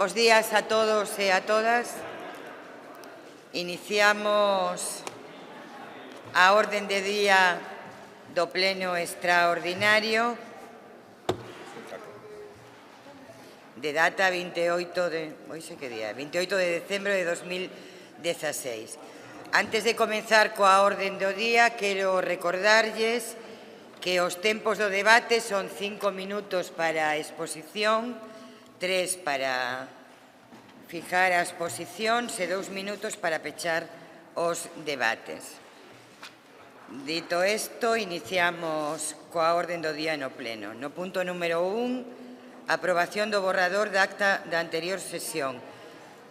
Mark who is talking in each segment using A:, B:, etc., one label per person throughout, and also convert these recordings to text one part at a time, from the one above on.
A: Bos días a todos e a todas. Iniciamos a orden de día do pleno extraordinario de data 28 de decembro de 2016. Antes de comenzar coa orden do día, quero recordarlles que os tempos do debate son 5 minutos para a exposición, 3 para fijar as posicións e 2 minutos para pechar os debates. Dito isto, iniciamos coa orden do día no pleno. No punto número 1, aprobación do borrador da acta da anterior sesión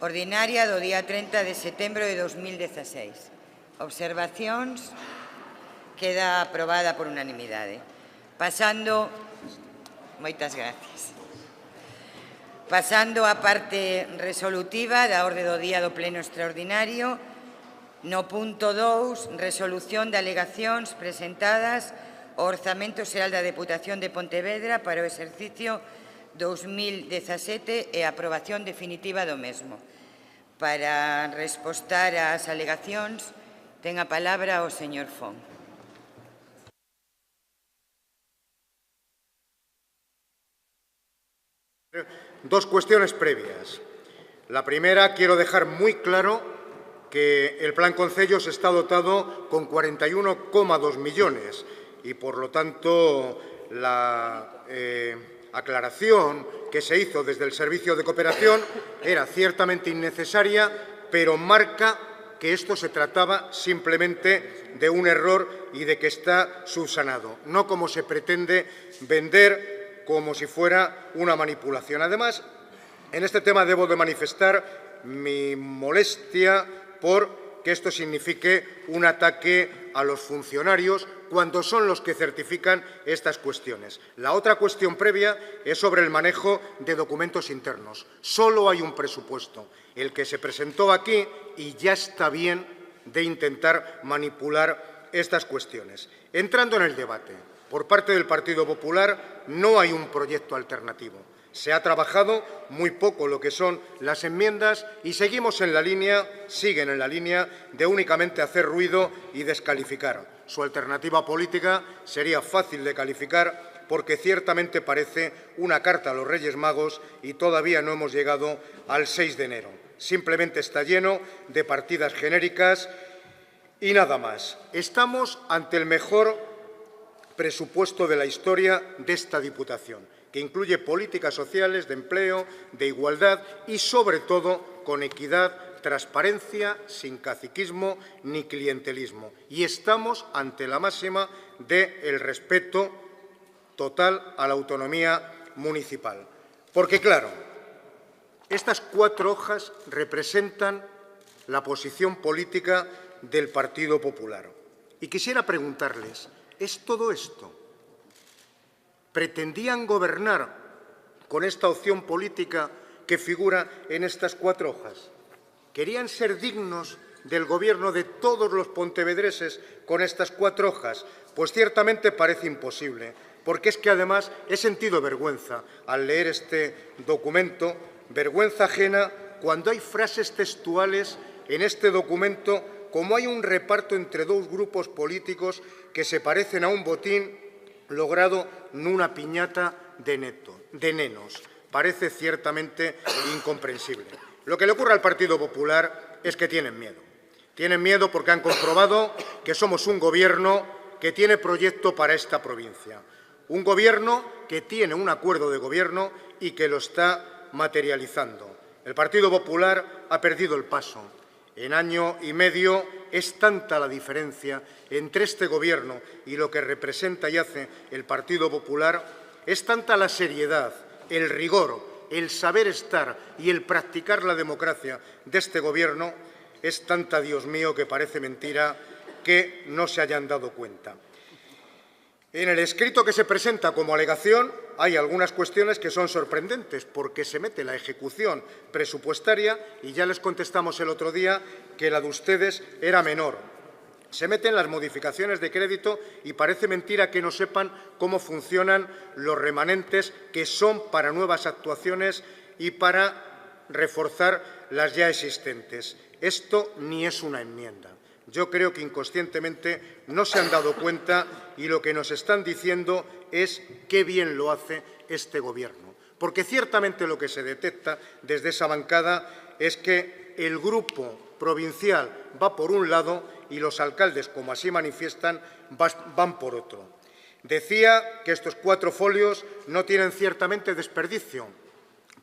A: ordinaria do día 30 de setembro de 2016. Observacións? Queda aprobada por unanimidade. Moitas gracias. Pasando á parte resolutiva da orde do día do pleno extraordinario, no punto 2, resolución de alegacións presentadas ao Orzamento Xeral da Deputación de Pontevedra para o exercicio 2017 e a aprobación definitiva do mesmo. Para respostar ás alegacións, ten a palabra o señor Fon.
B: Dos cuestiones previas. La primera, quiero dejar muy claro que el Plan Concellos está dotado con 41,2 millones y, por lo tanto, la aclaración que se hizo desde el Servicio de Cooperación era ciertamente innecesaria, pero marca que esto se trataba simplemente de un error y de que está subsanado, no como se pretende vender como si fuera una manipulación. Además, en este tema debo de manifestar mi molestia por que esto signifique un ataque a los funcionarios cuando son los que certifican estas cuestiones. La otra cuestión previa es sobre el manejo de documentos internos. Solo hay un presupuesto, el que se presentó aquí, y ya está bien de intentar manipular estas cuestiones. Entrando en el debate, por parte del Partido Popular no hay un proyecto alternativo. Se ha trabajado muy poco lo que son las enmiendas y siguen en la línea de únicamente hacer ruido y descalificar. Su alternativa política sería fácil de calificar porque ciertamente parece una carta a los Reyes Magos y todavía no hemos llegado al 6 de enero. Simplemente está lleno de partidas genéricas y nada más. Estamos ante el mejor presupuesto de la historia de esta Diputación, que incluye políticas sociales, de empleo, de igualdad y, sobre todo, con equidad, transparencia, sin caciquismo ni clientelismo. Y estamos ante la máxima del respeto total a la autonomía municipal. Porque, claro, estas 4 hojas representan la posición política del Partido Popular. Y quisiera preguntarles, ¿es todo esto? ¿Pretendían gobernar con esta opción política que figura en estas 4 hojas? ¿Querían ser dignos del gobierno de todos los pontevedreses con estas 4 hojas? Pues ciertamente parece imposible, porque es que además he sentido vergüenza al leer este documento, vergüenza ajena cuando hay frases textuales en este documento como hay un reparto entre 2 grupos políticos que se parecen a un botín logrado en una piñata de nenos. Parece ciertamente incomprensible. Lo que le ocurre al Partido Popular es que tienen miedo. Tienen miedo porque han comprobado que somos un gobierno que tiene proyecto para esta provincia. Un gobierno que tiene un acuerdo de gobierno y que lo está materializando. El Partido Popular ha perdido el paso. En año y medio es tanta la diferencia entre este Gobierno y lo que representa y hace el Partido Popular, es tanta la seriedad, el rigor, el saber estar y el practicar la democracia de este Gobierno, es tanta, Dios mío, que parece mentira que no se hayan dado cuenta. En el escrito que se presenta como alegación hay algunas cuestiones que son sorprendentes porque se mete la ejecución presupuestaria y ya les contestamos el otro día que la de ustedes era menor. Se meten las modificaciones de crédito y parece mentira que no sepan cómo funcionan los remanentes que son para nuevas actuaciones y para reforzar las ya existentes. Esto ni es una enmienda. Yo creo que inconscientemente no se han dado cuenta y lo que nos están diciendo es qué bien lo hace este Gobierno. Porque ciertamente lo que se detecta desde esa bancada es que el grupo provincial va por un lado y los alcaldes, como así manifiestan, van por otro. Decía que estos 4 folios no tienen ciertamente desperdicio,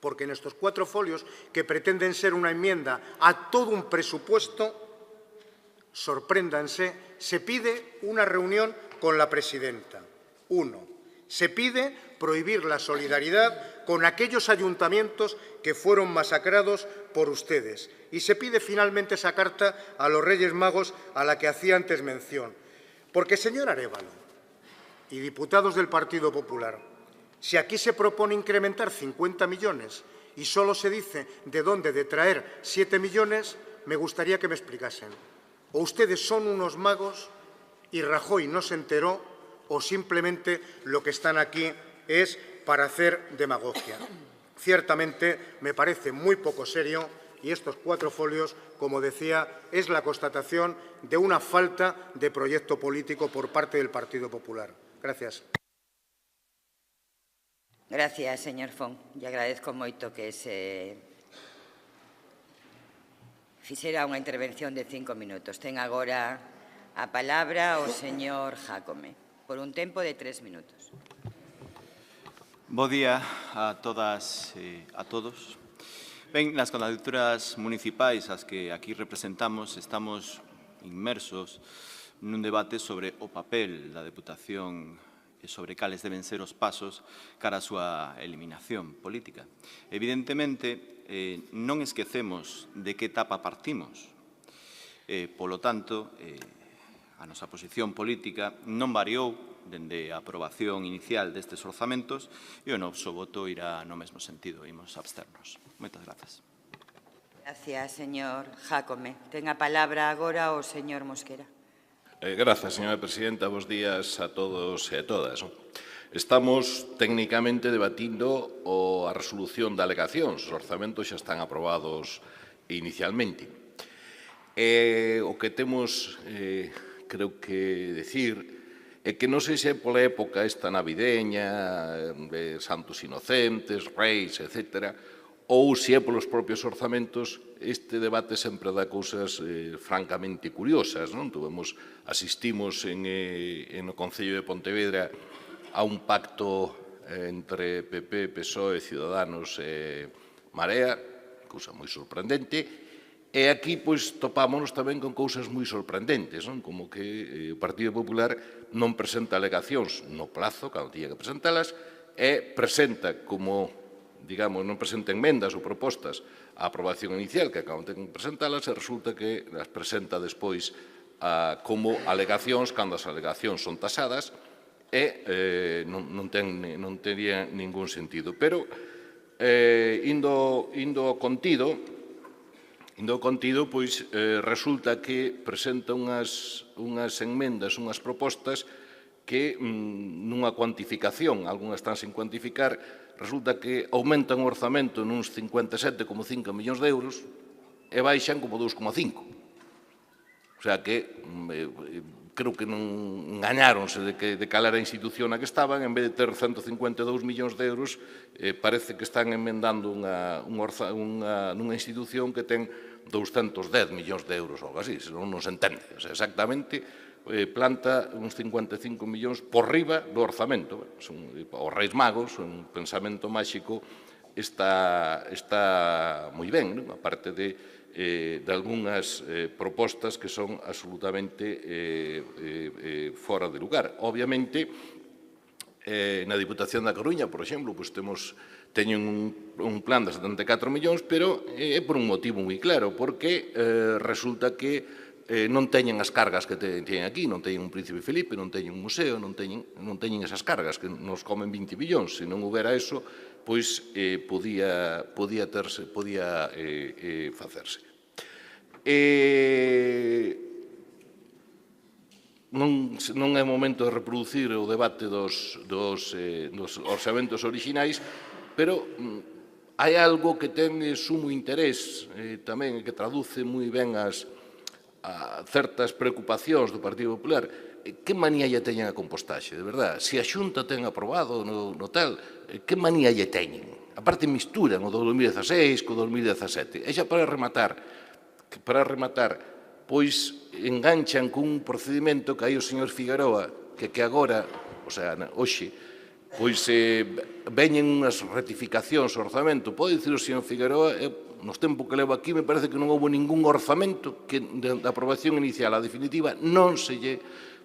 B: porque en estos 4 folios, que pretenden ser una enmienda a todo un presupuesto, sorpréndanse, se pide una reunión con la presidenta. 1. Se pide prohibir la solidaridad con aquellos ayuntamientos que fueron masacrados por ustedes. Y se pide finalmente esa carta a los Reyes Magos a la que hacía antes mención. Porque, señor Arévalo y diputados del Partido Popular, si aquí se propone incrementar 50 millones y solo se dice de dónde detraer 7 millones, me gustaría que me explicasen. O ustedes son unos magos y Rajoy no se enteró, o simplemente lo que están aquí es para hacer demagogia. Ciertamente me parece muy poco serio y estos 4 folios, como decía, es la constatación de una falta de proyecto político por parte del Partido Popular. Gracias.
A: Gracias, señor Font. E agradezco moito que se fixera unha intervención de 5 minutos. Ten agora a palabra o señor Jácome, por un tempo de 3 minutos.
C: Bo día a todas e a todos. Ben, nas candidaturas municipais as que aquí representamos estamos inmersos nun debate sobre o papel da Deputación e sobre cales deben ser os pasos cara á súa eliminación política. Evidentemente, non esquecemos de que etapa partimos. Polo tanto, a nosa posición política non variou dende a aprobación inicial destes orzamentos e o noso voto irá no mesmo sentido, imos absternos. Moitas grazas.
A: Gracias, señor Jácome. Ten a palabra agora o señor Mosquera.
D: Grazas, señora presidenta. Bos días a todos e a todas. Estamos técnicamente debatindo a resolución de alegacións. Os orzamentos xa están aprobados inicialmente. O que temos, creo que, decir é que non sei se é pola época esta navideña, de santos inocentes, reis, etc., ou se é polos propios orzamentos, este debate sempre dá cousas francamente curiosas. Asistimos no Concello de Pontevedra a un pacto entre PP, PSOE, Ciudadanos e Marea, cousa moi sorprendente, e aquí topámonos tamén con cousas moi sorprendentes, como que o Partido Popular non presenta alegacións no plazo, cando tiña que presentalas, e presenta como, digamos, non presenta enmendas ou propostas á aprobación inicial, que cando ten que presentalas, e resulta que as presenta despois como alegacións, cando as alegacións son tasadas, e non tería ningún sentido. Pero, indo ao contido, resulta que presenta unhas enmendas, unhas propostas que nunha cuantificación, algunhas están sin cuantificar, resulta que aumentan o orzamento nuns 57,5 millóns de euros e baixan como 2,5. O sea que creo que non engañáronse de cal era a institución na que estaban, en vez de ter 152 millóns de euros, parece que están enmendando nunha institución que ten 210 millóns de euros ou algo así, senón non se entende. O sea, exactamente, planta uns 55 millóns por riba do orzamento. Os Reis Magos, un pensamento máxico, está moi ben, aparte de algunhas propostas que son absolutamente fora de lugar. Obviamente, na Diputación da Coruña, por exemplo, teñen un plan de 74 millóns, pero é por un motivo moi claro, porque resulta que non teñen as cargas que teñen aquí, non teñen un Príncipe Felipe, non teñen un museo, non teñen esas cargas que nos comen 20 millóns. Se non houbera eso, pois podía facerse. Non é momento de reproducir o debate dos orzamentos orixinais, pero hai algo que ten sumo interés tamén, que traduce moi ben a certas preocupacións do Partido Popular. Que manía lle teñen a compostaxe, de verdad? Se a Xunta ten aprobado no tal, que manía lle teñen? A parte misturan o do 2016 co 2017. E xa para rematar, pois enganchan cun procedimento que hai o señor Figueroa, que agora, o sea, hoxe, pois veñen unhas ratificacións ao orzamento. Pode dicir o señor Figueroa, nos tempos que levo aquí, me parece que non houve ningún orzamento que da aprobación inicial a definitiva non se lle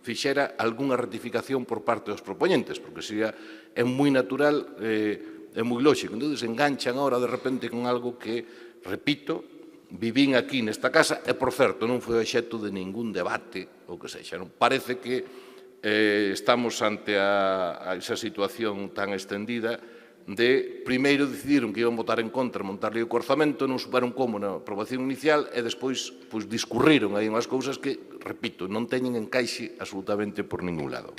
D: fixera algunha ratificación por parte dos propoñentes, porque é moi natural, é moi lógico. Entón, enganchan agora de repente con algo que, repito, vivín aquí nesta casa e, por certo, non foi obxecto de ningún debate, ou que sexa. Non parece que estamos ante esa situación tan extendida de, primeiro, decidiron que iban votar en contra, montarle o orzamento, non suparon como na aprobación inicial e despois discurriron aí unhas cousas que, repito, non teñen encaixe absolutamente por ningún lado.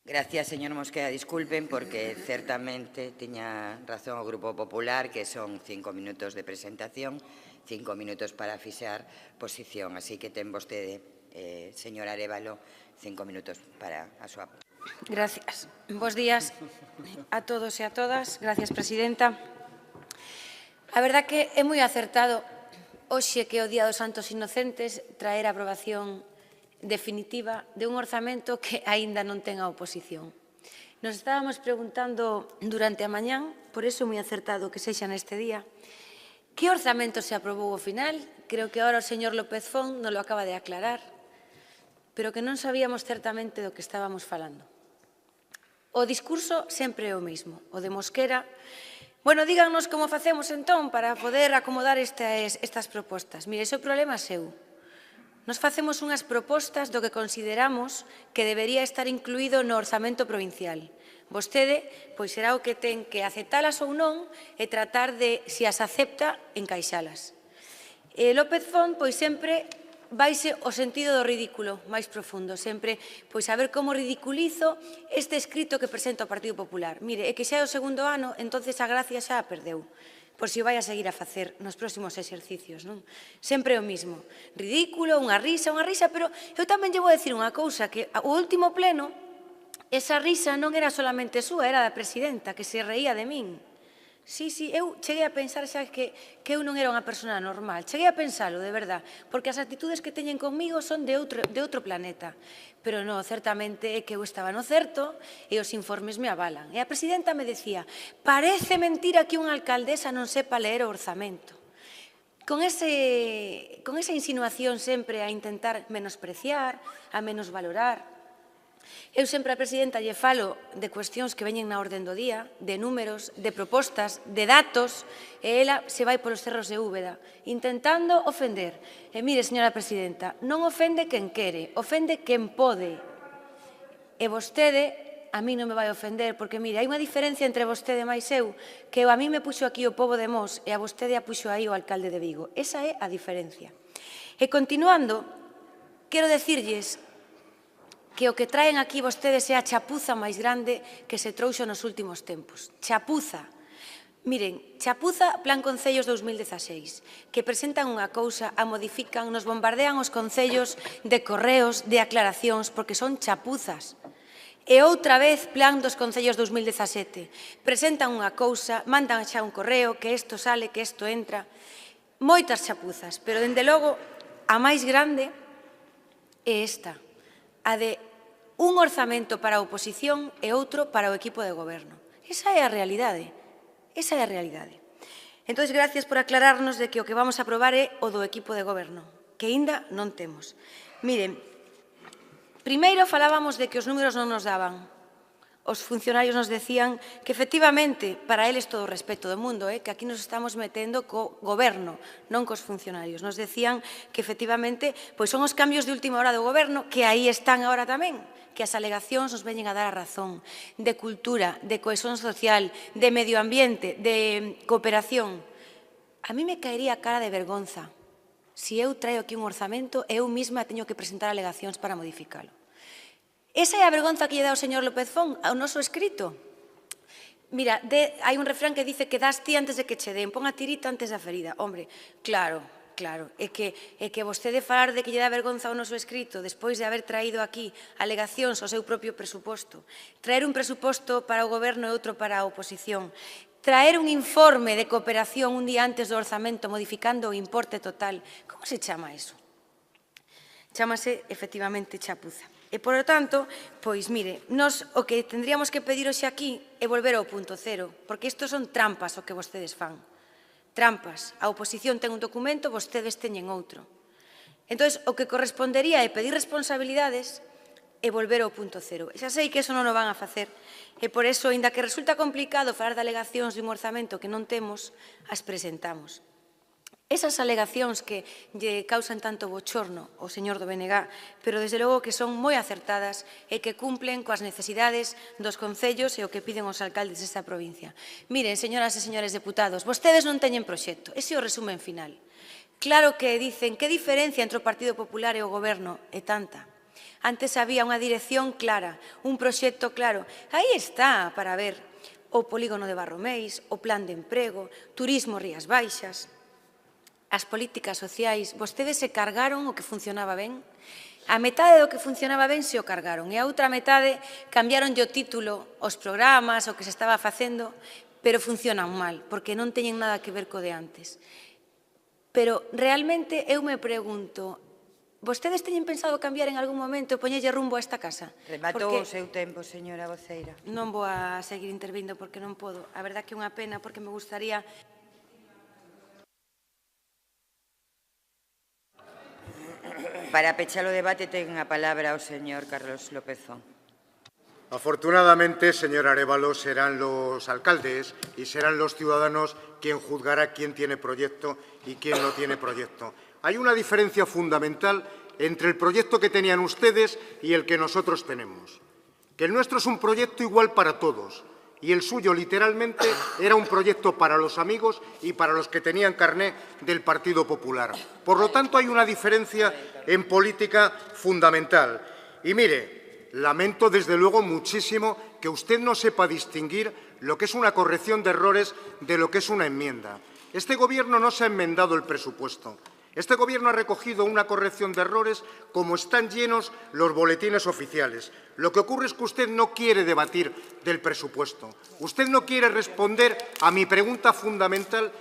A: Gracias, señor Mosquera. Disculpen, porque certamente tiña razón o Grupo Popular, que son 5 minutos de presentación, 5 minutos para fixar posición. Así que ten vostede, señor Arévalo, 5 minutos para a súa.
E: Gracias. Bos días a todos e a todas. Gracias, presidenta. A verdad que é moi acertado hoxe, que é o Día dos Santos Inocentes, traer a aprobación definitiva de un orzamento que aínda non ten a oposición. Nos estábamos preguntando durante a mañán, por iso é moi acertado que sexa neste día, que orzamento se aprobou ao final. Creo que agora o señor López Font nos lo acaba de aclarar, pero que non sabíamos certamente do que estábamos falando. O discurso sempre é o mesmo, o de Mosquera. Bueno, díganos como facemos entón para poder acomodar estas propostas. Mire, ese é o problema seu. Nos facemos unhas propostas do que consideramos que debería estar incluído no orzamento provincial. Vostede, pois, será o que ten que aceptalas ou non e tratar de, se as acepta, encaixalas. López Font, pois, sempre vaise o sentido do ridículo máis profundo, sempre, pois, a ver como ridiculizo este escrito que presenta o Partido Popular. Mire, é que xa é o segundo ano, entonces a gracia xa a perdeu, por si o vai a seguir a facer nos próximos exercicios, non? Sempre o mismo. Ridículo, unha risa, pero eu tamén lle vou dicir unha cousa, que o último pleno, esa risa non era solamente súa, era da presidenta, que se reía de min. Sí, eu cheguei a pensar xa que eu non era unha persona normal. Cheguei a pensalo, de verdad, porque as actitudes que teñen conmigo son de outro planeta. Pero non, certamente é que eu estaba no certo e os informes me avalan. E a presidenta me decía, parece mentira que unha alcaldesa non sepa ler o orzamento. Con esa insinuación sempre a intentar menospreciar, a menosvalorar. Eu sempre a presidenta lle falo de cuestións que veñen na orden do día, de números, de propostas, de datos, e ela se vai polos cerros de Úbeda, intentando ofender. E mire, señora presidenta, non ofende quen quere, ofende quen pode. E vostede, a mí non me vai ofender, porque, mire, hai unha diferencia entre vostede e máis eu, que a mí me puxo aquí o pobo de Mos e a vostede a puxo aí o alcalde de Vigo. Esa é a diferencia. E continuando, quero decirlles que o que traen aquí vostedes é a chapuza máis grande que se trouxo nos últimos tempos. Chapuza. Miren, chapuza Plan Concellos 2016, que presentan unha cousa, a modifican, nos bombardean os concellos de correos, de aclaracións, porque son chapuzas. E outra vez, Plan dos Concellos 2017. Presentan unha cousa, mandan xa un correo, que isto sale, que isto entra. Moitas chapuzas, pero, dende logo, a máis grande é esta, a de un orzamento para a oposición e outro para o equipo de goberno. Esa é a realidade. Esa é a realidade. Entón, gracias por aclararnos de que o que vamos a aprobar é o do equipo de goberno, que aínda non temos. Miren, primeiro falábamos de que os números non nos daban. Os funcionarios nos decían que, efectivamente, para eles todo o respeto do mundo, que aquí nos estamos metendo co goberno, non cos funcionarios. Nos decían que, efectivamente, pois son os cambios de última hora do goberno, que aí están agora tamén, que as alegacións nos veñen a dar a razón, de cultura, de cohesión social, de medio ambiente, de cooperación. A mí me caería a cara de vergonza se eu traio aquí un orzamento e eu mesma teño que presentar alegacións para modificalo. Esa é a vergonza que lle dá o señor López Font ao noso escrito. Mira, hai un refrán que dice que das ti antes de que che den, pon a tirita antes da ferida. Hombre, claro, é que vostede falar de que lle dá vergonza ao noso escrito despois de haber traído aquí alegacións ao seu propio presuposto, traer un presuposto para o goberno e outro para a oposición, traer un informe de cooperación un día antes do orzamento modificando o importe total, como se chama eso? Chámase, efectivamente, chapuza. E, por lo tanto, pois, mire, nos o que tendríamos que pedir hoxe aquí é volver ao punto cero, porque isto son trampas o que vostedes fan. Trampas. A oposición ten un documento, vostedes teñen outro. Entón, o que correspondería é pedir responsabilidades e volver ao punto cero. E xa sei que eso non o van a facer, e por eso, ainda que resulta complicado falar de alegacións de un orzamento que non temos, as presentamos. Esas alegacións que lle causan tanto bochorno ao señor do BNG, pero desde logo que son moi acertadas e que cumplen coas necesidades dos concellos e o que piden os alcaldes desta provincia. Miren, señoras e señores deputados, vostedes non teñen proxecto. Ese é o resumen final. Claro que dicen que diferencia entre o Partido Popular e o Goberno é tanta. Antes había unha dirección clara, un proxecto claro. Aí está para ver o polígono de Barromeis, o plan de emprego, turismo Rías Baixas. As políticas sociais, vostedes se cargaron o que funcionaba ben? A metade do que funcionaba ben se o cargaron e a outra metade cambiaronlle o título aos programas, o que se estaba facendo, pero funcionan mal, porque non teñen nada que ver co de antes. Pero realmente eu me pregunto, vostedes teñen pensado cambiar en algún momento e poñerlle rumbo a esta casa?
A: Rematou o seu tempo, señora voceira.
E: Non vou a seguir intervindo porque non podo. A verdad que é unha pena porque me gustaría...
A: Para pechar o debate ten a palabra o señor Carlos Lópezón.
B: Afortunadamente, señor Arévalo, serán los alcaldes y serán los ciudadanos quien juzgará quién tiene proyecto y quién no tiene proyecto. Hay una diferencia fundamental entre el proyecto que tenían ustedes y el que nosotros tenemos. Que el nuestro es un proyecto igual para todos y el suyo, literalmente, era un proyecto para los amigos y para los que tenían carné del Partido Popular. Por lo tanto, hay una diferencia en política fundamental. Y mire, lamento desde luego muchísimo que usted no sepa distinguir lo que es una corrección de errores de lo que es una enmienda. Este Gobierno no se ha enmendado el presupuesto. Este Gobierno ha recogido una corrección de errores como están llenos los boletines oficiales. Lo que ocurre es que usted no quiere debatir del presupuesto. Usted no quiere responder a mi pregunta fundamental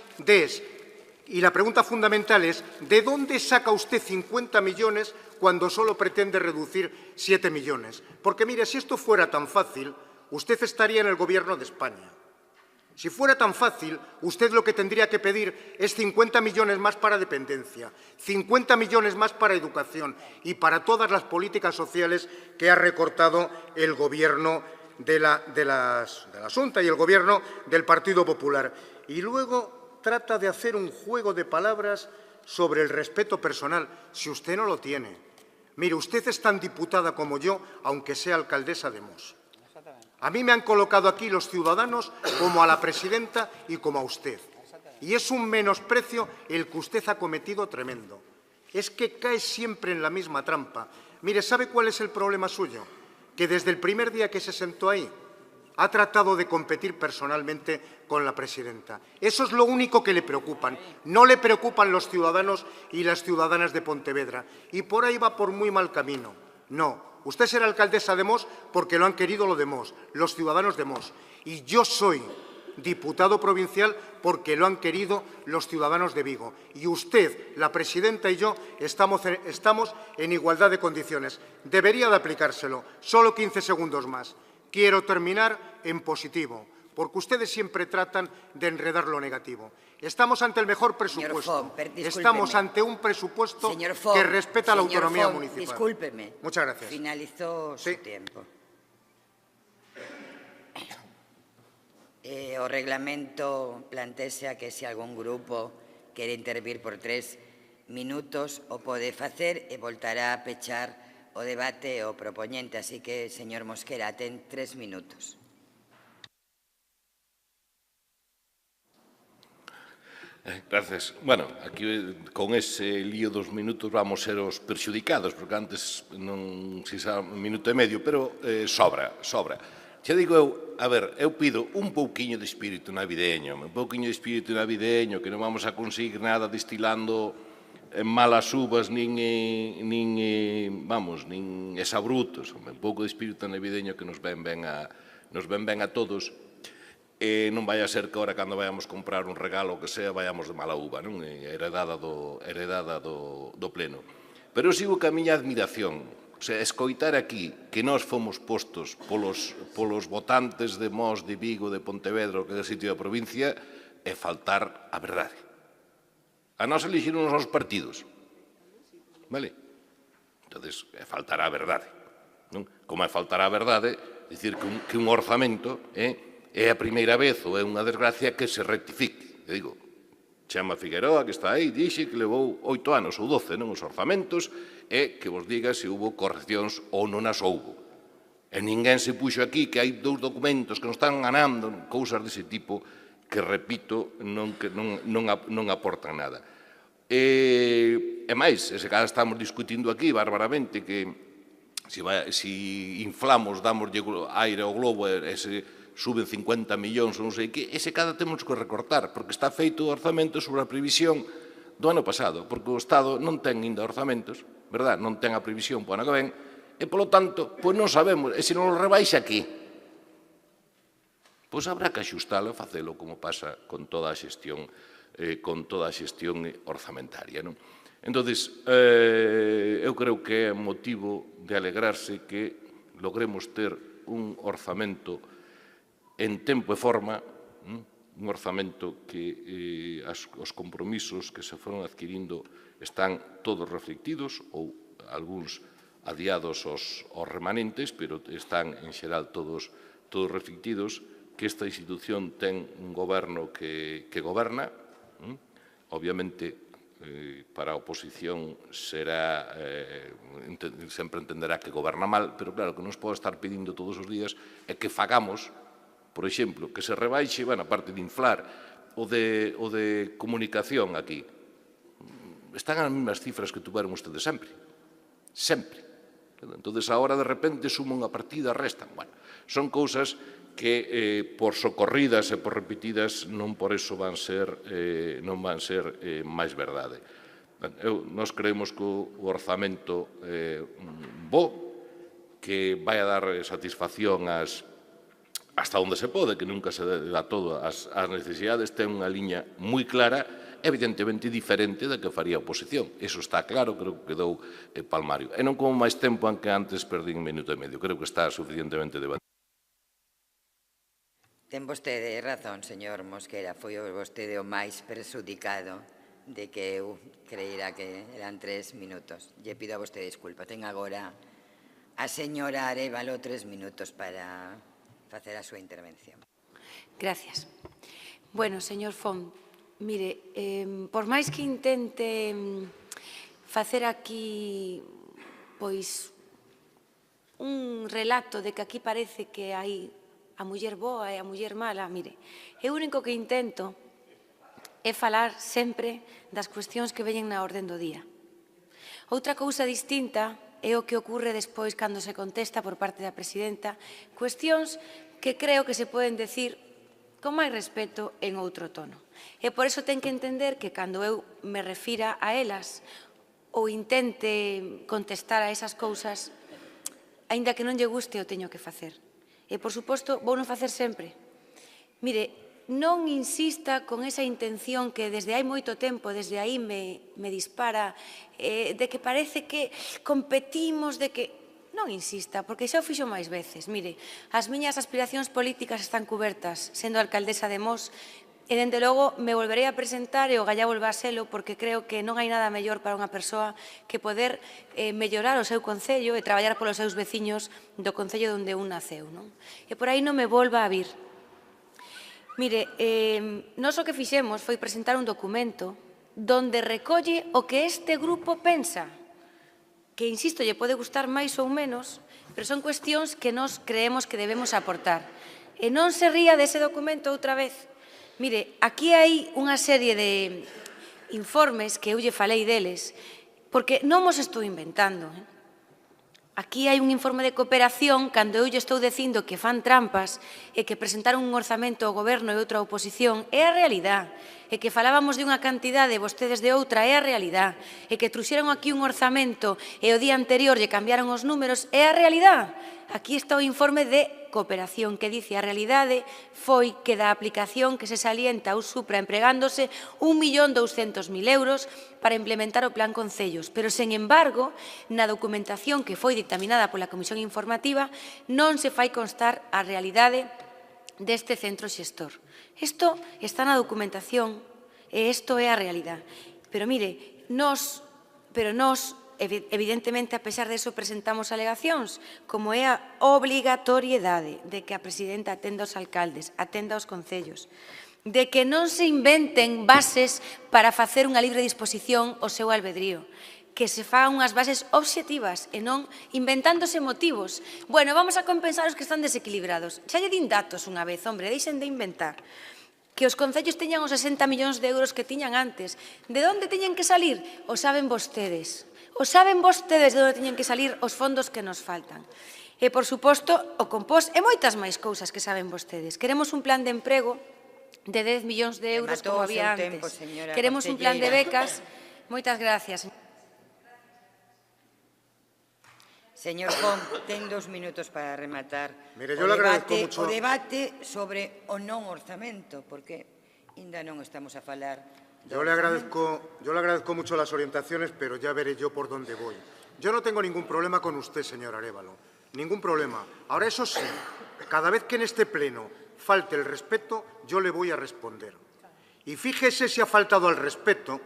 B: y la pregunta fundamental es, ¿de dónde saca usted 50 millones cuando solo pretende reducir 7 millones? Porque, mire, si esto fuera tan fácil, usted estaría en el Gobierno de España. Si fuera tan fácil, usted lo que tendría que pedir es 50 millones más para dependencia, 50 millones más para educación y para todas las políticas sociales que ha recortado el Gobierno de la Xunta y el Gobierno del Partido Popular. Y luego trata de hacer un juego de palabras sobre el respeto personal, si usted no lo tiene. Mire, usted es tan diputada como yo, aunque sea alcaldesa de Mos. A mí me han colocado aquí los ciudadanos como a la presidenta y como a usted. Y es un menosprecio el que usted ha cometido tremendo. Es que cae siempre en la misma trampa. Mire, ¿sabe cuál es el problema suyo? Que desde el primer día que se sentó ahí ha tratado de competir personalmente con la presidenta. Eso es lo único que le preocupan. No le preocupan los ciudadanos y las ciudadanas de Pontevedra. Y por ahí va por muy mal camino. No. Usted será alcaldesa de Mos porque lo han querido los de Mos, los ciudadanos de Mos. Y yo soy diputado provincial porque lo han querido los ciudadanos de Vigo. Y usted, la presidenta y yo estamos en igualdad de condiciones. Debería de aplicárselo. Solo 15 segundos más. Quiero terminar en positivo, porque ustedes siempre tratan de enredar lo negativo. Estamos ante el mejor presupuesto. Estamos ante un presupuesto que respeta la autonomía municipal.
A: Discúlpeme.
B: Muchas gracias.
A: Finalizó su tiempo. O reglamento plantea que se algún grupo quere intervir por 3 minutos o pode facer e voltará a pechar o debate o propoñente. Así que, señor Mosquera, ten 3 minutos.
D: Gracias. Bueno, aquí con ese lío dos minutos vamos ser os perxudicados, porque antes non se xa un minuto e medio, pero sobra. Xa digo eu, a ver, eu pido un pouquiño de espírito navideño, un pouquiño de espírito navideño, que non vamos a conseguir nada destilando malas uvas, nin exabrutos, un pouco de espírito navideño que nos ven ben a todos, e non vai a ser que ahora, cando vayamos comprar un regalo o que sea, vayamos de mala uva, non? Heredada do pleno. Pero eu sigo ca miña admiración. O sea, escoitar aquí que nós fomos postos polos votantes de Mos, de Vigo, de Pontevedra, que é o sitio da provincia, é faltar a verdade. A nós elixiron os partidos. Vale? Entón, é faltar a verdade. Como é faltar a verdade, dicir que un orzamento é a primeira vez ou é unha desgracia que se rectifique. Eu digo, Chema Figueroa, que está aí, dixe que levou 8 anos ou 12 os orzamentos, e que vos diga se houve correccións ou non as houve. E ninguén se puxo aquí que hai 2 documentos que nos están ganando, cousas dese tipo que, repito, non aportan nada. E máis, se cada estamos discutindo aquí bárbaramente que se inflamos, damos aire ao globo e se suben 50 millóns ou non sei que, ese cada temos que recortar, porque está feito o orzamento sobre a previsión do ano pasado, porque o Estado non ten ainda orzamentos, verdad? Non ten a previsión para o ano que ven, e, polo tanto, pois non sabemos, e se non o rebaixa aquí, pois habrá que axustalo e facelo como pasa con toda a xestión orzamentaria, non? Entón, eu creo que é motivo de alegrarse que logremos ter un orzamento en tempo e forma, un orzamento que os compromisos que se foron adquirindo están todos reflectidos ou algúns adiados aos remanentes, pero están en xeral todos reflectidos, que esta institución ten un goberno que goberna, obviamente para a oposición será, sempre entenderá que goberna mal, pero claro, que non se pode estar pedindo todos os días é que fagamos, por exemplo, que se rebaixe, bueno, a parte de inflar, o de comunicación aquí. Están as mesmas cifras que tuveron ustedes sempre. Sempre. Entón, agora, de repente, suman unha partida, restan. Bueno, son cousas que, por socorridas e por repetidas, non por eso van ser máis verdade. Nós creemos que o orzamento bo, que vai a dar satisfacción hasta onde se pode, que nunca se dá todo as necesidades, ten unha liña moi clara, evidentemente diferente da que faría a oposición. Eso está claro, creo que quedou palmario. E non como máis tempo en que antes perdín 1 minuto e medio. Creo que está suficientemente debatido.
A: Ten vostede razón, señor Mosquera, foi vostede o máis perxudicado de que eu creíra que eran 3 minutos. Lle pido a vostede disculpa. Ten agora a señora Arévalo 3 minutos para facer a súa intervención.
E: Gracias. Bueno, señor Font, mire, por máis que intente facer aquí, pois, un relato de que aquí parece que hai a muller boa e a muller mala, mire, o único que intento é falar sempre das cuestións que veñen na orden do día. Outra cousa distinta é o que ocorre despois cando se contesta por parte da presidenta cuestións que creo que se poden decir con máis respeto en outro tono. E por iso ten que entender que cando eu me refira a elas ou intente contestar a esas cousas, aínda que non lle guste, o teño que facer. E, por suposto, vou non facer sempre. Mire, non insista con esa intención que desde hai moito tempo, desde aí me dispara, de que parece que competimos, de que... Non insista, porque xa o fixo máis veces. Mire, as miñas aspiracións políticas están cubertas, sendo alcaldesa de Mos, e, dende logo, me volverei a presentar e o galla volva a selo, porque creo que non hai nada mellor para unha persoa que poder mellorar o seu concello e traballar polos seus veciños do concello onde un naceu. E por aí non me volva a vir. Mire, nós o que fixemos foi presentar un documento donde recolle o que este grupo pensa, que, insisto, lle pode gustar máis ou menos, pero son cuestións que nós creemos que debemos aportar. E non se ría dese documento outra vez. Mire, aquí hai unha serie de informes que eu lle falei deles, porque non mos estou inventando. Aquí hai un informe de cooperación cando eu lle estou dicindo que fan trampas e que presentaron un orzamento ao goberno e outra á oposición. É a realidade. E que falábamos de unha cantidade e vostedes de outra. É a realidade. E que truxeron aquí un orzamento e o día anterior lle cambiaron os números. É a realidade. Aquí está o informe de cooperación que dice a realidade foi que da aplicación que se salienta ao Supra empregándose 1.200.000 euros para implementar o Plan Concellos. Pero, sen embargo, na documentación que foi dictaminada pola Comisión Informativa non se fai constar a realidade deste centro xestor. Isto está na documentación e isto é a realidade. Pero, mire, nós evidentemente, a pesar disso, presentamos alegacións, como é a obrigatoriedade de que a presidenta atenda aos alcaldes, atenda aos concellos, de que non se inventen bases para facer unha libre disposición ao seu albedrío, que se fan unhas bases obxectivas e non inventándose motivos. Bueno, vamos a compensar os que están desequilibrados. Xa lle din datos unha vez, hombre, deixen de inventar. Que os concellos teñan os 60 millóns de euros que tiñan antes. De onde teñen que salir? O saben vostedes. O saben vostedes de onde teñen que salir os fondos que nos faltan. E, por suposto, o compost e moitas máis cousas que saben vostedes. Queremos un plan de emprego de 10 millóns de euros como había antes. Queremos un plan de becas. Moitas gracias.
A: Señor Fon, ten 2 minutos para rematar o debate sobre o non orzamento, porque ainda non estamos a falar.
B: Yo le agradezco mucho las orientaciones, pero ya veré yo por dónde voy. Yo no tengo ningún problema con usted, señor Arévalo. Ningún problema. Ahora, eso sí, cada vez que en este pleno falte el respeto, yo le voy a responder. Y fíjese si ha faltado al respeto,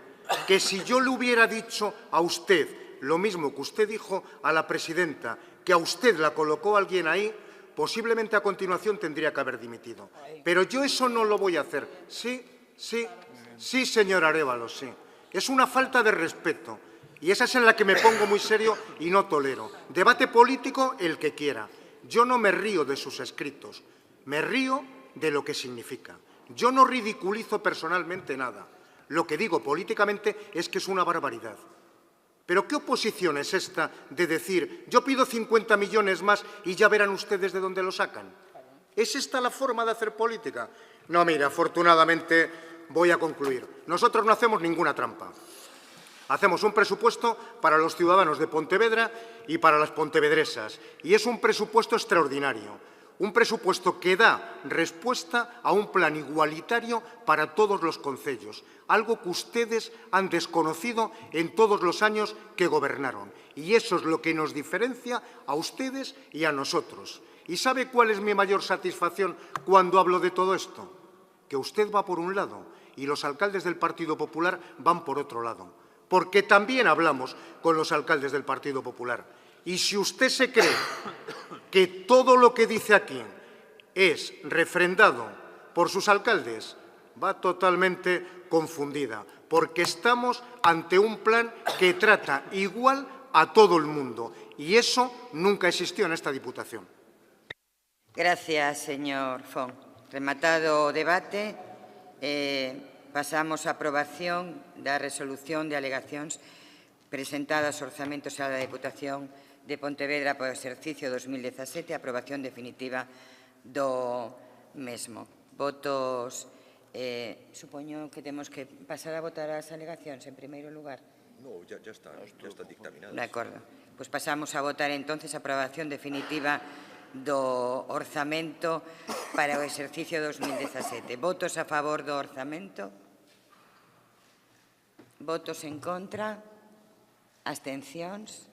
B: que si yo le hubiera dicho a usted lo mismo que usted dijo a la presidenta, que a usted la colocó alguien ahí, posiblemente a continuación tendría que haber dimitido. Pero yo eso no lo voy a hacer. Sí, señor Arévalo, sí. Es una falta de respeto. Y esa es en la que me pongo muy serio y no tolero. Debate político el que quiera. Yo no me río de sus escritos. Me río de lo que significa. Yo no ridiculizo personalmente nada. Lo que digo políticamente es que es una barbaridad. ¿Pero qué oposición es esta de decir yo pido 50 millones más y ya verán ustedes de dónde lo sacan? ¿Es esta la forma de hacer política? No, mira, afortunadamente voy a concluir. Nosotros no hacemos ninguna trampa. Hacemos un presupuesto para los ciudadanos de Pontevedra y para las pontevedresas. Y es un presupuesto extraordinario. Un presupuesto que da respuesta a un plan igualitario para todos los concellos, algo que ustedes han desconocido en todos los años que gobernaron. Y eso es lo que nos diferencia a ustedes y a nosotros. ¿Y sabe cuál es mi mayor satisfacción cuando hablo de todo esto? Que usted va por un lado y los alcaldes del Partido Popular van por otro lado. Porque también hablamos con los alcaldes del Partido Popular. Y si usted se cree que todo lo que dice aquí es refrendado por sus alcaldes, va totalmente confundida, porque estamos ante un plan que trata igual a todo el mundo, y eso nunca existió en esta Diputación.
A: Gracias, señor Fon. Rematado o debate, pasamos á aprobación da resolución de alegacións presentadas aos orzamentos a da Deputación de Pontevedra para o exercicio 2017, aprobación definitiva do mesmo. Votos, supoño que temos que pasar a votar as alegacións en primeiro lugar.
F: No, ya están dictaminadas.
A: De acordo. Pois pasamos a votar entonces a aprobación definitiva do orzamento para o exercicio 2017. Votos a favor do orzamento? Votos en contra? Abstencións?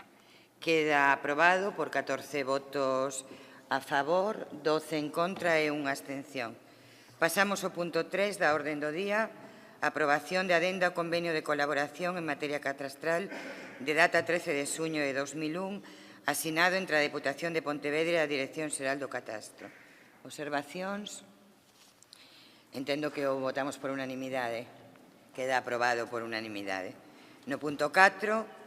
A: Queda aprobado por 14 votos a favor, 12 en contra e unha abstención. Pasamos ao punto 3 da orde do día, aprobación de adenda ao convenio de colaboración en materia catastral de data 13 de xuño de 2001, asinado entre a Deputación de Pontevedra e a Dirección Xeral do Catastro. Observacións? Entendo que o votamos por unanimidade. Queda aprobado por unanimidade. No punto 4,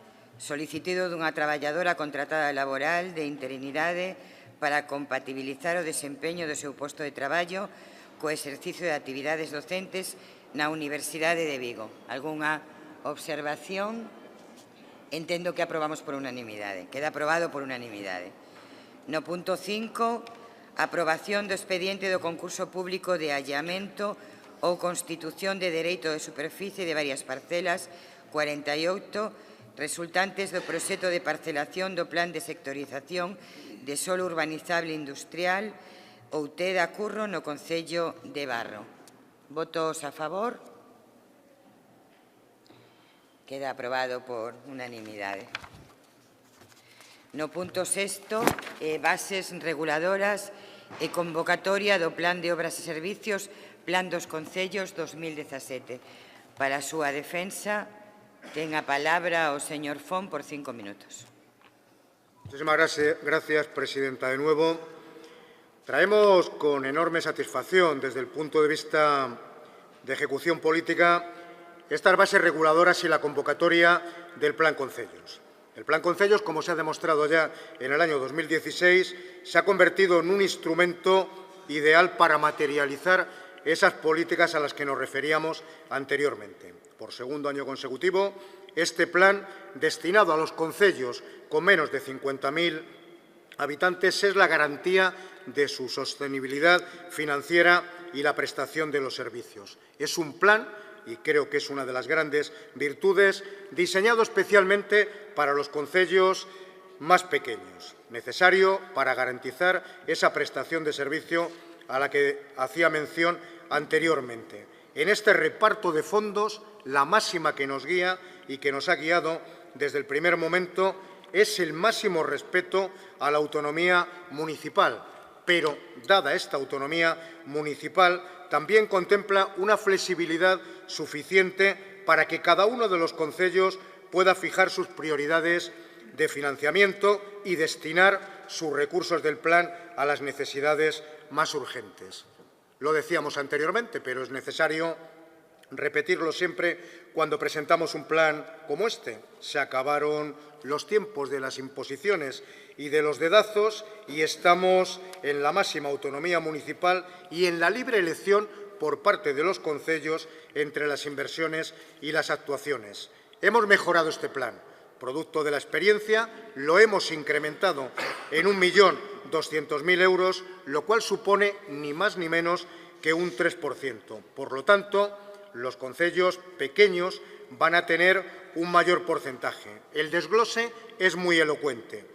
A: solicitude dunha traballadora contratada laboral de interinidade para compatibilizar o desempeño do seu posto de traballo co exercicio de actividades docentes na Universidade de Vigo. Algunha observación? entendo que aprobamos por unanimidade. Queda aprobado por unanimidade. No punto 5, aprobación do expediente do concurso público de allamento ou constitución de dereito de superficie de varias parcelas 48 resultantes do proxecto de parcelación do plan de sectorización de solo urbanizable industrial Outeda Curro no concello de Barro. Votos a favor? Queda aprobado por unanimidade. No punto 6, bases reguladoras e convocatoria do Plan de Obras e Servicios, Plan dos Concellos 2017. Para a súa defensa, ten a palabra o señor Font por 5 minutos.
B: Muchísimas gracias, presidenta. De nuevo, traemos con enorme satisfacción, desde el punto de vista de ejecución política, estas bases reguladoras y la convocatoria del Plan Concellos. El Plan Concellos, como se ha demostrado ya en el año 2016, se ha convertido en un instrumento ideal para materializar esas políticas a las que nos referíamos anteriormente. Por segundo año consecutivo, este plan, destinado a los concellos con menos de 50.000 habitantes, es la garantía de su sostenibilidad financiera y la prestación de los servicios. Es un plan, y creo que es una de las grandes virtudes, diseñado especialmente para los concellos más pequeños, necesario para garantizar esa prestación de servicio a la que hacía mención anteriormente. En este reparto de fondos, la máxima que nos guía y que nos ha guiado desde el primer momento es el máximo respeto a la autonomía municipal, pero, dada esta autonomía municipal, también contempla una flexibilidad suficiente para que cada uno de los concellos pueda fijar sus prioridades de financiamiento y destinar sus recursos del plan a las necesidades más urgentes. Lo decíamos anteriormente, pero es necesario repetirlo siempre cuando presentamos un plan como este. Se acabaron los tiempos de las imposiciones y de los dedazos y estamos en la máxima autonomía municipal y en la libre elección por parte de los concellos entre las inversiones y las actuaciones. Hemos mejorado este plan. Producto de la experiencia, lo hemos incrementado en 1.200.000 euros, lo cual supone ni más ni menos que un 3%. Por lo tanto, los concellos pequeños van a tener un mayor porcentaje. El desglose es muy elocuente.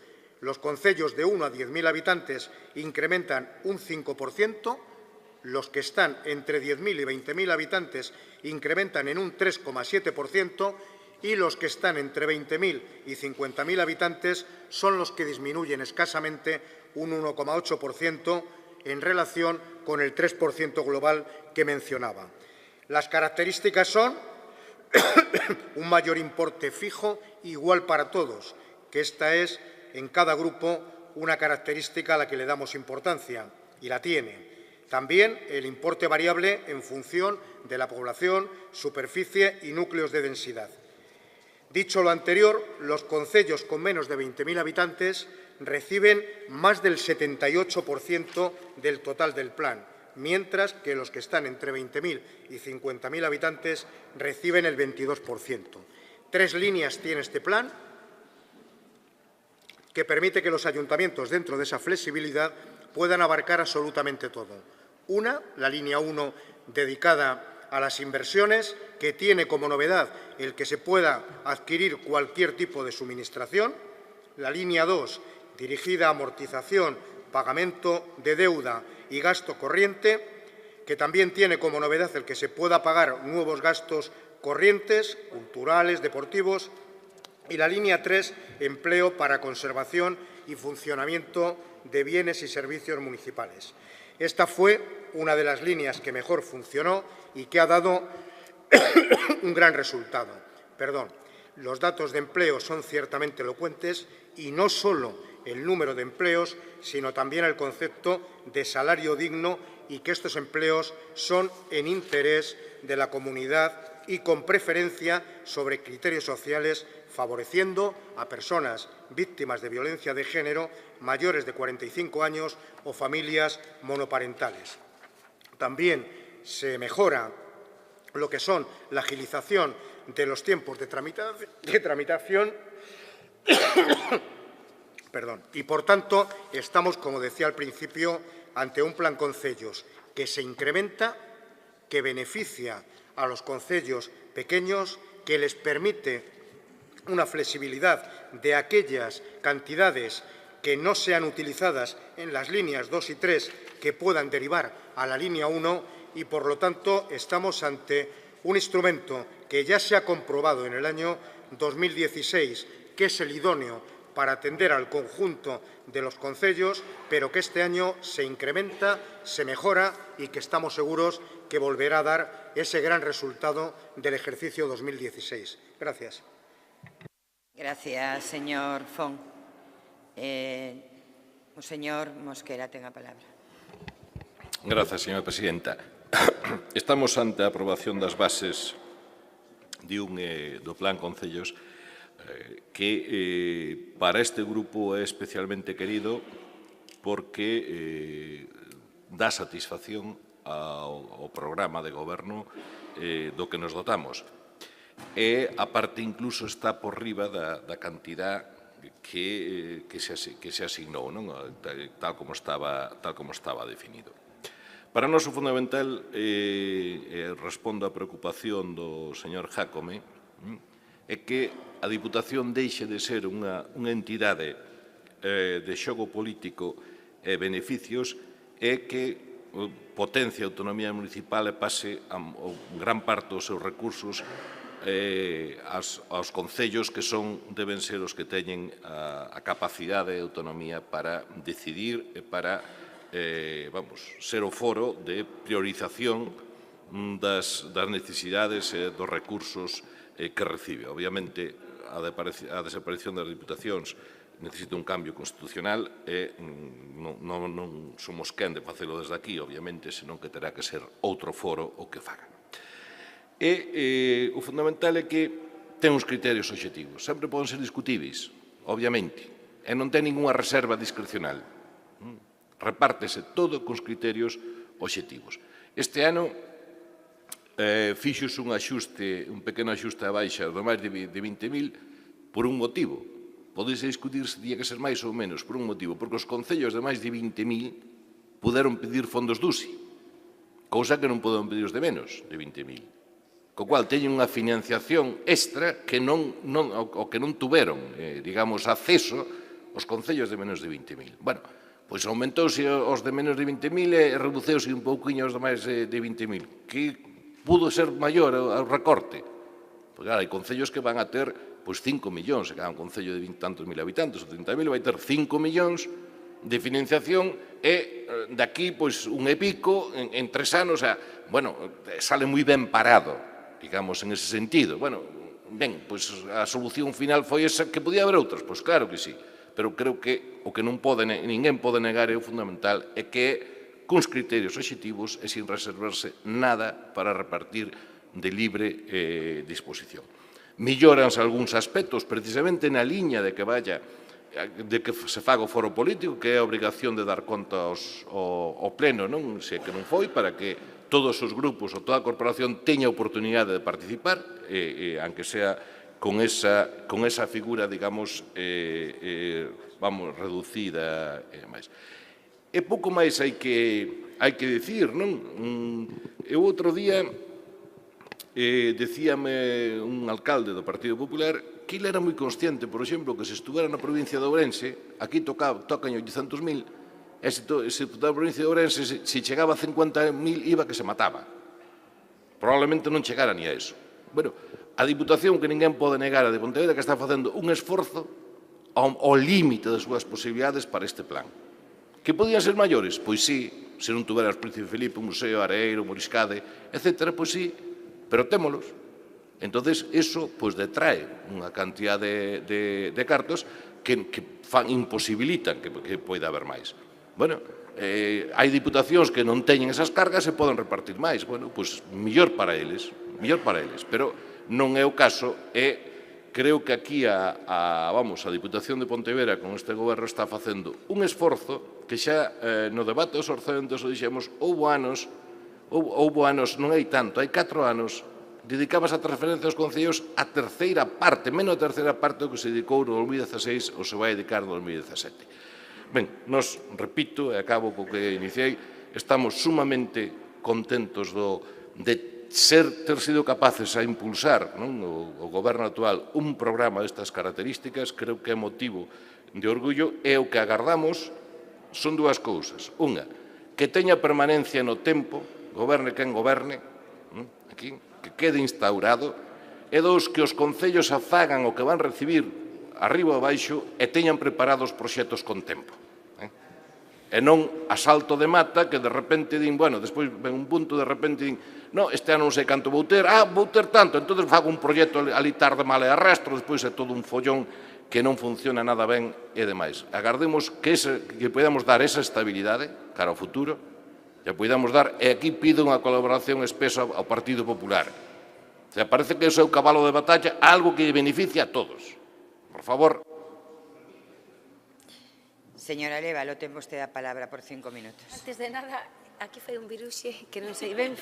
B: Los concellos de 1 a 10.000 habitantes incrementan un 5%, los que están entre 10.000 y 20.000 habitantes incrementan en un 3,7%, y los que están entre 20.000 y 50.000 habitantes son los que disminuyen escasamente un 1,8% en relación con el 3% global que mencionaba. Las características son un mayor importe fijo igual para todos, que esta es en cada grupo una característica a la que le damos importancia, y la tiene. También el importe variable en función de la población, superficie y núcleos de densidad. Dicho lo anterior, los concellos con menos de 20.000 habitantes reciben más del 78% del total del plan, mientras que los que están entre 20.000 y 50.000 habitantes reciben el 22%. 3 líneas tiene este plan, que permite que los ayuntamientos, dentro de esa flexibilidad, puedan abarcar absolutamente todo. Una, la línea 1, dedicada a las inversiones, que tiene como novedad el que se pueda adquirir cualquier tipo de suministración. La línea 2, dirigida a amortización, pagamento de deuda y gasto corriente, que también tiene como novedad el que se pueda pagar nuevos gastos corrientes, culturales, deportivos. Y la línea 3, empleo para conservación y funcionamiento de bienes y servicios municipales. Esta fue una de las líneas que mejor funcionó y que ha dado un gran resultado. Los datos de empleo son ciertamente elocuentes, y no solo el número de empleos, sino también el concepto de salario digno, y que estos empleos son en interés de la comunidad y con preferencia sobre criterios sociales, favoreciendo a personas víctimas de violencia de género, mayores de 45 años o familias monoparentales. También se mejora lo que son la agilización de los tiempos de tramitación perdón, y, por tanto, estamos, como decía al principio, ante un plan concellos que se incrementa, que beneficia a los concellos pequeños, que les permite una flexibilidad de aquellas cantidades que no sean utilizadas en las líneas 2 y 3 que puedan derivar a la línea 1 y, por lo tanto, estamos ante un instrumento que ya se ha comprobado en el año 2016 que es el idóneo para atender al conjunto de los concellos, pero que este año se incrementa, se mejora y que estamos seguros que volverá a dar ese gran resultado del ejercicio 2016. Gracias.
A: Gracias, señor Font. O señor Mosquera ten a palabra.
D: Grazas, señora presidenta. Estamos ante a aprobación das bases do Plan Concellos que para este grupo é especialmente querido porque dá satisfacción ao programa de goberno do que nos dotamos. E, a parte, incluso está por riba da cantidad que se asignou, non? Tal como estaba definido. Para nós o fundamental, respondo á preocupación do señor Jácome, é que a Diputación deixe de ser unha entidade de xogo político e beneficios e que potencie a autonomía municipal e pase gran parte dos seus recursos aos concellos que deben ser os que teñen a capacidade e autonomía para decidir e para ser o foro de priorización das necesidades e dos recursos que recibe. Obviamente, a desaparición das diputacións necesita un cambio constitucional e non somos quen de facelo desde aquí, obviamente, senón que terá que ser outro foro o que faga. E o fundamental é que ten uns criterios obxectivos. Sempre poden ser discutíveis, obviamente, e non ten ninguna reserva discrecional. Repártese todo cos criterios obxectivos. Este ano fixos un pequeno axuste a baixa do máis de 20.000 por un motivo. Podese discutir se tiña que ser máis ou menos por un motivo, porque os concellos de máis de 20.000 puderon pedir fondos DUSI, cousa que non poden pedir os de menos de 20.000. Co cual, teñen unha financiación extra que non tuveron, digamos, acceso os concellos de menos de 20.000. Bueno, pois aumentouse os de menos de 20.000 e reduceuse un pouquiño os de máis de 20.000. Que pudo ser maior o recorte? Pois, claro, hai concellos que van a ter 5 millóns, se cada un concello de 20 tantos mil habitantes, ou 30.000, vai ter 5 millóns de financiación e de aquí, un e pico, en 3 anos, sale moi ben parado, digamos, en ese sentido. Bueno, ben, a solución final foi esa, que podía haber outras, pois claro que sí, pero creo que o que ninguén pode negar é o fundamental é que cuns criterios obxectivos e sin reservarse nada para repartir de libre disposición. Melloranse algúns aspectos precisamente na liña de que se faga o foro político, que é a obrigación de dar conta ao pleno, non? Se que non foi, para que todos os grupos ou toda a corporación teña oportunidade de participar, aunque sea con esa figura, digamos, reducida e máis. E pouco máis hai que dicir, non? Eu outro día decíame un alcalde do Partido Popular que ele era moi consciente, por exemplo, que se estuvera na provincia de Ourense, aquí tocan 800.000, e se estuvera na provincia de Ourense, se chegaba a 50.000, iba que se mataba. Probablemente non chegara ni a eso. Bueno, a Diputación, que ninguén pode negar, a de Pontevedra, que está facendo un esforzo ao límite das súas posibilidades para este plan. Que podían ser maiores? Pois sí, se non tuvera os Príncipe Felipe, un museo, Areeiro, Moriscade, etc., pois sí, pero témolos. Entonces, eso detrae unha cantidad de cartos que imposibilitan que poida haber máis. Bueno, hai diputacións que non teñen esas cargas e poden repartir máis. Bueno, pois mellor para eles, pero non é o caso e creo que aquí a Diputación de Pontevedra con este goberno está facendo un esforzo que xa no debate dos orzamentos o dixemos, houbo anos, non hai tanto, hai 4 anos dedicabas a transferencia aos concellos a terceira parte, menos a terceira parte do que se dedicou no 2016 ou se vai dedicar no 2017. Ben, nos, repito, e acabo co que iniciei, estamos sumamente contentos de ter sido capaces a impulsar o goberno actual un programa destas características. Creo que é motivo de orgullo, e o que agardamos son dúas cousas. Unha, que teña permanencia no tempo, goberne quen goberne, aquí, que quede instaurado, e dous, que os concellos afagan o que van recibir arriba ou abaixo e teñan preparados proxectos con tempo. E non a salto de mata que de repente din, bueno, despois ven un punto, de repente din, no, este ano non sei canto vou ter, vou ter tanto, entón fago un proxecto ali tarde mal e arrastro, despois é todo un follón que non funciona nada ben e demais. Agardemos que podamos dar esa estabilidade cara ao futuro, que podamos dar, e aquí pido unha colaboración espesa ao Partido Popular. Se parece que é o seu cabalo de batalla, algo que beneficia a todos. Por favor.
A: Señora Lévalo, ten vostede a palabra por 5 minutos.
E: Antes de nada, aquí fai un viruxe que non sei ben.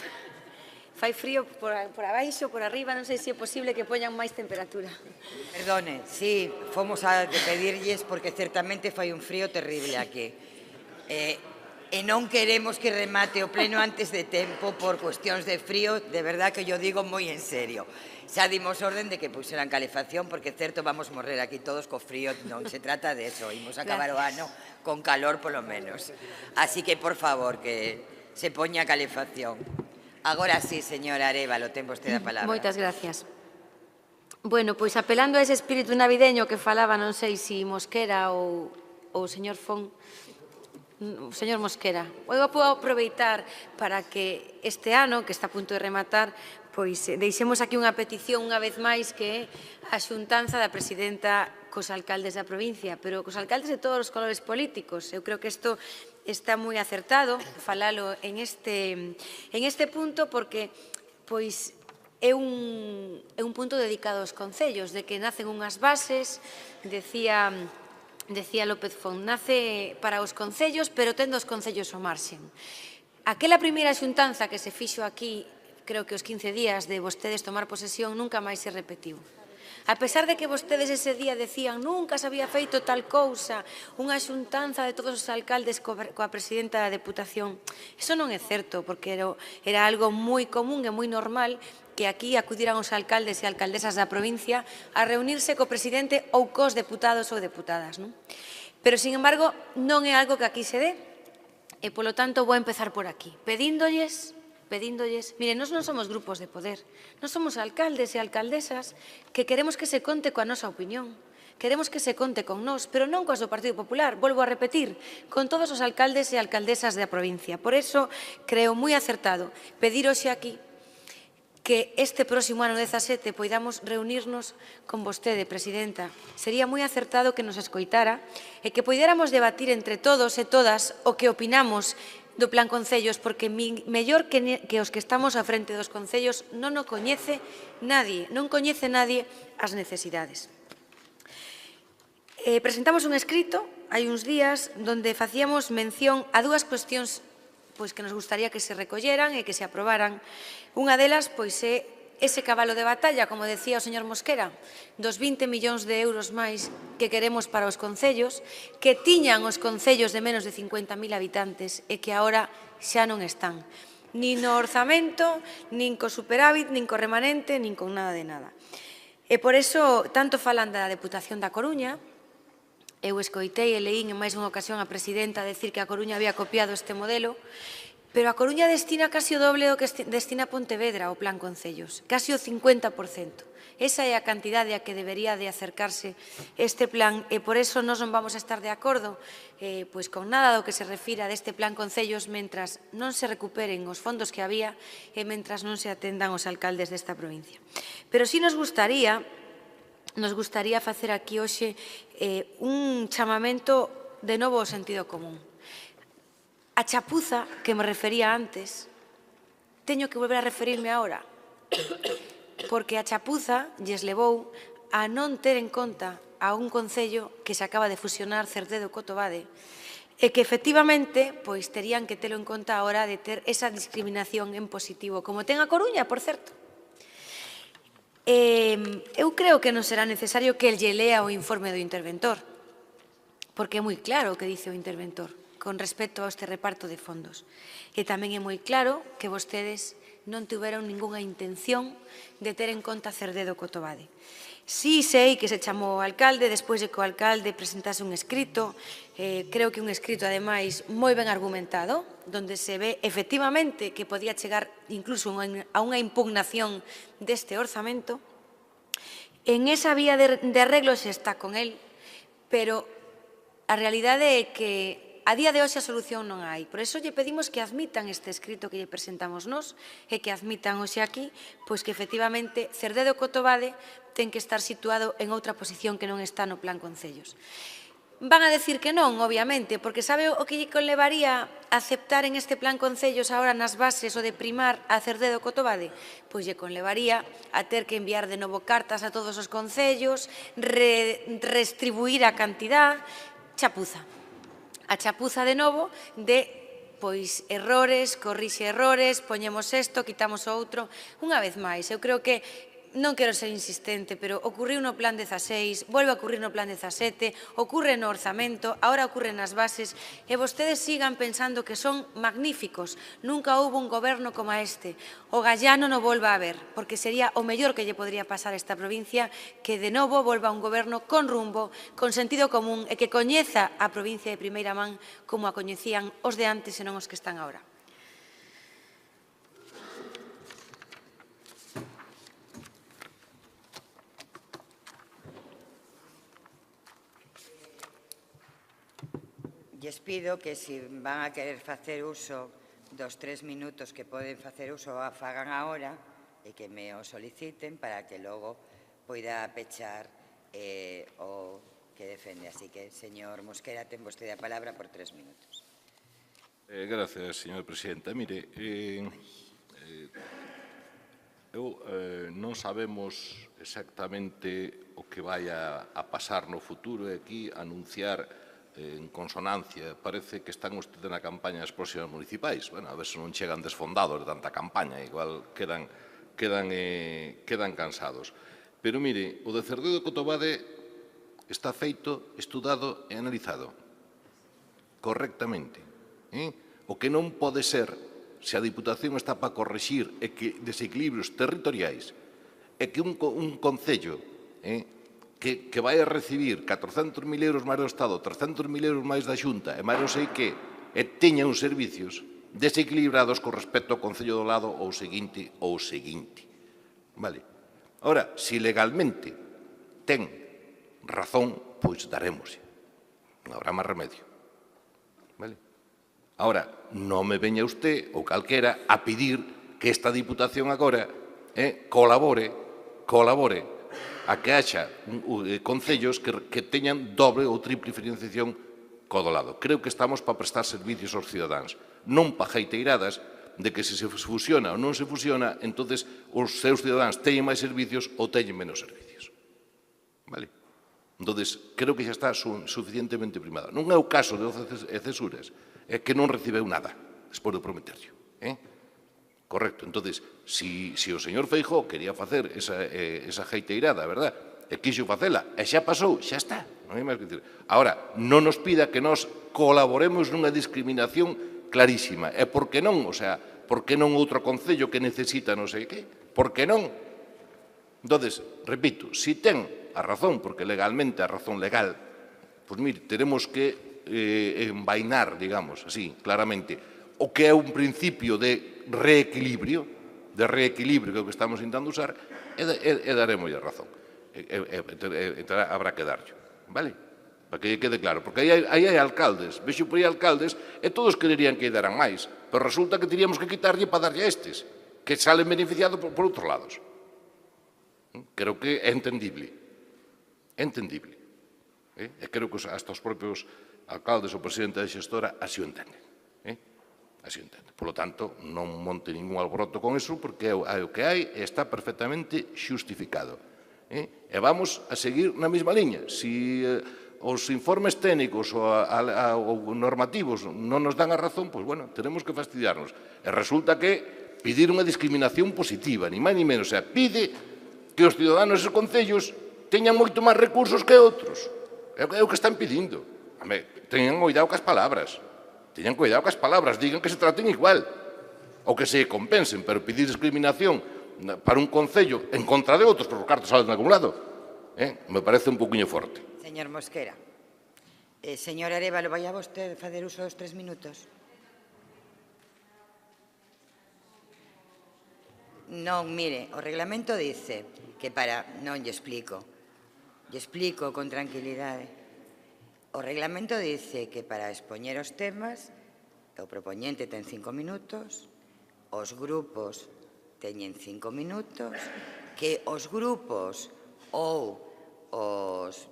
E: Fai frío por abaixo, por arriba, non sei se é posible que poñan máis temperatura.
A: Perdone, sí, fomos a pedirlles porque certamente fai un frío terrible aquí. E non queremos que remate o pleno antes de tempo por cuestións de frío, de verdad que yo digo moi en serio. Xa dimos orden de que puxeran calefacción, porque certo vamos morrer aquí todos co frío, non se trata de eso, imos acabar o ano con calor polo menos. Así que, por favor, que se poña calefacción. Agora sí, señora Arévalo, ten vostede a palabra.
E: Moitas gracias. Bueno, pois apelando a ese espírito navideño que falaba, non sei se Mosquera ou o señor Fon, o señor Mosquera, eu vou aproveitar para que este ano, que está a punto de rematar, pois deixemos aquí unha petición unha vez máis, que é a xuntanza da presidenta cos alcaldes da provincia, pero cos alcaldes de todos os colores políticos. Eu creo que isto está moi acertado falalo en este punto, porque pois é un punto dedicado aos concellos, de que nacen unhas bases, decía López Font, nace para os concellos, pero tendo os concellos ao marxen. Aquela primeira xuntanza que se fixo aquí, creo que os 15 días de vostedes tomar posesión, nunca máis se repetiu. A pesar de que vostedes ese día decían nunca se había feito tal cousa, unha xuntanza de todos os alcaldes coa presidenta da Deputación, iso non é certo, porque era algo moi común e moi normal que aquí acudiran os alcaldes e alcaldesas da provincia a reunirse co presidente ou cos deputados ou deputadas. Pero, sin embargo, non é algo que aquí se dé, e, polo tanto, vou empezar por aquí, pedíndolles, miren, nós non somos grupos de poder, nós somos alcaldes e alcaldesas que queremos que se conte coa nosa opinión, queremos que se conte con nós, pero non coas do Partido Popular, volvo a repetir, con todos os alcaldes e alcaldesas da provincia. Por iso, creo moi acertado pedir hoxe aquí que este próximo ano 17 poidamos reunirnos con vostede, presidenta. Sería moi acertado que nos escoitara e que poidéramos debatir entre todos e todas o que opinamos do Plan Concellos, porque mellor que os que estamos á frente dos concellos non o coñece nadie, non coñece nadie as necesidades. Presentamos un escrito hai uns días onde facíamos mención a dúas cuestións que nos gustaría que se recolleran e que se aprobaran. Unha delas é ese cabalo de batalla, como decía o señor Mosquera, dos 20 millóns de euros máis que queremos para os concellos, que tiñan os concellos de menos de 50.000 habitantes e que agora xa non están. Nin no orzamento, nin co superávit, nin co remanente, nin con nada de nada. E por iso, tanto falan da Deputación da Coruña, eu escoitei e leín en máis unha ocasión a presidenta decir que a Coruña había copiado este modelo, pero a Coruña destina casi o doble do que destina Pontevedra ao Plan Concellos, casi o 50%. Esa é a cantidade a que debería de acercarse este plan, e por iso nós non vamos a estar de acordo con nada do que se refira deste Plan Concellos mentras non se recuperen os fondos que había e mentras non se atendan os alcaldes desta provincia. Pero si nos gustaría facer aquí hoxe un chamamento de novo ao sentido común. A chapuza que me refería antes, teño que volver a referirme agora, porque a chapuza lles levou a non ter en conta a un concello que se acaba de fusionar, Cerdedo co Tobade, e que efectivamente terían que telo en conta a hora de ter esa discriminación en positivo, como ten a Coruña, por certo. Eu creo que non será necesario que el lle lea o informe do interventor, porque é moi claro o que dice o interventor con respecto a este reparto de fondos. E tamén é moi claro que vostedes non tiveron ninguna intención de ter en conta Cerdedo Cotobade. Sí sei que se chamou ao alcalde, despois de que o alcalde presentase un escrito, creo que un escrito, ademais, moi ben argumentado, donde se ve efectivamente que podía chegar incluso a unha impugnación deste orzamento. En esa vía de arreglo se está con el, pero a realidade é que a día de hoxe a solución non hai. Por iso lle pedimos que admitan este escrito que lle presentamos nós e que admitan hoxe aquí, pois que efectivamente Cerdedo Cotobade ten que estar situado en outra posición que non está no Plan Concellos. Van a decir que non, obviamente, porque sabe o que lle conlevaría aceptar en este Plan Concellos agora nas bases o de primar a Cerdedo Cotobade? Pois lle conlevaría a ter que enviar de novo cartas a todos os concellos, restribuir a cantidad, chapuza. A chapuza de novo de pois errores, corrixe errores, poñemos isto, quitamos o outro. Unha vez máis, eu creo que non quero ser insistente, pero ocurriu no Plan 16, volve a ocurrir no Plan 17, ocurre no orzamento, ahora ocurre nas bases, e vostedes sigan pensando que son magníficos. Nunca houve un goberno como este. O Gallano non volva a ver, porque sería o mellor que lle podría pasar a esta provincia, que de novo volva un goberno con rumbo, con sentido común, e que coñeza a provincia de primeira man como a coñecían os de antes e non os que están agora.
A: Lles pido que se van a querer facer uso dos 3 minutos que poden facer uso, a fagan agora e que me o soliciten para que logo poida pechar o que defende. Así que, señor Mosquera, ten vostede a palabra por 3 minutos.
D: Gracias, señora presidenta. Mire, non sabemos exactamente o que vai a pasar no futuro e aquí anunciar en consonancia. Parece que están ustedes na campaña das próximas municipais. Bueno, a ver se non chegan desfondados de tanta campaña, igual quedan cansados. Pero mire, o de Cerdedo Cotobade está feito, estudado e analizado correctamente. O que non pode ser, se a Diputación está para corrixir e que desequilibrios territoriais, é que un concello que vai a recibir 400.000 euros máis do Estado, 300.000 euros máis da Xunta e máis non sei que, e teña uns servicios desequilibrados con respecto ao Concello do lado ou seguinte. Vale. Ora, se legalmente ten razón, pois daremos. Non habrá máis remedio. Vale. Ora, non me veña usted ou calquera a pedir que esta Diputación agora colabore a que haxa concellos que teñan doble ou triple financiación co do lado. Creo que estamos para prestar servicios aos cidadáns, non para jeiteiradas de que se fusiona ou non se fusiona, entonces os seus cidadáns teñen máis servicios ou teñen menos servicios. Vale? Entonces, creo que xa está suficientemente primado. Non é o caso de Cesuras, é que non recibeu nada despois de prometerlo. Correcto. Entonces, si o señor Feijóo quería facer esa jeiteirada, verdad, e quixo facela, e xa pasou, xa está. Non hai máis que dicir. Ahora, non nos pida que nos colaboremos nunha discriminación clarísima. E por que non? O sea, por que non outro concello que necesita non sei que? Por que non? Entonces, repito, si ten a razón, porque legalmente a razón legal, pois mire, teremos que envainar, digamos, así, claramente, o que é un principio de reequilibrio, que é o que estamos intentando usar, e daremos a razón. Habrá que darlle, vale? Para que lle quede claro. Porque aí hai alcaldes, vexo por aí alcaldes, e todos quererían que lle daran máis, pero resulta que teríamos que quitarlle para darlle a estes, que salen beneficiados por outros lados. Creo que é entendible. É entendible. E creo que hasta os propios alcaldes ou presidente da xestora así o entenden. Así o entende. Por lo tanto, non monte ningún alboroto con eso, porque é o que hai e está perfectamente xustificado. E vamos a seguir na mesma liña. Si os informes técnicos ou normativos non nos dan a razón, pois, bueno, tenemos que fastidiarnos. E resulta que pedir unha discriminación positiva, ni máis ni menos. O sea, pide que os ciudadanos e os concellos teñan moito máis recursos que outros. É o que están pedindo. Teñan cuidado cas palabras. Teñan cuidado cas palabras. Digan que se traten igual. Ou que se compensen, pero pedir discriminación para un concello en contra de outros, porque os cartos salen de algún lado, me parece un poquinho forte.
A: Señor Mosquera. Señor Arévalo, vai a vostede facer uso dos 3 minutos? Non, mire, o reglamento dice que para... Non lle explico. Lle explico con tranquilidade. O reglamento dice que para expoñer os temas o propoñente ten 5 minutos, os grupos teñen 5 minutos, que os grupos ou os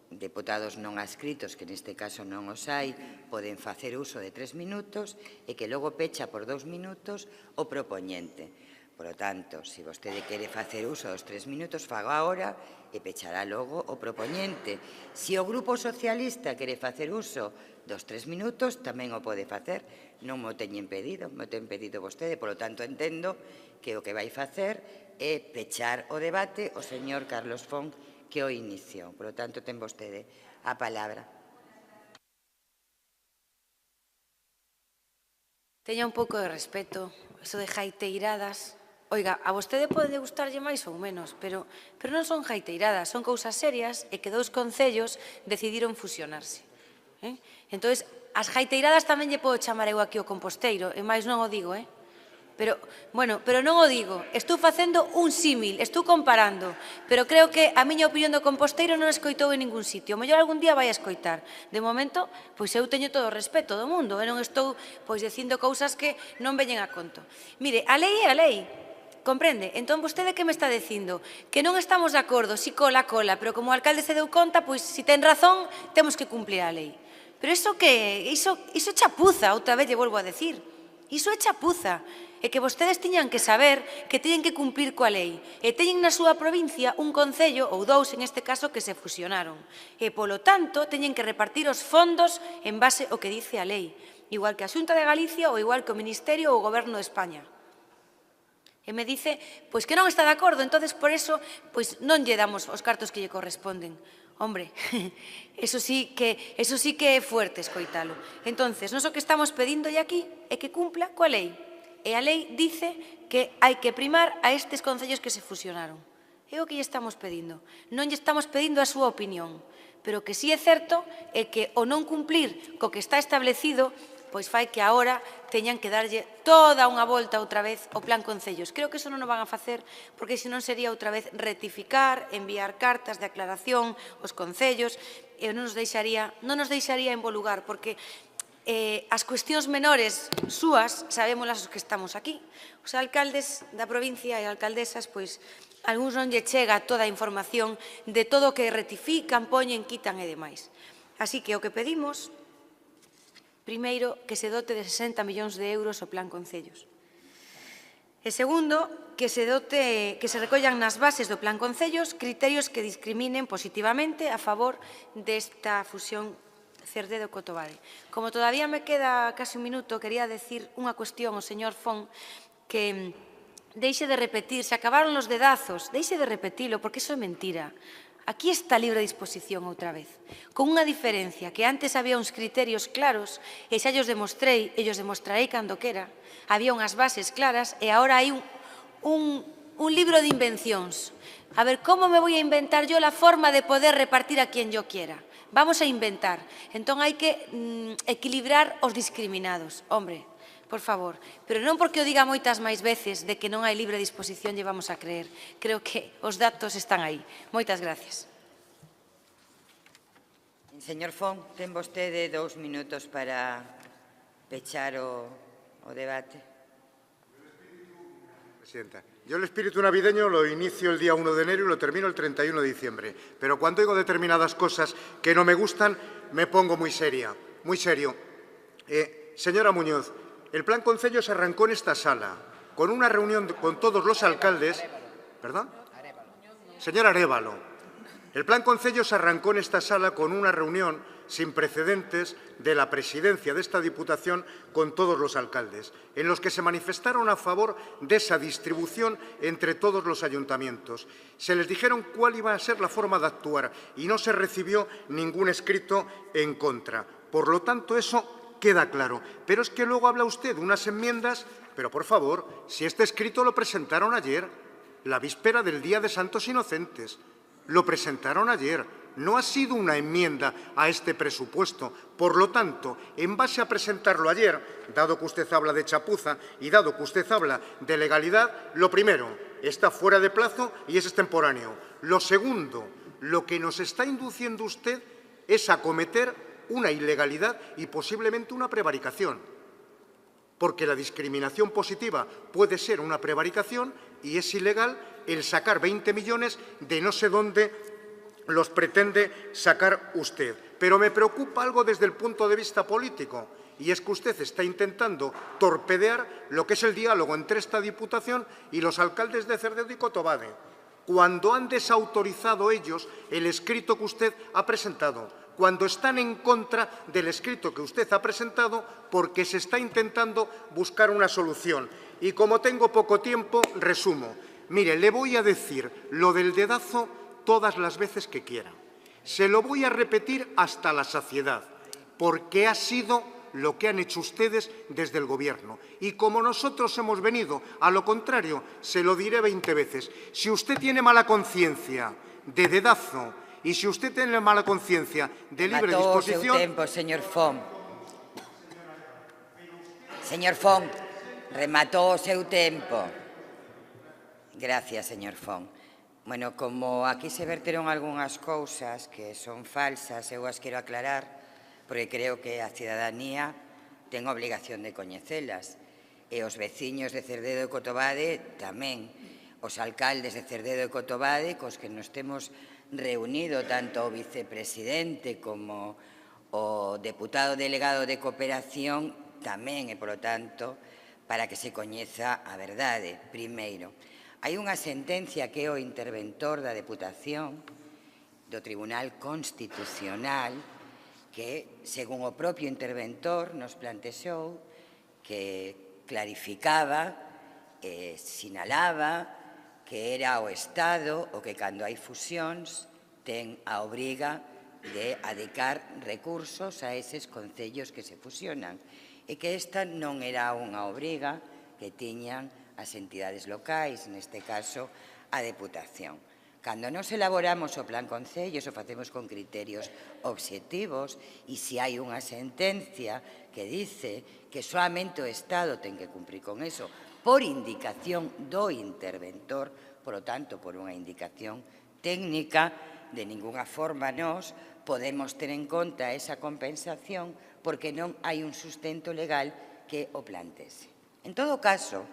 A: deputados non adscritos, que neste caso non os hai, poden facer uso de 3 minutos e que logo pecha por 2 minutos o propoñente. Por lo tanto, se vostede quere facer uso dos 3 minutos, faga agora e pechará logo o propoñente. Se o Grupo Socialista quere facer uso dos 3 minutos, tamén o pode facer. Non mo teñen pedido, mo ten pedido vostede. Por lo tanto, entendo que o que vai facer é pechar o debate o señor Carlos Font, que o iniciou. Por lo tanto, ten vostede a palabra.
E: Teña un pouco de respeto, eso de jaiteiradas. Oiga, a vostede pode gustarlle máis ou menos, pero non son jaiteiradas, son cousas serias e que 2 concellos decidiron fusionarse. Entón, as jaiteiradas tamén lle podo chamar eu aquí o composteiro, e máis non o digo, Pero non o digo, estou facendo un símil, estou comparando, pero creo que a miña opinión do composteiro non a escoitou en ningún sitio, o mellor algún día vai a escoitar. De momento, pois eu teño todo o respeto do mundo, e non estou dicindo cousas que non veñen a conto. Mire, a lei é a lei, comprende? Entón, vostede que me está dicindo? Que non estamos de acordo, si cola, pero como o alcalde se deu conta, pois, si ten razón, temos que cumplir a lei. Pero iso que? Iso é chapuza, outra vez lle volvo a decir. Iso é chapuza. É que vostedes tiñan que saber que teñen que cumplir coa lei. E teñen na súa provincia un concello, ou 2 en este caso, que se fusionaron. E, polo tanto, teñen que repartir os fondos en base ao que dice a lei. Igual que a Xunta de Galicia ou igual que o Ministerio ou o Goberno de España. E me dice, pois que non está de acordo, entonces por eso, pois non lle damos os cartos que lle corresponden. Hombre, eso sí que é fuerte escoitalo. Entonces, nós o que estamos pedíndolle aquí é que cumpla coa lei. E a lei dice que hai que primar a estes concellos que se fusionaron. É o que lle estamos pedindo. Non lle estamos pedindo a súa opinión. Pero que sí é certo é que o non cumplir co que está establecido pois fai que agora teñan que darlle toda unha volta outra vez ao plan concellos. Creo que eso non o van a facer porque senón sería outra vez rectificar, enviar cartas de aclaración aos concellos e non nos deixaría en bo lugar porque as cuestións menores súas sabémolas os que estamos aquí. Os alcaldes da provincia e alcaldesas, pois, algúns non lle chega toda a información de todo o que rectifican, poñen, quitan e demais. Así que o que pedimos, primeiro, que se dote de 60 millóns de euros o plan concellos. E segundo, que se recollan nas bases do plan concellos criterios que discriminen positivamente a favor desta fusión Cerdedo-Cotobade. Como todavía me queda casi un minuto, quería decir unha cuestión ao señor Font que deixe de repetir, se acabaron los dedazos, deixe de repetilo, porque iso é mentira. Aquí está libre disposición outra vez, con unha diferencia, que antes había uns criterios claros, e xa llos demostrei, e llos demostrarei cando quera, había unhas bases claras, e agora hai un libro de invencións. A ver, como me voy a inventar yo la forma de poder repartir a quien yo quiera? Vamos a inventar. Entón hai que equilibrar os discriminados. Hombre, por favor, pero non porque o diga moitas máis veces de que non hai libre disposición lle vamos a creer. Creo que os datos están aí. Moitas gracias.
A: Señor Font, ten vostede 2 minutos para pechar o debate.
B: Presidenta, yo el espíritu navideño lo inicio el día 1 de enero y lo termino el 31 de diciembre. Pero cuando oigo determinadas cosas que no me gustan, me pongo muy serio. Señora Muñoz, el plan concellos arrancó en esta sala, con una reunión con todos los alcaldes. ¿Perdón? Señor Arévalo. El Plan Concellos arrancó en esta sala con una reunión sin precedentes de la presidencia de esta Diputación con todos los alcaldes, en los que se manifestaron a favor de esa distribución entre todos los ayuntamientos. Se les dijeron cuál iba a ser la forma de actuar y no se recibió ningún escrito en contra. Por lo tanto, eso queda claro. Pero es que luego habla usted de unas enmiendas, pero por favor, si este escrito lo presentaron ayer, la víspera del Día de Santos Inocentes, lo presentaron ayer. No ha sido una enmienda a este presupuesto. Por lo tanto, en base a presentarlo ayer, dado que usted habla de chapuza y dado que usted habla de legalidad, lo primero, está fuera de plazo y es extemporáneo. Lo segundo, lo que nos está induciendo usted es a cometer una ilegalidad y posiblemente una prevaricación. Porque la discriminación positiva puede ser una prevaricación y es ilegal el sacar 20 millones de no sé dónde los pretende sacar usted. Pero me preocupa algo desde el punto de vista político, y es que usted está intentando torpedear lo que es el diálogo entre esta Diputación y los alcaldes de Cerdedo y Cotobade, cuando han desautorizado ellos el escrito que usted ha presentado, cuando están en contra del escrito que usted ha presentado porque se está intentando buscar una solución. Y como tengo poco tiempo, resumo. Mire, le voy a decir lo del dedazo todas las veces que quiera. Se lo voy a repetir hasta la saciedad, porque ha sido lo que han hecho ustedes desde el Gobierno. Y como nosotros hemos venido a lo contrario, se lo diré 20 veces. Si usted tiene mala conciencia de dedazo y si usted tiene mala conciencia de libre disposición...
A: Rematou o seu tempo, señor Font. Señor Font, rematou o seu tempo. Gracias, señor Font. Bueno, como aquí se verteron algunhas cousas que son falsas, eu as quero aclarar, porque creo que a cidadanía ten obligación de coñecelas. E os veciños de Cerdedo e Cotobade tamén. Os alcaldes de Cerdedo e Cotobade, cos que nos temos reunido tanto o vicepresidente como o deputado delegado de cooperación, tamén, e, polo tanto, para que se coñeza a verdade, primeiro. Hai unha sentencia que é o interventor da Deputación do Tribunal Constitucional que, según o propio interventor, nos plantexou que clarificaba, sinalaba que era o Estado o que, cando hai fusións, ten a obriga de adicar recursos a eses concellos que se fusionan e que esta non era unha obriga que tiñan as entidades locais, neste caso a Deputación. Cando nos elaboramos o Plan Concellos o facemos con criterios obxectivos e se hai unha sentencia que dice que soamente o Estado ten que cumprir con eso por indicación do interventor, polo tanto, por unha indicación técnica, de ninguna forma nós podemos ter en conta esa compensación porque non hai un sustento legal que o plantese. En todo caso,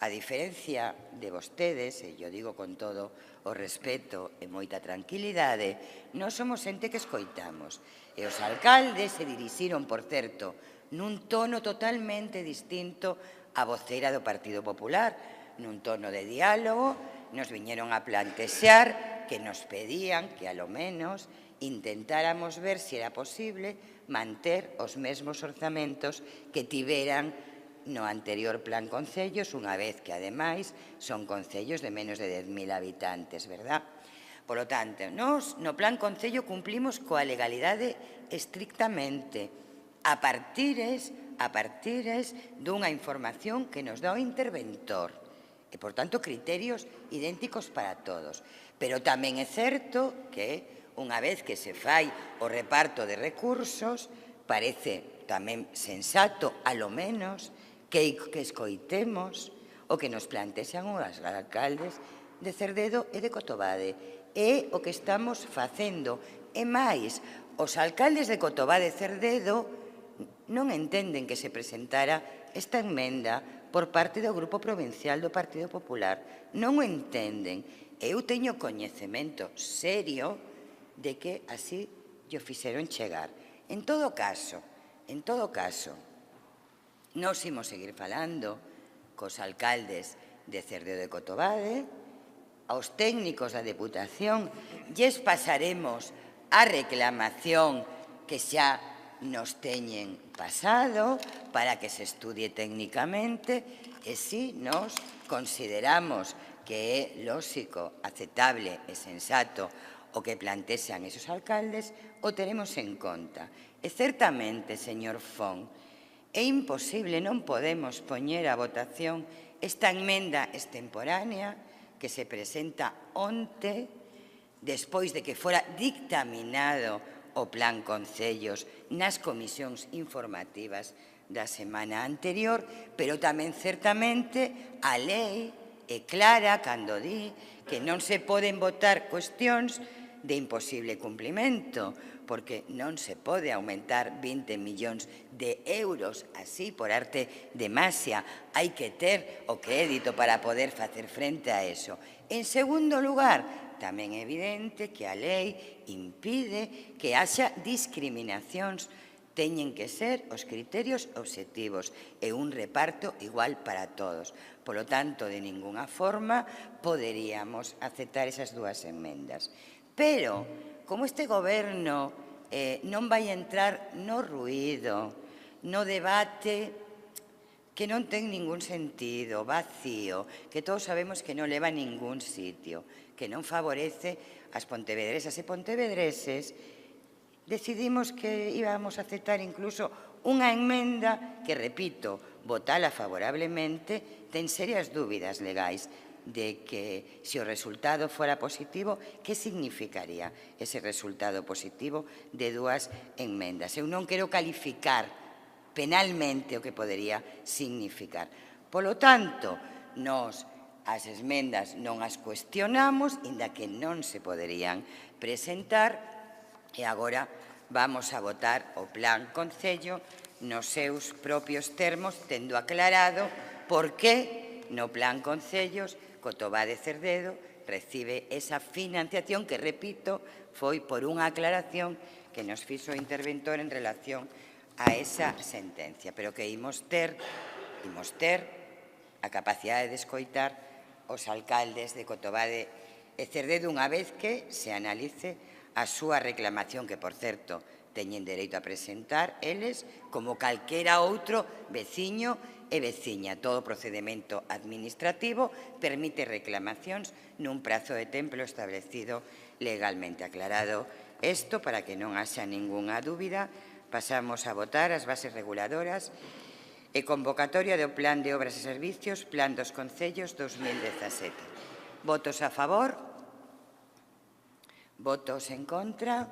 A: a diferencia de vostedes, e yo digo con todo o respeto e moita tranquilidade, nós somos xente que escoitamos. E os alcaldes se dirixiron, por certo, nun tono totalmente distinto á voceira do Partido Popular, nun tono de diálogo, nos viñeron a plantexar que nos pedían que, a lo menos, intentáramos ver se era posible manter os mesmos orzamentos que tiveran no anterior Plan Concellos, unha vez que, ademais, son concellos de menos de 10.000 habitantes, verdad? Por lo tanto, nós no Plan Concello cumplimos coa legalidade estrictamente a partires dunha información que nos dá o interventor e, por tanto, criterios idénticos para todos. Pero tamén é certo que, unha vez que se fai o reparto de recursos, parece tamén sensato, a lo menos, que escoitemos o que nos plantexan os alcaldes de Cerdedo e de Cotobade. É o que estamos facendo. E máis, os alcaldes de Cotobade e Cerdedo non entenden que se presentara esta enmenda por parte do Grupo Provincial do Partido Popular. Non o entenden. Eu teño coñecemento serio de que así lle fixeron chegar. En todo caso, nós imos seguir falando cos alcaldes de Cerdedo e Cotobade aos técnicos da Deputación, lles pasaremos a reclamación que xa nos teñen pasado para que se estudie técnicamente e si nos consideramos que é lóxico, aceptable e sensato o que plantexan esos alcaldes, o teremos en conta. E certamente, señor Fon, é imposible, non podemos poñer a votación esta emenda extemporánea que se presenta onte, despois de que fora dictaminado o Plan Concellos nas comisións informativas da semana anterior, pero tamén certamente a lei é clara cando di que non se poden votar cuestións de imposible cumplimento, porque non se pode aumentar 20 millóns de euros así por arte de magia. Hai que ter o crédito para poder facer frente a eso. En segundo lugar, tamén é evidente que a lei impide que haxa discriminacións. Teñen que ser os criterios obxectivos e un reparto igual para todos. Polo tanto, de ningunha forma poderíamos aceptar esas dúas enmendas. Pero, como este goberno non vai entrar no ruído, no debate que non ten ningún sentido, vacío, que todos sabemos que non leva a ningún sitio, que non favorece as pontevedresas e pontevedreses, decidimos que íbamos a aceptar incluso unha enmenda que, repito, votala favorablemente, ten serias dúbidas legais de que, se o resultado fora positivo, que significaría ese resultado positivo de dúas enmendas. Eu non quero calificar penalmente o que podería significar. Polo tanto, nos as enmendas non as cuestionamos, inda que non se poderían presentar, e agora vamos a votar o Plan Concello nos seus propios termos, tendo aclarado por que no Plan Concellos Cotobade Cerdedo recibe esa financiación que, repito, foi por unha aclaración que nos fixo o interventor en relación a esa sentencia, pero que imos ter a capacidade de escoitar os alcaldes de Cotobade e Cerdedo unha vez que se analice a súa reclamación, que, por certo, teñen dereito a presentar eles como calquera outro veciño e veciña. Todo procedimento administrativo permite reclamacións nun prazo de tempo establecido legalmente. Aclarado isto, para que non haxa ningunha dúbida, pasamos a votar as bases reguladoras e convocatoria do Plan de Obras e Servicios, Plan dos Concellos 2017. Votos a favor? Votos en contra?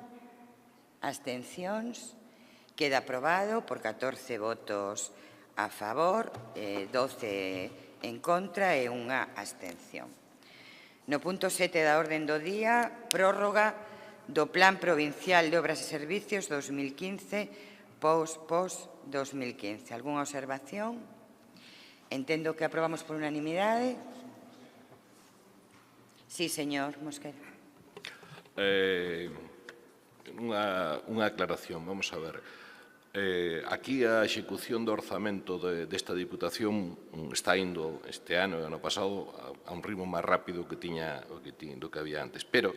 A: Abstencións? Queda aprobado por 14 votos a favor, 12 en contra e unha abstención. No punto 7 da orden do día, prórroga do Plan Provincial de Obras e Servicios 2015 post-2015. Algúnha observación? Entendo que aprobamos por unanimidade. Sí, señor Mosquera.
D: Unha aclaración, vamos a ver. Aquí a execución do orzamento desta Diputación está indo este ano e ano pasado a un ritmo máis rápido do que había antes. Pero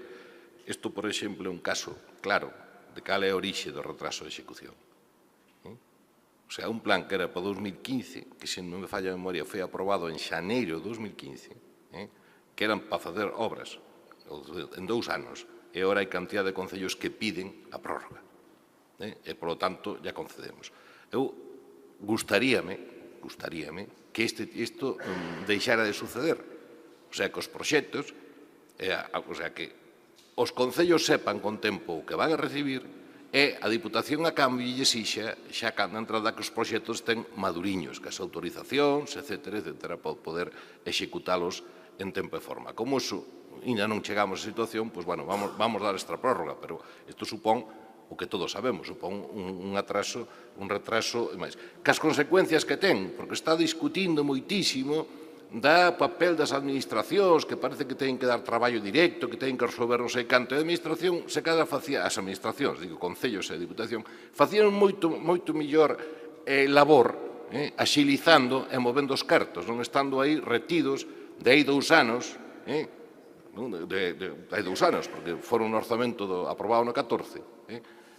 D: isto, por exemplo, é un caso claro de cal é a orixe do retraso de execución. O sea, un plan que era para 2015, que, se non me falla a memoria, foi aprobado en xaneiro de 2015, que eran para facer obras en 2 anos, e agora hai cantidad de concellos que piden a prórroga. E, polo tanto, ya concedemos. Eu gustaríame que isto deixara de suceder. O sea, que os proxectos, o sea, que os concellos sepan con tempo o que van a recibir e a Diputación a cambio lle exixa xa cando entrada que os proxectos estén maduriños, que as autorizacións, etcétera, para poder executalos en tempo e forma. Como iso ainda non chegamos a situación, pois, bueno, vamos dar esta prórroga, pero isto supón o que todos sabemos, supón un retraso, e máis. Que as consecuencias que ten, porque está discutindo moitísimo da papel das administracións, que parece que teñen que dar traballo directo, que teñen que resolver non sei canto, e a administración se cada facía, as administracións, digo, concellos e diputación, facían moito mellor labor, axilizando e movendo os cartos, non estando aí retidos de aí 2 anos, hai 2 anos, porque foron no orzamento aprobado no 14,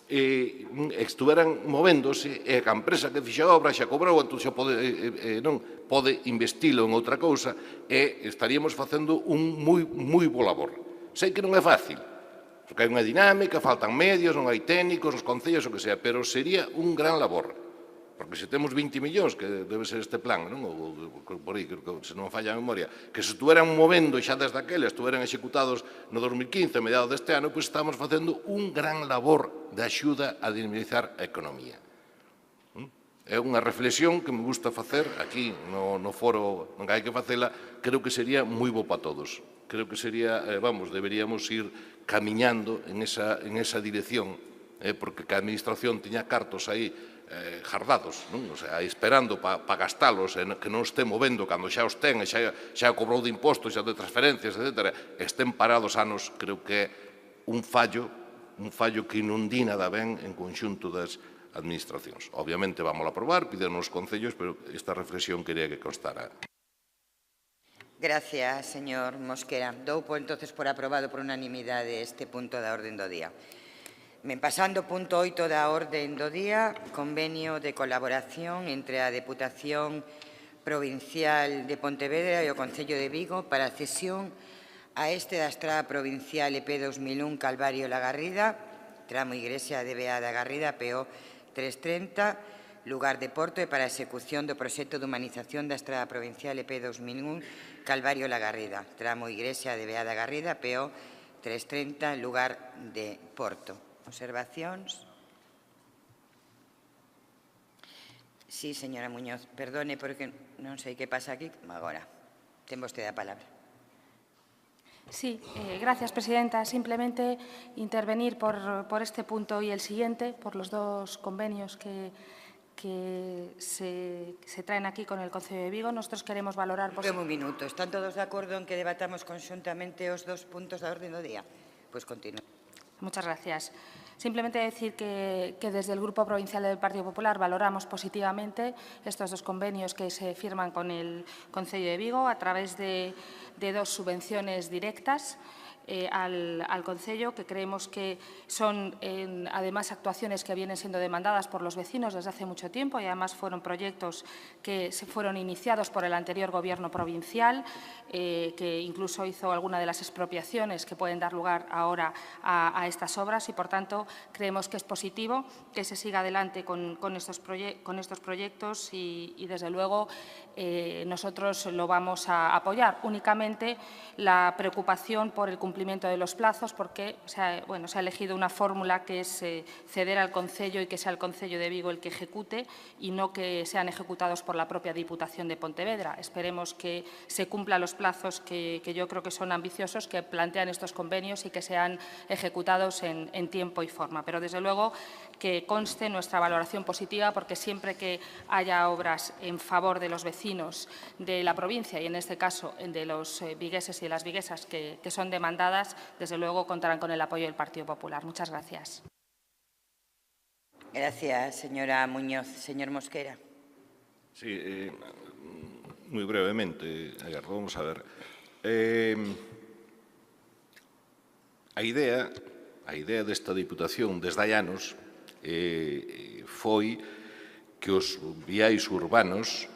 D: e estuveran movéndose, e a empresa que fixa a obra xa cobrou, entón xa pode investilo en outra cousa, e estaríamos facendo un moi bo labor. Sei que non é fácil, porque hai unha dinámica, faltan medios, non hai técnicos, os concellos, o que sea, pero sería un gran labor. Porque se temos 20 millóns, que debe ser este plan, non? Por aí, se non falla a memoria, que se estuveran movendo xa desde aquel, estuveran executados no 2015, a mediados deste ano, pois estamos facendo un gran labor de axuda a dinamizar a economía. É unha reflexión que me gusta facer aquí no foro en que hai que facela, creo que sería moi bo para todos. Creo que sería, deberíamos ir camiñando en esa dirección, porque que a administración tiña cartos aí jardados, non? O sea, esperando para gastalos, que non este movendo cando xa os ten, xa cobrou de impostos, xa de transferencias, etc. Estén parados anos, creo que é un fallo que non di nada ben en conxunto das administracións. Obviamente, vamos a aprobar, piden os concellos, pero esta reflexión quería que constara.
A: Gracias, señor Mosquera. Dou entonces por aprobado por unanimidade este punto da orde do día. Pasando ao punto 8 da orde do día, convenio de colaboración entre a Deputación Provincial de Pontevedra e o Concello de Vigo para a cesión a da Estrada Provincial EP 2001 Calvario La Garrida, tramo Igrexa de Bea da Garrida, PO 330, lugar de Porto, e para a execución do proxecto de humanización da Estrada Provincial EP 2001 Calvario La Garrida, tramo Igrexa de Bea da Garrida, PO 330, lugar de Porto. Observacións? Sí, señora Muñoz, perdone porque non sei que pasa aquí. Agora, ten vostede a palabra.
G: Sí, gracias, presidenta. Simplemente intervenir por este punto y el siguiente, por los 2 convenios que se traen aquí con el Concello de Vigo. Nosotros queremos valorar...
A: Un minuto. ¿Están todos de acordo en que debatamos conxuntamente os 2 puntos da orde do día? Pois continúe.
G: Muchas gracias. Simplemente decir que desde el Grupo Provincial del Partido Popular valoramos positivamente estos 2 convenios que se firman con el Concello de Vigo a través de 2 subvenciones directas al Concello, que creemos que son además actuaciones que vienen siendo demandadas por los vecinos desde hace mucho tiempo, y además fueron proyectos que se fueron iniciados por el anterior Gobierno provincial, que incluso hizo alguna de las expropiaciones que pueden dar lugar ahora a estas obras, y por tanto creemos que es positivo que se siga adelante con estos proyectos y desde luego nosotros lo vamos a apoyar. Únicamente la preocupación por el cumplimiento de los plazos, porque se ha elegido una fórmula que es ceder al Concello y que sea el Concello de Vigo el que ejecute y no que sean ejecutados por la propia Diputación de Pontevedra. Esperemos que se cumplan los plazos que yo creo que son ambiciosos, que plantean estos convenios y que sean ejecutados en tiempo y forma. Pero, desde luego, que conste nuestra valoración positiva, porque siempre que haya obras en favor de los vecinos de la provincia, y en este caso de los vigueses y de las viguesas que son demandadas, desde luego contarán con el apoyo del Partido Popular. Muchas gracias.
A: Gracias, señora Muñoz. Señor Mosquera.
D: Sí, muy brevemente, vamos a ver. A idea desta Diputación desde hai anos foi que os viais urbanos,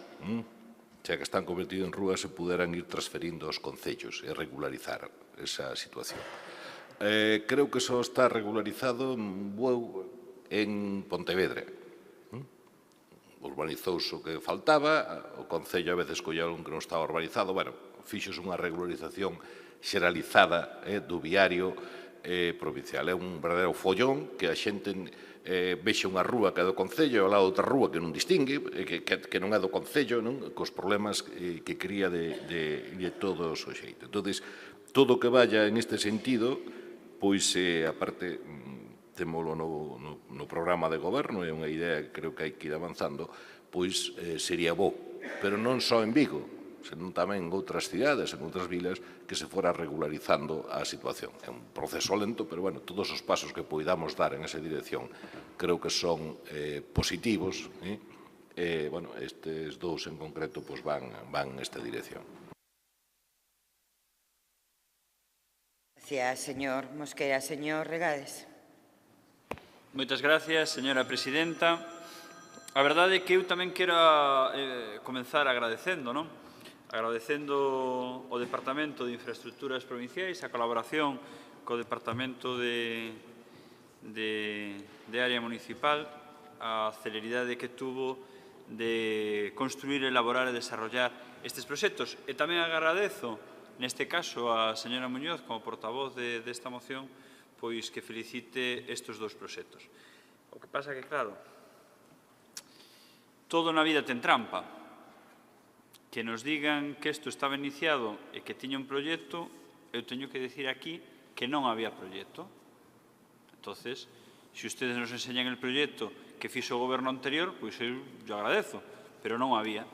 D: xa que están convertidos en rúas, se puderan ir transferindo aos concellos e regularizar esa situación. Creo que só está regularizado en Pontevedra. Urbanizouse o que faltaba, o Concello a veces colleron que non estaba urbanizado, fixos unha regularización xeralizada do viario provincial. É un verdadeiro follón que a xente vexe unha rúa que é do Concello e ao lado outra rúa que non distingue, que non é do Concello, cos problemas que cría de todos os xeitos. Entón, todo o que vaya en este sentido, pois, aparte, témolo no programa de goberno, é unha idea que creo que hai que ir avanzando, pois sería bo, pero non só en Vigo, senón tamén en outras cidades, en outras vilas, que se fora regularizando a situación. É un proceso lento, pero, todos os pasos que poidamos dar en esa dirección creo que son positivos. Estes 2 en concreto van nesta dirección.
A: Gracias, señor Mosquera. Señor Regades.
H: Moitas gracias, señora presidenta. A verdade é que eu tamén quero comenzar agradecendo, non? Agradecendo ao Departamento de Infraestructuras Provinciais a colaboración co Departamento de Área Municipal, a celeridade que tuvo de construir, elaborar e desarrollar estes proxectos. E tamén agradezo, neste caso, a señora Muñoz, como portavoz desta moción, pois que felicite estes dous proxectos. O que pasa que, claro, todo na vida ten trampa. Que nos digan que isto estaba iniciado e que tiña un proxecto, eu teño que dicir aquí que non había proxecto. Entonces, se ustedes nos enseñan el proxecto que fixo o goberno anterior, pois eu agradezo, pero non había.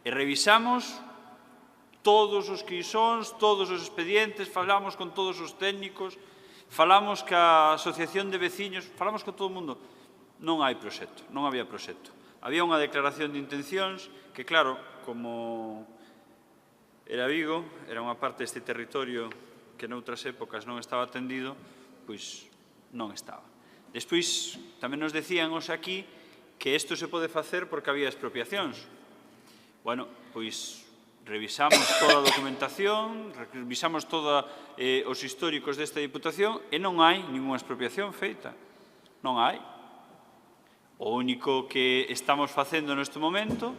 H: E revisamos todos os quisóns, todos os expedientes, falamos con todos os técnicos, falamos ca Asociación de Veciños, falamos con todo o mundo. Non hai proxecto, non había proxecto. Había unha declaración de intencións que, claro, como era Vigo, era unha parte deste territorio que noutras épocas non estaba atendido, pois non estaba. Despois, tamén nos decían hoxe aquí que isto se pode facer porque había expropiacións. Bueno, pois revisamos toda a documentación, revisamos todos os históricos desta Diputación e non hai ninguna expropiación feita. Non hai. O único que estamos facendo neste momento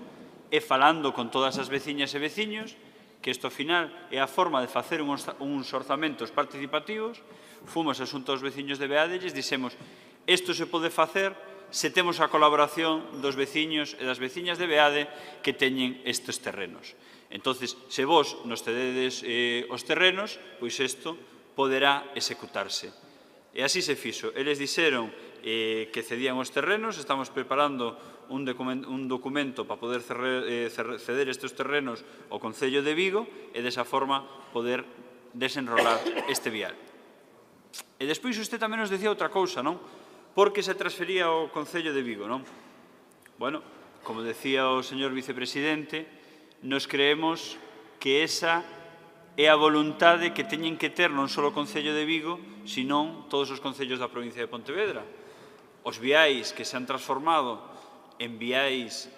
H: é falando con todas as veciñas e veciños que isto, ao final, é a forma de facer uns orzamentos participativos. Fomos a xunta aos veciños de Beade e lles dixemos isto se pode facer se temos a colaboración dos veciños e das veciñas de Beade que teñen estes terrenos. Entón, se vos nos cededes os terrenos, pois isto poderá executarse. E así se fixo. Eles dixeron que cedían os terrenos, estamos preparando un documento para poder ceder estes terrenos ao Concello de Vigo e desa forma poder desenrolar este vial. E despois usted tamén nos decía outra cousa, non? Por que se transfería ao Concello de Vigo, non? Bueno, como decía o señor vicepresidente, nos creemos que esa é a voluntade que teñen que ter non só o Concello de Vigo, senón todos os concellos da provincia de Pontevedra. Os viais que se han transformado en viais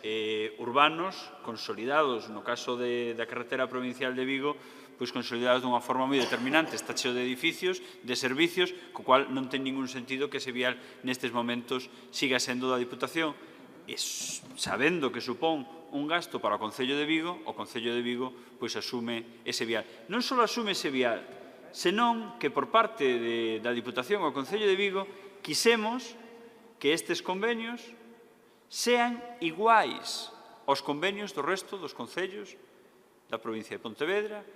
H: urbanos consolidados, no caso da carretera provincial de Vigo, pois consolidados dunha forma moi determinante. Está cheo de edificios, de servicios, co cual non ten ningún sentido que ese vial nestes momentos siga sendo da Diputación. E sabendo que supón un gasto para o Concello de Vigo, o Concello de Vigo pois asume ese vial. Non só asume ese vial, senón que por parte da Diputación ao Concello de Vigo quisemos que estes convenios sean iguais aos convenios do resto dos concellos da provincia de Pontevedra,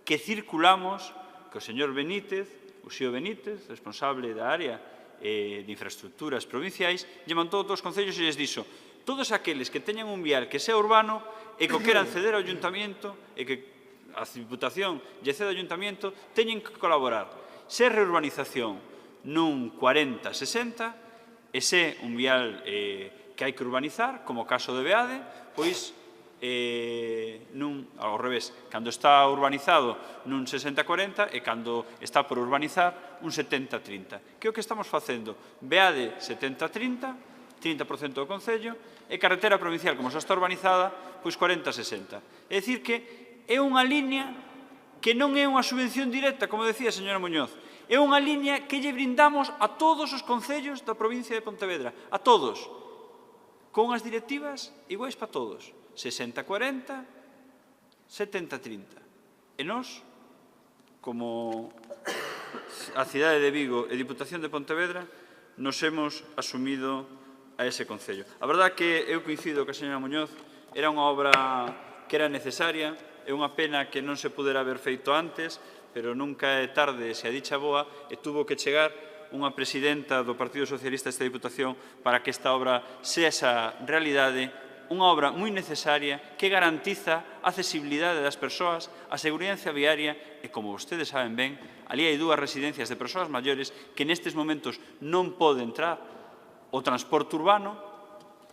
H: que circulamos que o señor Benítez, o Xío Benítez, responsable da área de infraestructuras provinciais, lle mandou todos os concellos e lles dixo todos aqueles que teñan un vial que sea urbano e que o queran ceder ao Ayuntamiento e que a Diputación lle ceda ao Ayuntamiento, teñen que colaborar. Se reurbanización nun 40-60 e se un vial que hai que urbanizar, como o caso de Beade, pois ao revés, cando está urbanizado nun 60-40 e cando está por urbanizar un 70-30. Que é o que estamos facendo? Beade 70-30, 30% do Concello, e carretera provincial, como xa está urbanizada, pois 40-60. É dicir que é unha liña que non é unha subvención directa, como decía a señora Muñoz, é unha liña que lle brindamos a todos os concellos da provincia de Pontevedra, a todos, con as directivas iguais para todos, 60-40, 70-30. E nós, como a cidade de Vigo e Diputación de Pontevedra, nos hemos asumido a ese concello. A verdade que eu coincido que a señora Muñoz era unha obra que era necesaria, é unha pena que non se pudera haber feito antes, pero nunca é tarde se a dicha boa, e tuvo que chegar unha presidenta do Partido Socialista desta Diputación para que esta obra sea esa realidade, unha obra moi necesaria que garantiza a accesibilidade das persoas, a seguridade viaria e, como vostedes saben ben, ali hai dúas residencias de persoas maiores que nestes momentos non pode entrar o transporte urbano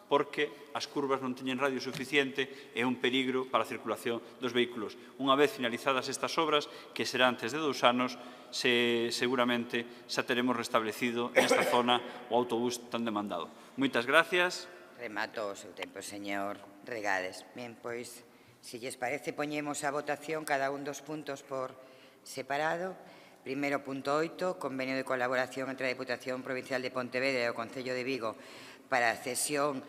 H: porque as curvas non teñen radio suficiente e é un peligro para a circulación dos vehículos. Unha vez finalizadas estas obras, que será antes de 2 anos, seguramente xa teremos restablecido nesta zona o autobús tan demandado. Moitas gracias.
A: Remato o seu tempo, señor Regades. Ben, pois, se lles parece, poñemos a votación cada un dos puntos por separado. Primeiro, punto 8, convenio de colaboración entre a Deputación Provincial de Pontevedra e o Concello de Vigo para a cesión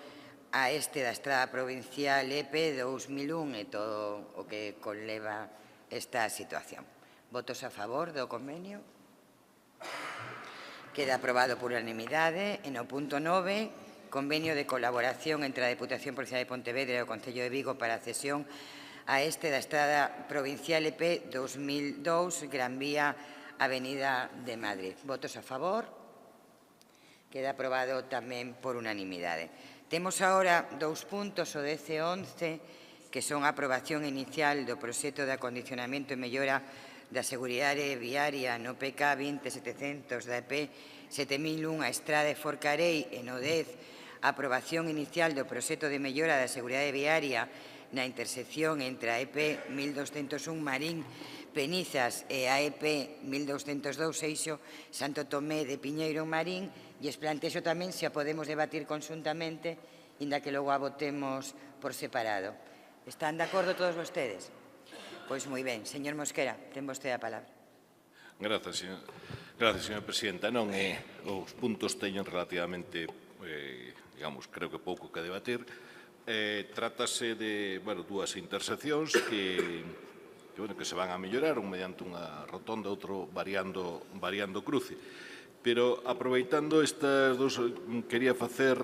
A: a este da Estrada Provincial EP 2001 e todo o que conleva esta situación. Votos a favor do convenio? Queda aprobado por unanimidade. En o punto 9, convenio de colaboración entre a Deputación Provincial de Pontevedra e o Concello de Vigo para a cesión a este da Estrada Provincial EP 2002, Gran Vía, Avenida de Madrid. Votos a favor? Queda aprobado tamén por unanimidade. Temos agora 2 puntos, o 10 e 11, que son a aprobación inicial do proxecto de acondicionamento e mellora da seguridade viaria no PK 20700 da EP 7001 a Estrada de Forcarei, e no 10, a aprobación inicial do proxecto de mellora da seguridade viaria na intersección entre a EP 1201 Marín Penizas e a EP 1202 Seixo Santo Tomé de Piñeiro Marín, e es plantexo tamén se a podemos debatir conxuntamente, inda que logo a votemos por separado. Están de acordo todos vostedes? Pois moi ben. Señor Mosquera, ten vostede a palabra.
D: Gracias, señora presidenta. Non, os puntos teñen relativamente, digamos, creo que pouco que debater. Trátase de, dúas interseccións que se van a mellorar, un mediante unha rotonda, outro variando cruce. Pero, aproveitando estas dos, quería facer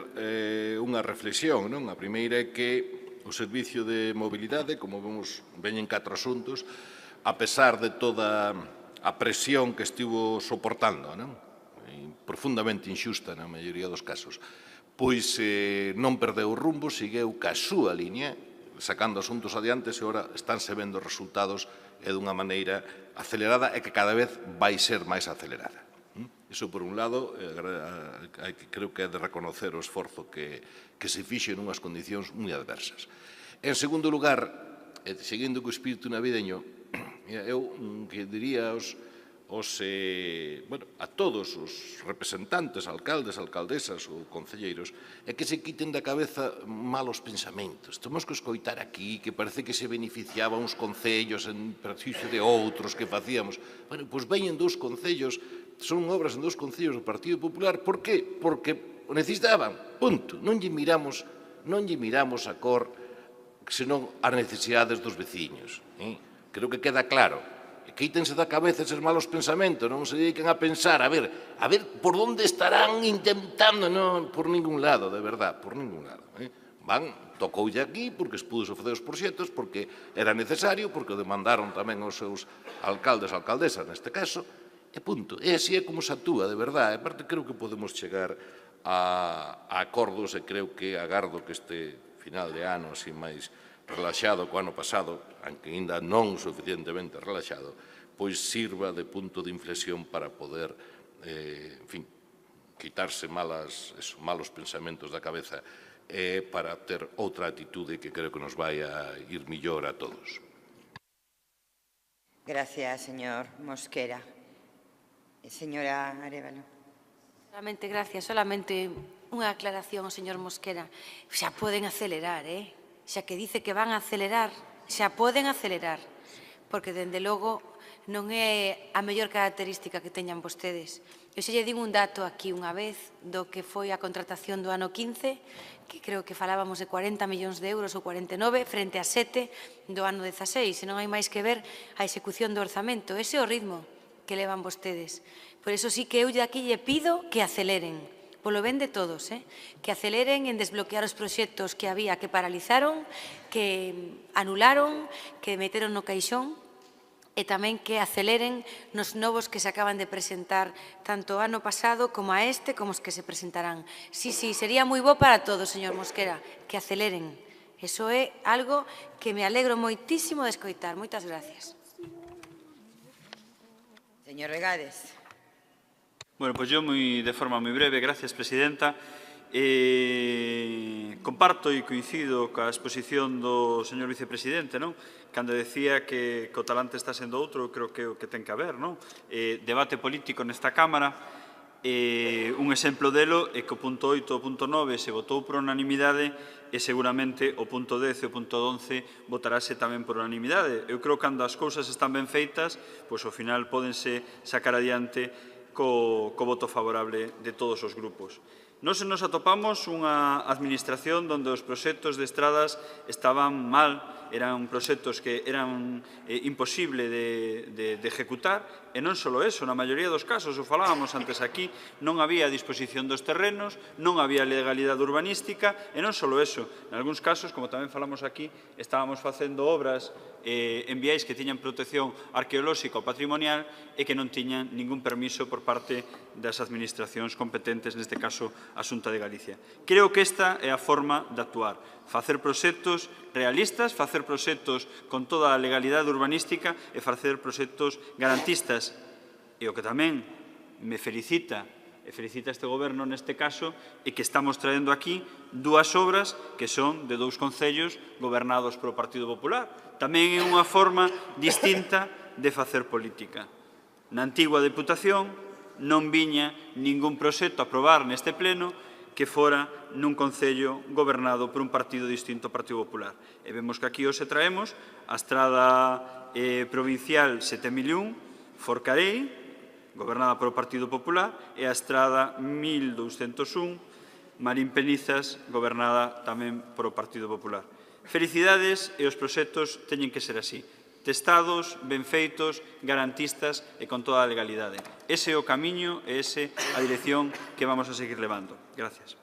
D: unha reflexión. A primeira é que o Servicio de Mobilidade, como vemos, veñen 4 asuntos, a pesar de toda a presión que estivo soportando, profundamente inxusta na maioría dos casos, pois non perdeu o rumbo, segueu ca súa liña, sacando asuntos adiante, e agora estánse vendo resultados e dunha maneira acelerada e que cada vez vai ser máis acelerada. Iso, por un lado, creo que é de reconocer o esforzo que se fixe en unhas condicións moi adversas. En segundo lugar, seguindo co espírito navideño, eu que diría a todos os representantes, alcaldes, alcaldesas ou concelleiros, é que se quiten da cabeza malos pensamentos. Temos que escoitar aquí que parece que se beneficiaba uns concellos en perjuízo de outros que facíamos. Pois veñen 2 concellos, son obras en 2 concellos do Partido Popular. Por que? Porque o necesitaban, punto. Non lle miramos a cor, senón as necesidades dos veciños. Creo que queda claro. Quítense da cabeza eses malos pensamentos, non se dediquen a pensar, a ver por onde estarán intentando, non, por ningún lado, de verdad, por ningún lado. Tocoulle aquí porque expudos a facer os proxectos, porque era necesario, porque o demandaron tamén os seus alcaldes, alcaldesas, neste caso, e punto. E así é como se actúa, de verdade. E aparte, creo que podemos chegar a acordos e creo que agardo que este final de ano, así máis relaxado co ano pasado, aunque ainda non suficientemente relaxado, pois sirva de punto de inflexión para poder, quitarse malos pensamentos da cabeza e para ter outra atitude que creo que nos vai a ir millor a todos.
A: Gracias, señor Mosquera. Señora Arévalo.
E: Solamente unha aclaración ao señor Mosquera. Xa poden acelerar, xa que dice que van a acelerar, xa poden acelerar, porque, dende logo, non é a mellor característica que teñan vostedes. Eu xa lle digo un dato aquí unha vez do que foi a contratación do ano 15, que creo que falábamos de 40 millóns de euros ou 49, frente a 7 do ano 16, e non hai máis que ver a execución do orzamento. Ese é o ritmo que levan vostedes. Por iso sí que eu aquí lle pido que aceleren, polo ben de todos, que aceleren en desbloquear os proxectos que había, que paralizaron, que anularon, que meteron no caixón, e tamén que aceleren nos novos que se acaban de presentar tanto o ano pasado como a este, como os que se presentarán. Sí, sería moi bo para todos, señor Mosquera, que aceleren. Iso é algo que me alegro moitísimo de escoitar. Moitas gracias.
A: Señor Regades.
H: Bueno, pois eu de forma moi breve, gracias, presidenta. Comparto e coincido coa exposición do señor vicepresidente, non? Cando decía que o talante está sendo outro, creo que o que ten que haber, non? Debate político nesta Cámara. Un exemplo delo é que o punto 8 e o punto 9 se votou por unanimidade e seguramente o punto 10 e o punto 11 votarase tamén por unanimidade. Eu creo que cando as cousas están ben feitas, pois ao final pódense sacar adiante co voto favorable de todos os grupos. Nos atopamos unha administración onde os proxectos de estradas estaban mal, eran proxectos que eran imposible de ejecutar, e non só eso, na maioría dos casos, o falábamos antes aquí, non había disposición dos terrenos, non había legalidade urbanística, e non só eso, en algúns casos, como tamén falamos aquí, estábamos facendo obras en viais que tiñan protección arqueolóxica ou patrimonial e que non tiñan ningún permiso por parte das administracións competentes, neste caso a Xunta de Galicia. Creo que esta é a forma de actuar, facer proxectos realistas, facer proxectos con toda a legalidade urbanística e facer proxectos garantistas. E o que tamén me felicita e felicita este goberno neste caso é que estamos traendo aquí dúas obras que son de dous concellos gobernados polo Partido Popular. Tamén é unha forma distinta de facer política. Na antigua Deputación non viña ningún proxecto a aprobar neste pleno que fora nun concello gobernado por un partido distinto ao Partido Popular. E vemos que aquí hoxe traemos a estrada provincial 7001, Forcarei, gobernada polo Partido Popular, e a estrada 1201, Marín Penizas, gobernada tamén polo Partido Popular. Felicidades, e os proxectos teñen que ser así, testados, ben feitos, garantistas e con toda a legalidade. Ese é o camiño e ese a dirección que vamos a seguir levando. Gracias.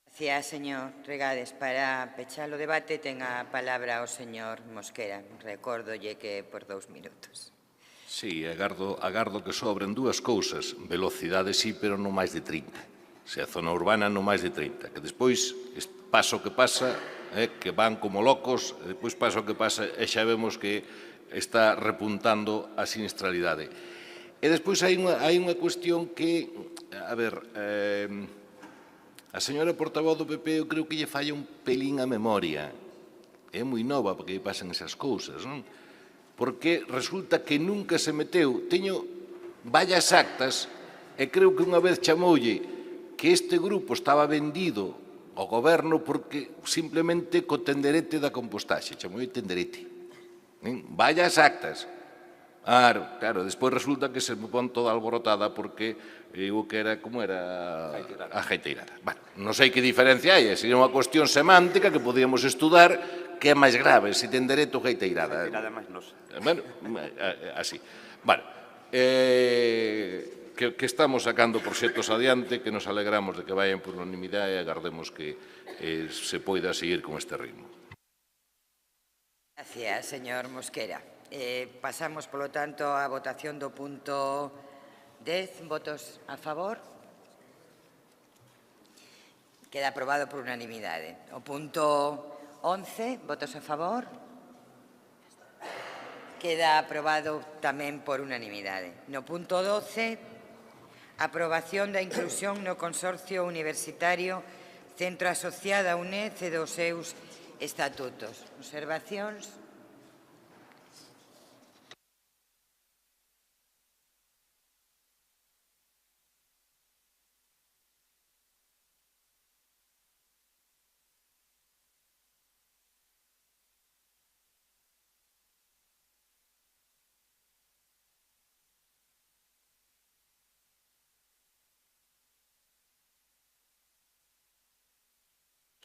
A: Gracias, señor Regades. Para pechar o debate ten a palabra o señor Mosquera. Recórdolle que por 2 minutos.
D: Sí, agardo que sobren dúas cousas. Velocidade sí, pero non máis de 30. Se a zona urbana non máis de 30. Que despois, pasa o que pasa, que van como locos, despois pasa o que pasa e xa vemos que está repuntando a sinistralidade. E despois hai unha cuestión que, a ver, a señora portavoz do PP eu creo que lle falla un pelín a memoria. É moi nova porque lle pasan esas cousas, non? Porque resulta que nunca se meteu. Teño vallas actas e creo que unha vez chamoulle que este grupo estaba vendido ao goberno porque simplemente co tenderete da compostaxe. Chamoulle tenderete. Vallas actas. Claro, despois resulta que se me pon toda alborotada porque digo que era, como era? A geiteirada. Non sei que diferencia hai, sería unha cuestión semántica que podíamos estudar que é máis grave, se tenderete ou geiteirada.
F: Geiteirada máis nosa.
D: Bueno, así. Bueno, que estamos sacando proxectos adiante, que nos alegramos de que vayan por unanimidade e agardemos que se poida seguir con este ritmo.
A: Gracias, señor Mosquera. Pasamos, polo tanto, á votación do punto 10. Votos a favor? Queda aprobado por unanimidade. O punto 11, votos a favor? Queda aprobado tamén por unanimidade. No punto 12, aprobación da inclusión no Consorcio Universitario Centro Asociado a UNED e dos seus estatutos. Observacións?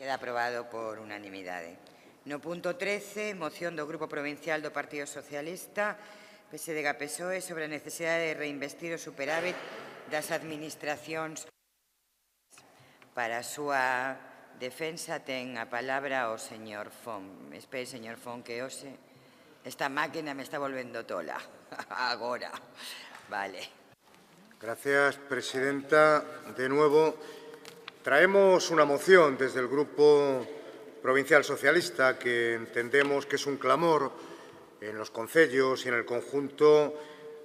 A: Queda aprobado por unanimidade. No punto 13, moción do Grupo Provincial do Partido Socialista, PSDG-PSOE, sobre a necesidade de reinvestir o superávit das administracións. Para a súa defensa ten a palabra o señor Fon. Espere, señor Fon, que hoxe esta máquina me está volvendo tola. Agora. Vale.
B: Gracias, presidenta. De nuevo, traemos una moción desde el Grupo Provincial Socialista que entendemos que es un clamor en los concellos y en el conjunto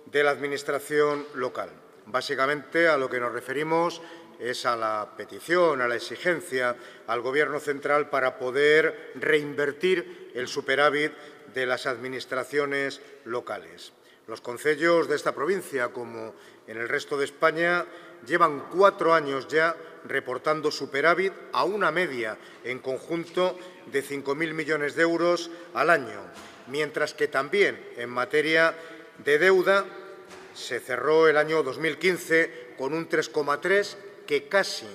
B: de la Administración local. Básicamente, a lo que nos referimos es a la petición, a la exigencia al Gobierno central para poder reinvertir el superávit de las administraciones locales. Los concellos de esta provincia, como en el resto de España, llevan 4 años ya reportando superávit a una media en conjunto de 5.000 millones de euros al año, mientras que también en materia de deuda se cerró el año 2015 con un 3,3 que casi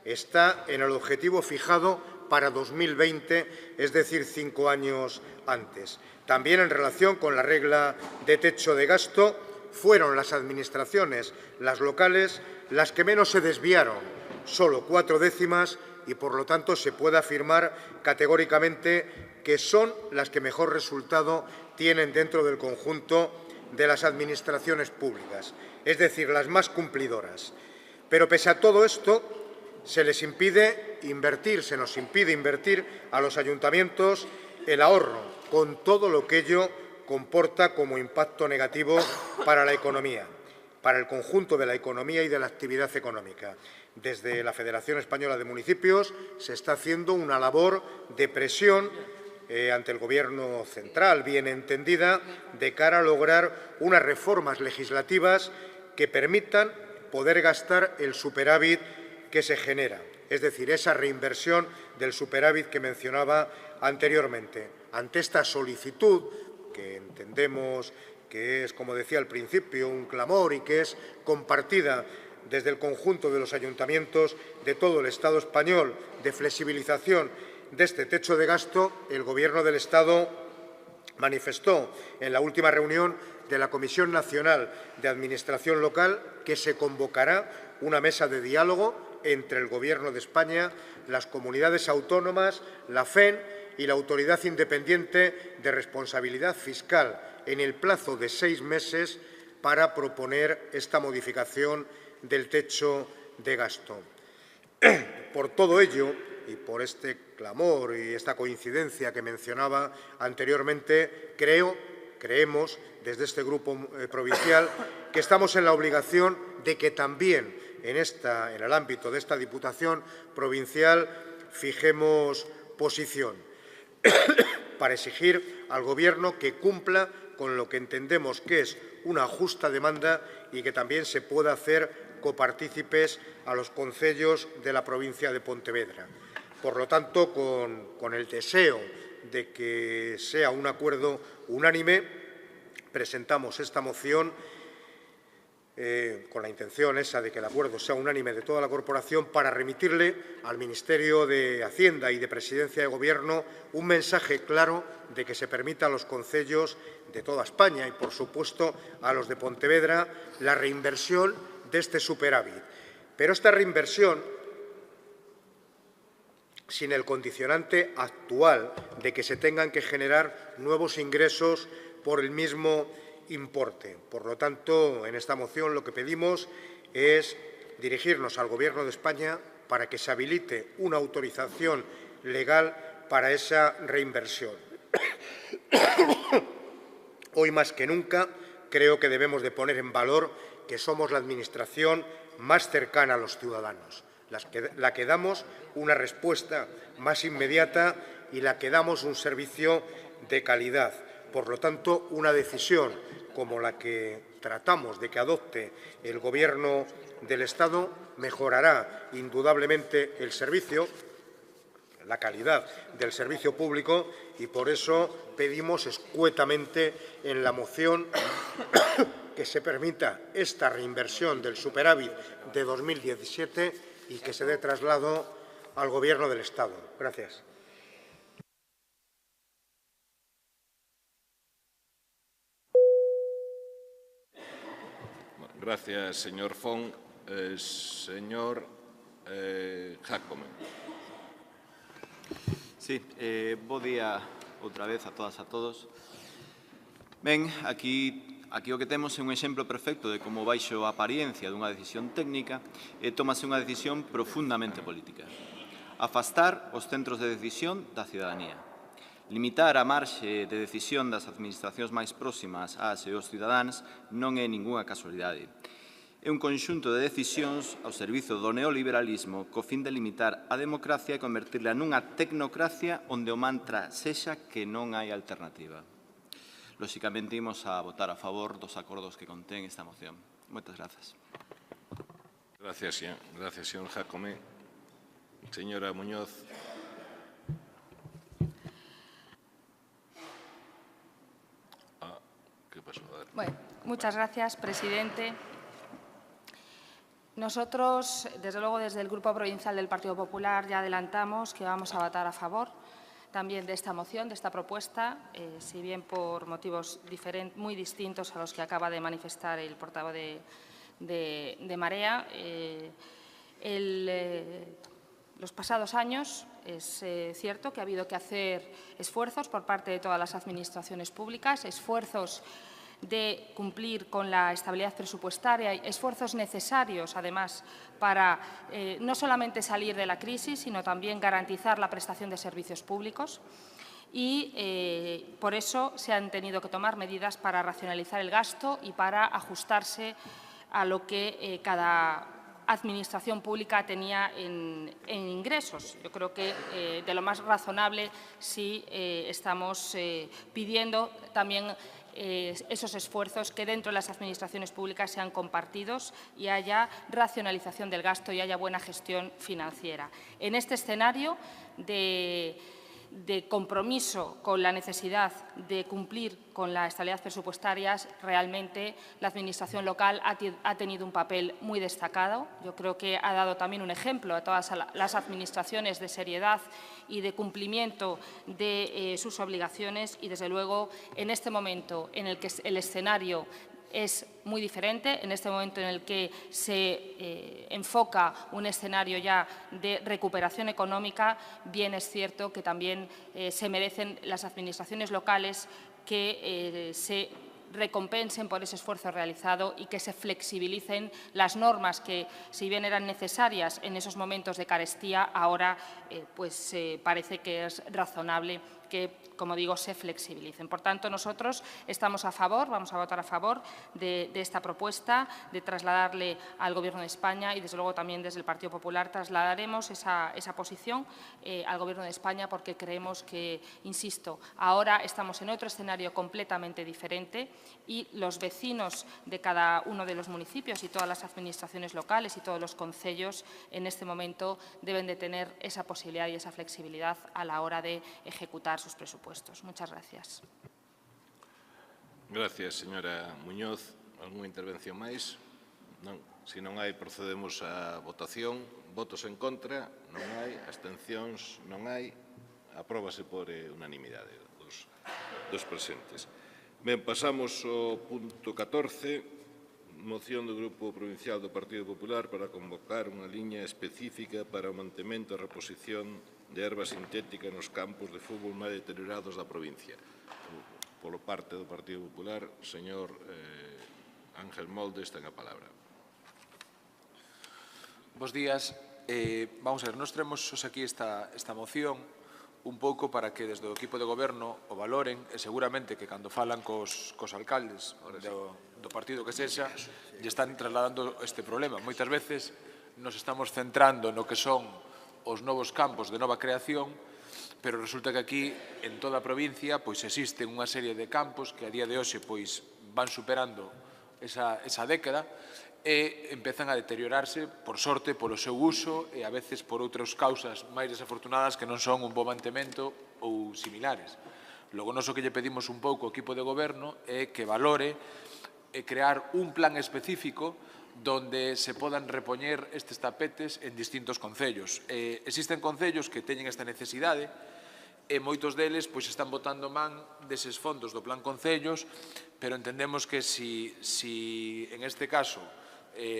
B: está en el objetivo fijado para 2020, es decir, 5 años antes. También en relación con la regla de techo de gasto, fueron las administraciones, las locales, las que menos se desviaron, solo 4 décimas, y por lo tanto se puede afirmar categóricamente que son las que mejor resultado tienen dentro del conjunto de las administraciones públicas, es decir, las más cumplidoras. Pero pese a todo esto, se les impide invertir, se nos impide invertir a los ayuntamientos el ahorro, con todo lo que ello comporta como impacto negativo para la economía, para el conjunto de la economía y de la actividad económica. Desde la Federación Española de Municipios se está haciendo una labor de presión ante el Gobierno central, bien entendida, de cara a lograr unas reformas legislativas que permitan poder gastar el superávit que se genera, es decir, esa reinversión del superávit que mencionaba anteriormente. Ante esta solicitud, que entendemos que es, como decía al principio, un clamor y que es compartida desde el conjunto de los ayuntamientos de todo el Estado español, de flexibilización de este techo de gasto, el Gobierno del Estado manifestó en la última reunión de la Comisión Nacional de Administración Local que se convocará una mesa de diálogo entre el Gobierno de España, las comunidades autónomas, la FEN y la Autoridad Independiente de Responsabilidad Fiscal en el plazo de 6 meses para proponer esta modificación del techo de gasto. Por todo ello, y por este clamor y esta coincidencia que mencionaba anteriormente, creemos desde este grupo provincial que estamos en la obligación de que también en el ámbito de esta Diputación provincial fijemos posición para exigir al Gobierno que cumpla con lo que entendemos que es una justa demanda y que también se pueda hacer copartícipes a los concellos de la provincia de Pontevedra. Por lo tanto, con el deseo de que sea un acuerdo unánime, presentamos esta moción con la intención esa de que el acuerdo sea unánime de toda la corporación para remitirle al Ministerio de Hacienda y de Presidencia de Gobierno un mensaje claro de que se permita a los concellos de toda España y, por supuesto, a los de Pontevedra la reinversión de este superávit. Pero esta reinversión, sin el condicionante actual de que se tengan que generar nuevos ingresos por el mismo importe. Por lo tanto, en esta moción lo que pedimos es dirigirnos al Gobierno de España para que se habilite una autorización legal para esa reinversión. Hoy más que nunca creo que debemos de poner en valor que somos la Administración más cercana a los ciudadanos, la que damos una respuesta más inmediata y la que damos un servicio de calidad. Por lo tanto, una decisión como la que tratamos de que adopte el Gobierno del Estado mejorará indudablemente el servicio, la calidad del servicio público y por eso pedimos escuetamente en la moción que se permita esta reinversión del superávit de 2017 y que se dé traslado al Gobierno del Estado. Gracias.
D: Gracias, señor Font. Señor Jácome.
C: Sí, bo día outra vez a todas e a todos. Ben, aquí o que temos é un exemplo perfecto de como baixo a apariencia dunha decisión técnica tómase unha decisión profundamente política. Afastar os centros de decisión da cidadanía. Limitar a marxe de decisión das administracións máis próximas ás e os cidadáns non é ningunha casualidade. é un conxunto de decisións ao servizo do neoliberalismo co fin de limitar a democracia e convertirla nunha tecnocracia onde o mantra sexa que non hai alternativa. Lóxicamente, imos a votar a favor dos acordos que contén esta moción. Moitas grazas.
D: Gracias, señor Jácome. Señora Muñoz. ¿Qué pasó? A ver.
G: Bueno, muchas gracias, presidente. Nosotros, desde luego, desde el Grupo Provincial del Partido Popular ya adelantamos que vamos a votar a favor también de esta moción, de esta propuesta, si bien por motivos muy distintos a los que acaba de manifestar el portavoz de Marea. Los pasados años es cierto que ha habido que hacer esfuerzos por parte de todas las administraciones públicas, esfuerzos de cumplir con la estabilidad presupuestaria, esfuerzos necesarios, además, para no solamente salir de la crisis, sino también garantizar la prestación de servicios públicos. Y por eso se han tenido que tomar medidas para racionalizar el gasto y para ajustarse a lo que cada administración pública tenía en ingresos. Yo creo que de lo más razonable si estamos pidiendo también esos esfuerzos que dentro de las administraciones públicas sean compartidos y haya racionalización del gasto y haya buena gestión financiera. En este escenario de compromiso con la necesidad de cumplir con la estabilidad presupuestaria, realmente la Administración local ha tenido un papel muy destacado. Yo creo que ha dado también un ejemplo a todas las administraciones de seriedad y de cumplimiento de sus obligaciones y, desde luego, en este momento en el que el escenario es muy diferente, en este momento en el que se enfoca un escenario ya de recuperación económica, bien es cierto que también se merecen las administraciones locales que se recompensen por ese esfuerzo realizado y que se flexibilicen las normas que, si bien eran necesarias en esos momentos de carestía, ahora parece que es razonable que, como digo, se flexibilicen. Por tanto, nosotros estamos a favor, vamos a votar a favor de esta propuesta, de trasladarle al Gobierno de España y, desde luego, también desde el Partido Popular trasladaremos esa posición al Gobierno de España porque creemos que, insisto, ahora estamos en otro escenario completamente diferente y los vecinos de cada uno de los municipios y todas las administraciones locales y todos los concellos en este momento deben de tener esa posibilidad y esa flexibilidad a la hora de ejecutar sus presupuestos. Muchas gracias.
D: Gracias, señora Muñoz. Alguna intervención máis? Non. Se non hai, procedemos á votación. Votos en contra? Non hai. Abstencións? Non hai. Apróbase por unanimidade dos presentes. Ben, pasamos ao punto 14. Moción do Grupo Provincial do Partido Popular para convocar unha liña específica para o mantemento e reposición de erva sintética nos campos de fútbol máis deteriorados da provincia. Polo parte do Partido Popular, señor Ángel Moldes, ten a palabra.
I: Bos días. Vamos a ver, nós traemos aquí esta moción un pouco para que desde o equipo de goberno o valoren e seguramente que cando falan cos alcaldes do partido que sexa lle están trasladando este problema. Moitas veces nos estamos centrando no que son os novos campos de nova creación, pero resulta que aquí, en toda a provincia, existen unha serie de campos que a día de hoxe van superando esa década e empezan a deteriorarse, por sorte, polo seu uso e a veces por outras causas máis desafortunadas que non son un bo mantemento ou similares. Logo, nós o que lle pedimos un pouco ao equipo de goberno é que valore e crear un plan específico donde se podan repoñer estes tapetes en distintos concellos. Existen concellos que teñen esta necesidade e moitos deles están botando man deses fondos do Plan Concellos, pero entendemos que si en este caso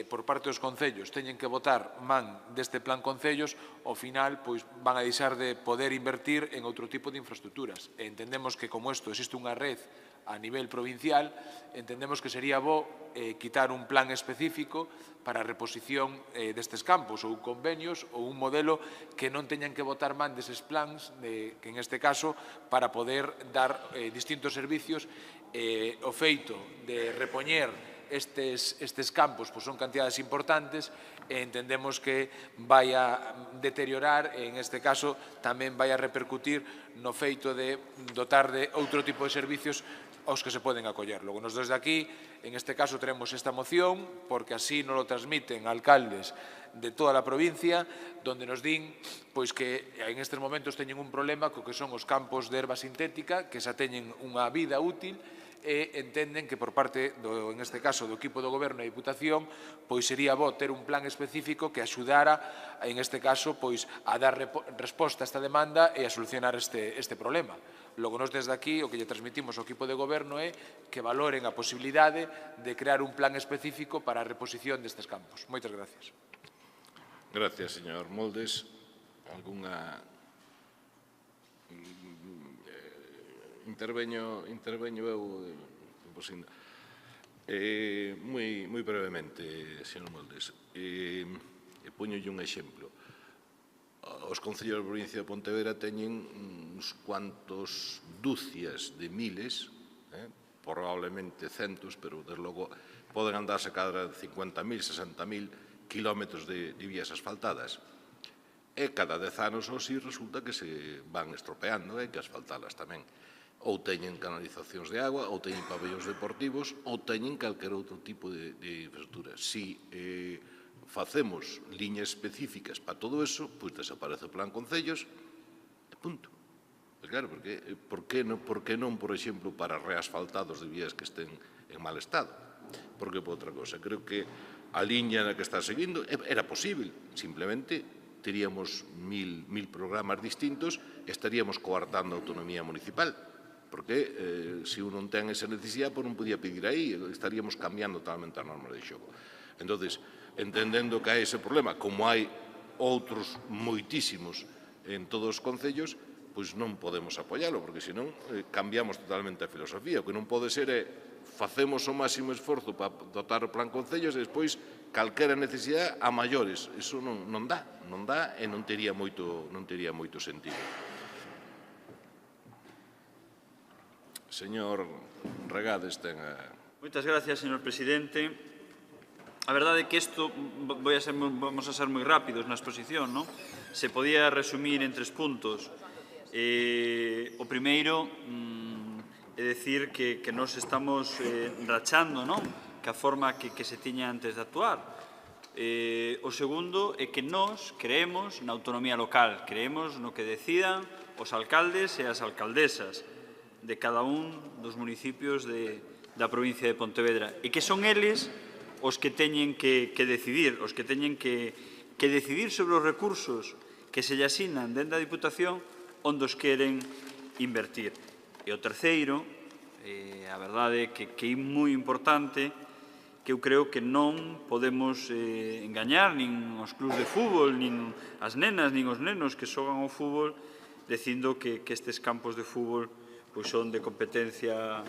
I: por parte dos concellos teñen que botar man deste Plan Concellos, ao final van a deixar de poder invertir en outro tipo de infraestructuras. E entendemos que como isto existe unha red a nivel provincial, entendemos que sería bo quitar un plan específico para a reposición destes campos ou convenios ou un modelo que non teñan que botar man deses plans, que en este caso, para poder dar distintos servicios. O feito de repoñer estes campos son cantidades importantes e entendemos que vai a deteriorar e, en este caso, tamén vai a repercutir no feito de dotar de outro tipo de servicios aos que se poden acoller. Logo, nos desde aquí, en este caso, tenemos esta moción porque así nos lo transmiten alcaldes de toda a provincia, donde nos din que en estes momentos teñen un problema co que son os campos de erva sintética, que xa teñen unha vida útil, e entenden que por parte, en este caso, do equipo do Goberno e da Diputación, sería bo ter un plan específico que axudara, en este caso, a dar resposta a esta demanda e a solucionar este problema. Logo, nós desde aquí, o que lle transmitimos ao equipo de Goberno é que valoren a posibilidade de crear un plan específico para a reposición destes campos. Moitas gracias.
D: Gracias, señor Moldes. Alguna... Interveño eu moi brevemente, señor Moldes. Poñolle un exemplo. Os concellos da provincia de Pontevedra teñen uns cuantos dúcias de miles, probablemente centos, pero, desde logo, poden andarse cada 50.000, 60.000 kilómetros de vías asfaltadas. E cada 10 anos ou así resulta que se van estropeando, hai que asfaltalas tamén. Ou teñen canalizacións de agua, ou teñen pabellóns deportivos, ou teñen calquer outro tipo de infraestructura. Si facemos liñas específicas para todo eso, pois desaparece o plan concellos e punto. Claro, por que non, por exemplo, para reasfaltados de vías que estén en mal estado? Porque por outra cosa, creo que a liña na que está seguindo era posible, simplemente teríamos 1000 programas distintos e estaríamos coartando a autonomía municipal. Porque se uno non ten esa necesidade, non podía pedir aí, estaríamos cambiando totalmente a norma de xogo. Entón, entendendo que hai ese problema, como hai outros moitísimos en todos os concellos, pois non podemos apoialo, porque senón cambiamos totalmente a filosofía. O que non pode ser é facemos o máximo esforzo para dotar o plan concellos e despois calquera necesidade a maiores. Iso non dá e non tería moito sentido. Señor Regades, ten a...
H: Moitas gracias, señor presidente. A verdade é que isto, vamos a ser moi rápidos na exposición, non? Se podía resumir en 3 puntos. O primeiro é dicir que nos estamos rachando, non? Que a forma que se tiña antes de actuar. O segundo é que nós creemos na autonomía local, creemos no que decidan os alcaldes e as alcaldesas de cada un dos municipios da provincia de Pontevedra e que son eles os que teñen que decidir, os que teñen que decidir sobre os recursos que se lle asignan dentro da Diputación onde os queren invertir. E o terceiro, a verdade é que é moi importante, que eu creo que non podemos engañar nin os clubs de fútbol, nin as nenas, nin os nenos que xogan ao fútbol, dicindo que estes campos de fútbol son de competencia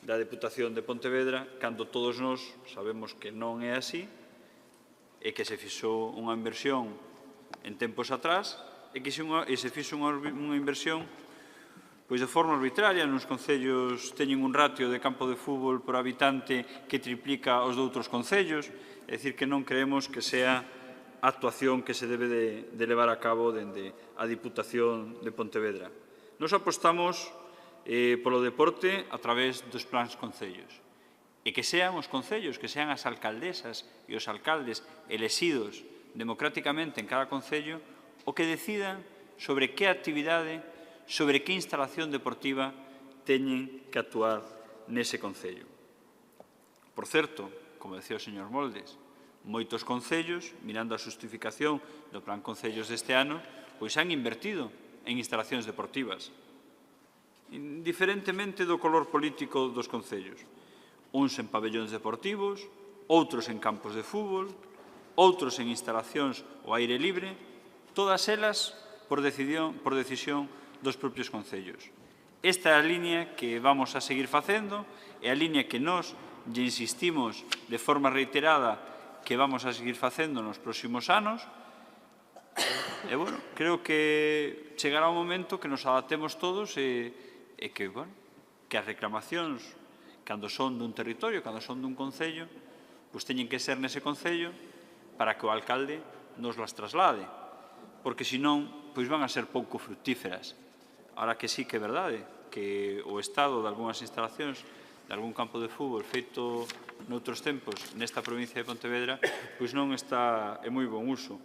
H: da Deputación de Pontevedra, cando todos nós sabemos que non é así, e que se fixou unha inversión en tempos atrás, e que se fixo unha inversión de forma arbitraria. Nos concellos teñen un ratio de campo de fútbol por habitante que triplica os de outros concellos, é dicir, que non creemos que sea a actuación que se debe de levar a cabo dende a Diputación de Pontevedra. Nos apostamos polo deporte a través dos plans concellos. E que sean os concellos, que sean as alcaldesas e os alcaldes elexidos democráticamente en cada concello o que decidan sobre que actividade, sobre que instalación deportiva teñen que actuar nese concello. Por certo, como decía o señor Moldes, moitos concellos, mirando a xustificación do plan concellos deste ano, han invertido en instalacións deportivas, indiferentemente do color político dos concellos. Uns en pabellóns deportivos, outros en campos de fútbol, outros en instalacións ao aire libre, todas elas por decisión dos propios concellos. Esta é a liña que vamos a seguir facendo, é a liña que nós lle insistimos de forma reiterada que vamos a seguir facendo nos próximos anos. E, bueno, creo que chegará un momento que nos adaptemos todos e que as reclamacións cando son dun territorio, cando son dun concello, pois teñen que ser nese concello para que o alcalde nos las traslade, porque senón pois van a ser pouco fructíferas. Ahora que sí que é verdade que o estado de algunhas instalacións de algún campo de fútbol feito noutros tempos nesta provincia de Pontevedra pois non está en moi bon uso.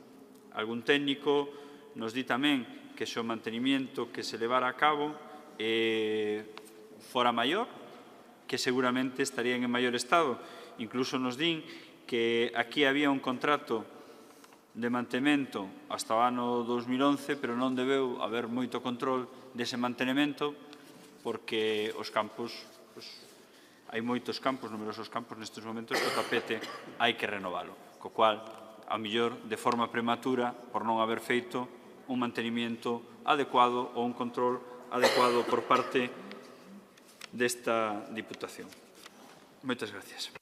H: Algún técnico nos di tamén que se o mantenimiento que se levara a cabo fora maior, que seguramente estarían en maior estado. Incluso nos din que aquí había un contrato de mantemento hasta o ano 2011, pero non debeu haber moito control dese mantenimento porque os campos, hai moitos campos, numerosos campos nestes momentos que o tapete hai que renovalo, co cual, a mellor, de forma prematura, por non haber feito un mantenimiento adecuado ou un control adecuado por parte desta Diputación. Moitas gracias.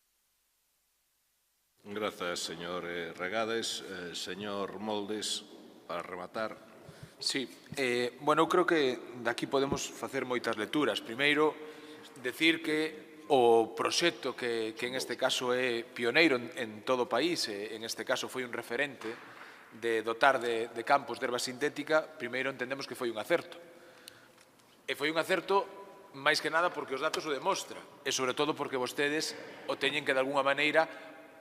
D: Grazas, señor Regades. Señor Moldes, para rematar.
I: Sí, bueno, eu creo que daqui podemos facer moitas lecturas. Primeiro, decir que o proxecto que en este caso é pioneiro en todo o país, en este caso foi un referente de dotar de campos de herba sintética, primeiro entendemos que foi un acerto. E foi un acerto máis que nada porque os datos o demostra, e sobre todo porque vostedes o teñen que de alguna maneira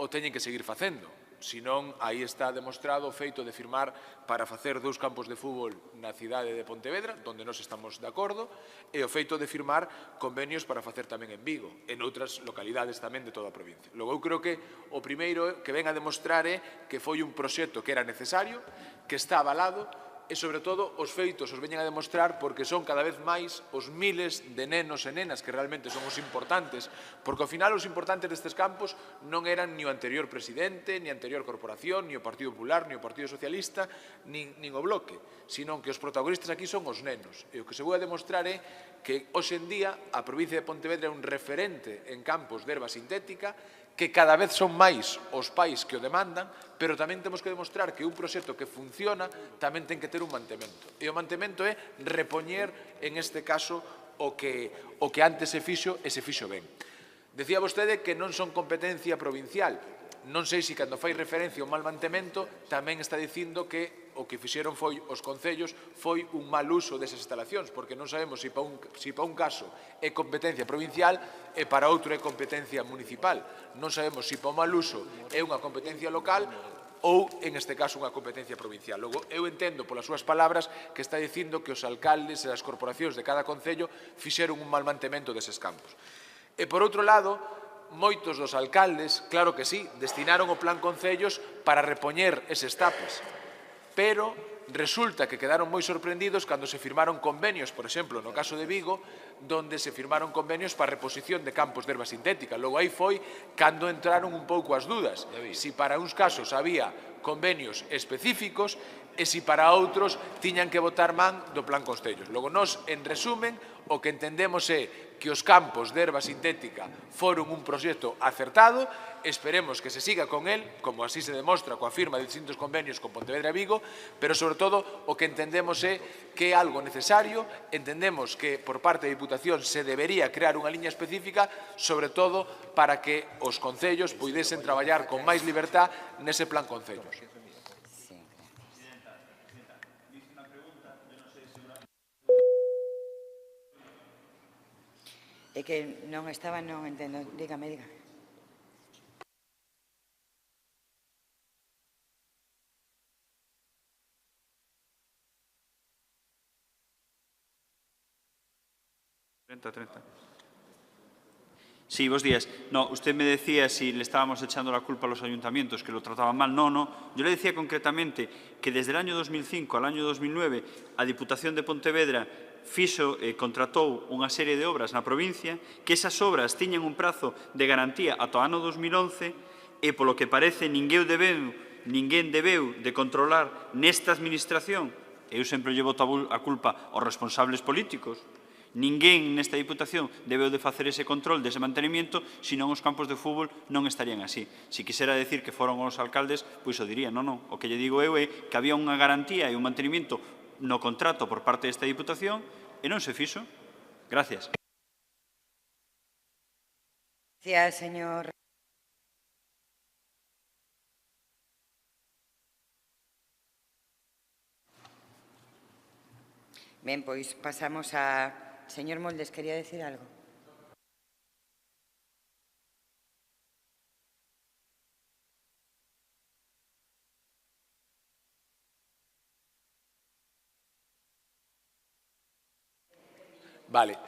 I: o teñen que seguir facendo. Senón, aí está demostrado o feito de firmar para facer 2 campos de fútbol na cidade de Pontevedra, onde nós estamos de acordo, e o feito de firmar convenios para facer tamén en Vigo, en outras localidades tamén de toda a provincia. Logo, eu creo que o primeiro que ven a demostrar é que foi un proxecto que era necesario, que está avalado, e, sobre todo, os feitos os veñen a demostrar porque son cada vez máis os miles de nenos e nenas que realmente son os importantes, porque ao final os importantes destes campos non eran ni o anterior presidente, ni a anterior corporación, ni o Partido Popular, ni o Partido Socialista, nin o Bloque, senón que os protagonistas aquí son os nenos. E o que se vai a demostrar é que, hoxe en día, a provincia de Pontevedra é un referente en campos de herba sintética, que cada vez son máis os pais que o demandan, pero tamén temos que demostrar que un proxecto que funciona tamén ten que ter un mantemento. E o mantemento é repoñer, en este caso, o que antes se fixo e se fixo ben. Decía vostede que non son competencia provincial. Non sei se cando fai referencia ao mal mantemento tamén está dicindo que o que fixeron foi os concellos foi un mal uso desas instalacións, porque non sabemos se para un caso é competencia provincial e para outro é competencia municipal. Non sabemos se para o mal uso é unha competencia local ou, en este caso, unha competencia provincial. Logo, eu entendo, polas súas palabras, que está dicindo que os alcaldes e as corporacións de cada concello fixeron un mal mantemento deses campos. E, por outro lado, moitos dos alcaldes, claro que sí, destinaron o plan concellos para repoñer eses tapes, pero resulta que quedaron moi sorprendidos cando se firmaron convenios, por exemplo, no caso de Vigo, donde se firmaron convenios para reposición de campos de herba sintética. Logo aí foi cando entraron un pouco as dudas, si para uns casos había convenios específicos e si para outros tiñan que botar man do plan concellos. Logo, nós, en resumen, o que entendemos é que os campos de herba sintética foron un proxecto acertado, esperemos que se siga con el, como así se demostra coa firma de distintos convenios con Pontevedra e Vigo, pero, sobre todo, o que entendemos é que é algo necesario, entendemos que, por parte da Diputación, se debería crear unha liña específica, sobre todo, para que os concellos puidesen traballar con máis libertad nese plan concellos.
A: É que non estaba, non entendo. Dígame, dígame.
H: Sí, bos días. No, usted me decía si le estábamos echando la culpa a los ayuntamientos, que lo trataban mal. No, no. Yo le decía concretamente que desde el año 2005 al año 2009 a Diputación de Pontevedra contratou unha serie de obras na provincia, que esas obras tiñan un prazo de garantía ata o ano 2011 e, polo que parece, ninguén debeu de controlar nesta administración, eu sempre lle boto a culpa aos responsables políticos, ninguén nesta Diputación debeu de facer ese control dese mantenimiento, senón os campos de fútbol non estarían así. Se quisera decir que foron os alcaldes, pois o diría. Non. O que lle digo eu é que había unha garantía e un mantenimiento no contrato por parte desta Diputación e non se fixo. Gracias.
A: Gracias, señor. Ben, pois pasamos a... Señor Moldes, quería decir algo?
I: Vale.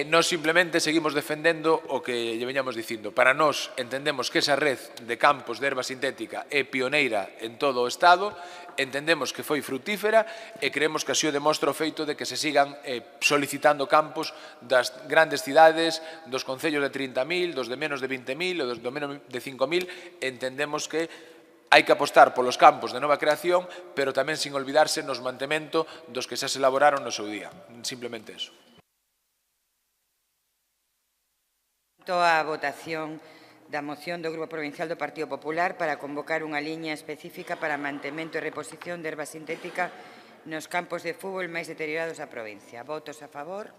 I: Nós simplemente seguimos defendendo o que lle veñamos dicindo. Para nós entendemos que esa red de campos de herba sintética é pioneira en todo o Estado, entendemos que foi frutífera e creemos que así o demostra o feito de que se sigan solicitando campos das grandes cidades, dos concellos de 30.000, dos de menos de 20.000 ou dos de menos de 5.000. Entendemos que hai que apostar polos campos de nova creación, pero tamén sin olvidarse nos mantemento dos que xa se elaboraron no seu día. Simplemente eso.
A: A votación da moción do Grupo Provincial do Partido Popular para convocar unha liña específica para mantemento e reposición de herba sintética nos campos de fútbol máis deteriorados da provincia. Votos a favor?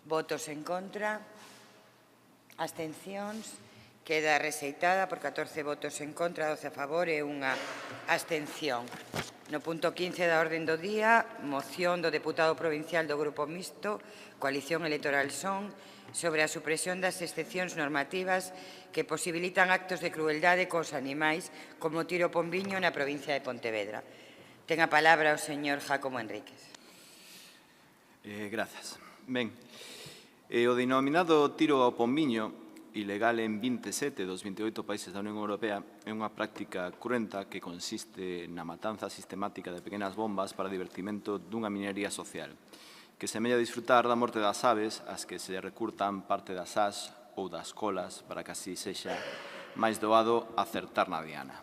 A: Votos en contra? Abstencións? Queda rexeitada por 14 votos en contra, 12 a favor e unha abstención. No punto 15 da orden do día, moción do deputado provincial do Grupo Mixto, Coalición Electoral Son, sobre a supresión das excepcións normativas que posibilitan actos de crueldade cos animais como tiro pombiño na provincia de Pontevedra. Ten a palabra o señor Jácomo Enríquez.
C: Grazas. Ben, o denominado tiro ao pombiño, ilegal en 27 dos 28 países da Unión Europea, é unha práctica cruenta que consiste na matanza sistemática de pequenas bombas para divertimento dunha minería social, que semella disfrutar da morte das aves ás que se recurtan parte das ás ou das colas para que así sexa máis doado acertar na diana.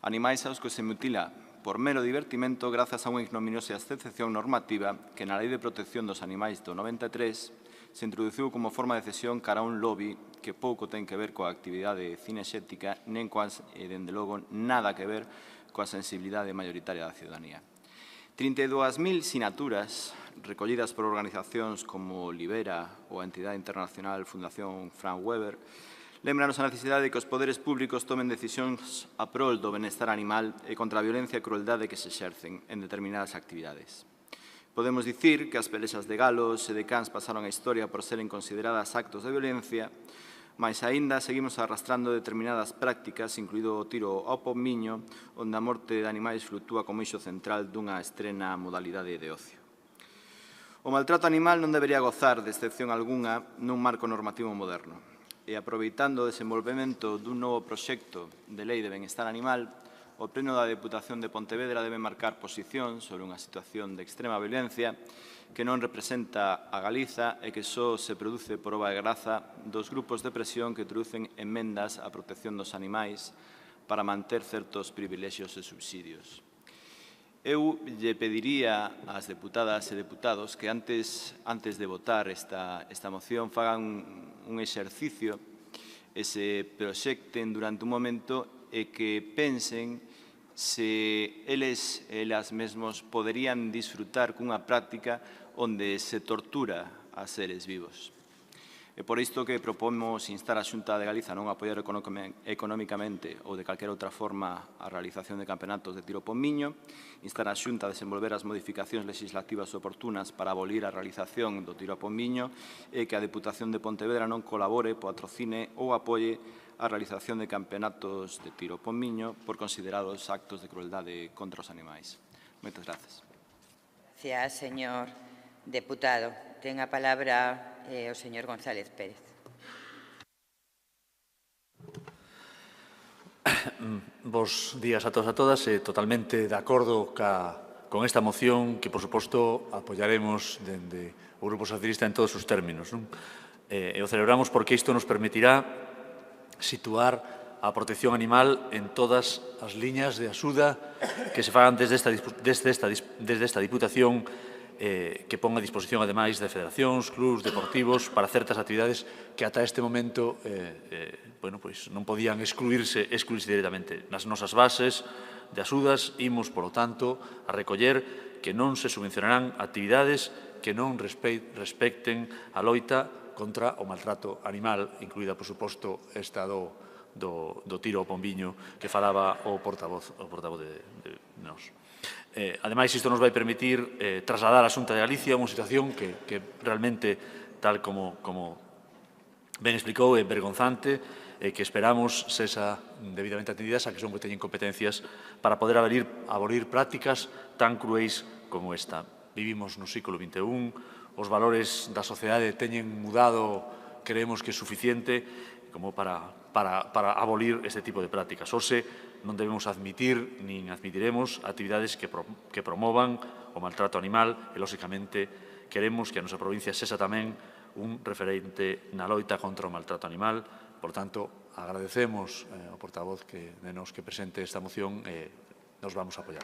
C: Animais aos que se mutila por mero divertimento grazas a unha ignominiosa excepción normativa que na Lei de Protección dos Animais do 93 se introduciu como forma de cesión cara a un lobby que pouco ten que ver coa actividade cinexética nen coas, dende logo, nada que ver coa sensibilidade maioritaria da ciudadanía. 32.000 sinaturas recollidas por organizacións como Libera ou a entidade internacional Fundación Frank Weber lembranos a necesidade de que os poderes públicos tomen decisións a prol do benestar animal e contra a violencia e crueldade que se exercen en determinadas actividades. Podemos dicir que as pelexas de galos e de cans pasaron a historia por seren consideradas actos de violencia, mas aínda seguimos arrastrando determinadas prácticas, incluído o tiro ao pombiño, onde a morte de animais fluctúa como eixo central dunha estrena modalidade de ocio. O maltrato animal non debería gozar de excepción algunha nun marco normativo moderno, e aproveitando o desenvolvemento dun novo proxecto de lei de benestar animal, o Pleno da Deputación de Pontevedra debe marcar posición sobre unha situación de extrema violencia que non representa a Galiza e que só se produce por obra e graza dos grupos de presión que introducen emendas á protección dos animais para manter certos privilexios e subsidios. Eu lle pediría ás deputadas e deputados que antes de votar esta moción fagan un exercicio e se proxecten durante un momento e que pensen se eles e elas mesmos poderían disfrutar cunha práctica onde se tortura a seres vivos. É por isto que propomos instar a Xunta de Galiza a non apoiar economicamente ou de calquera outra forma a realización de campeonatos de tiro pombiño, instar a Xunta a desenvolver as modificacións legislativas oportunas para abolir a realización do tiro a pombiño e que a Deputación de Pontevedra non colabore, patrocine ou apoie a realización de campeonatos de tiro pombiño por considerados actos de crueldade contra os animais. Moitas grazas.
A: Gracias, señor deputado. Ten a palabra o señor González Pérez.
J: Bos días a todos e a todas. Totalmente de acordo con esta moción que, por suposto, apoiaremos dende o Grupo Socialista en todos os términos. E o celebramos porque isto nos permitirá situar a protección animal en todas as liñas de axuda que se fagan desde esta Diputación que pon a disposición, ademais, de federacións, clubs, deportivos, para certas actividades que ata este momento non podían excluirse directamente. Nas nosas bases de axudas imos, polo tanto, a recoller que non se subvencionarán actividades que non respecten a loita contra o maltrato animal, incluída, por suposto, esta do tiro ao pombiño que falaba o portavoz de nós. Ademais, isto nos vai permitir trasladar a Xunta de Galicia unha situación que realmente, tal como ben explicou, é vergonzante e que esperamos sexa debidamente atendida a que son que teñen competencias para poder abolir prácticas tan cruéis como esta. Vivimos no século XXI, os valores da sociedade teñen mudado, creemos que é suficiente como para abolir este tipo de prácticas. Hoxe non debemos admitir, nin admitiremos, actividades que promovan o maltrato animal e, lóxicamente, queremos que a nosa provincia sexa tamén un referente na loita contra o maltrato animal. Por tanto, agradecemos ao portavoz de nos que presente esta moción e nos vamos a apoiar.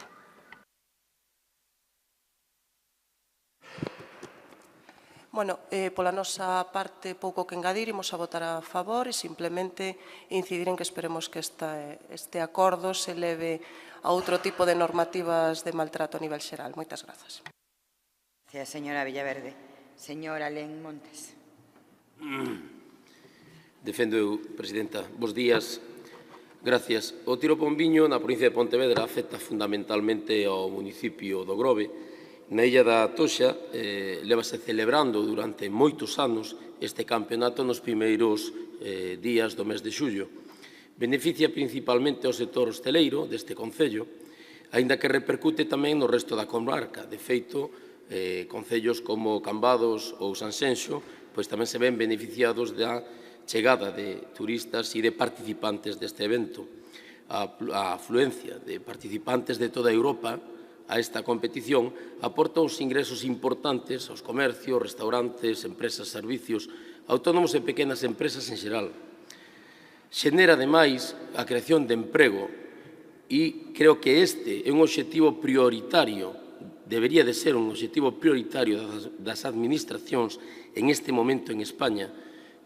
K: Bueno, pola nosa parte, pouco que engadir, imos a votar a favor e simplemente incidir en que esperemos que este acordo se leve a outro tipo de normativas de maltrato a nivel xeral. Moitas grazas.
A: Gracias, señora Villaverde. Señor Alén Montes.
L: Defendo eu, presidenta. Bos días. Gracias. O tiro pombiño na provincia de Pontevedra afecta fundamentalmente ao municipio do Grove. Na Illa da Toxa levase celebrando durante moitos anos este campeonato nos primeiros días do mes de xullo. Beneficia principalmente ao sector hosteleiro deste concello, aínda que repercute tamén no resto da comarca. De feito, concellos como Cambados ou Sanxenxo pois tamén se ven beneficiados da chegada de turistas e de participantes deste evento. A afluencia de participantes de toda Europa a esta competición aporta uns ingresos importantes aos comercios, restaurantes, empresas, servicios, autónomos e pequenas empresas en xeral. Xenera, ademais, a creación de emprego e creo que este é un obxectivo prioritario, debería de ser un obxectivo prioritario das administracións en este momento en España.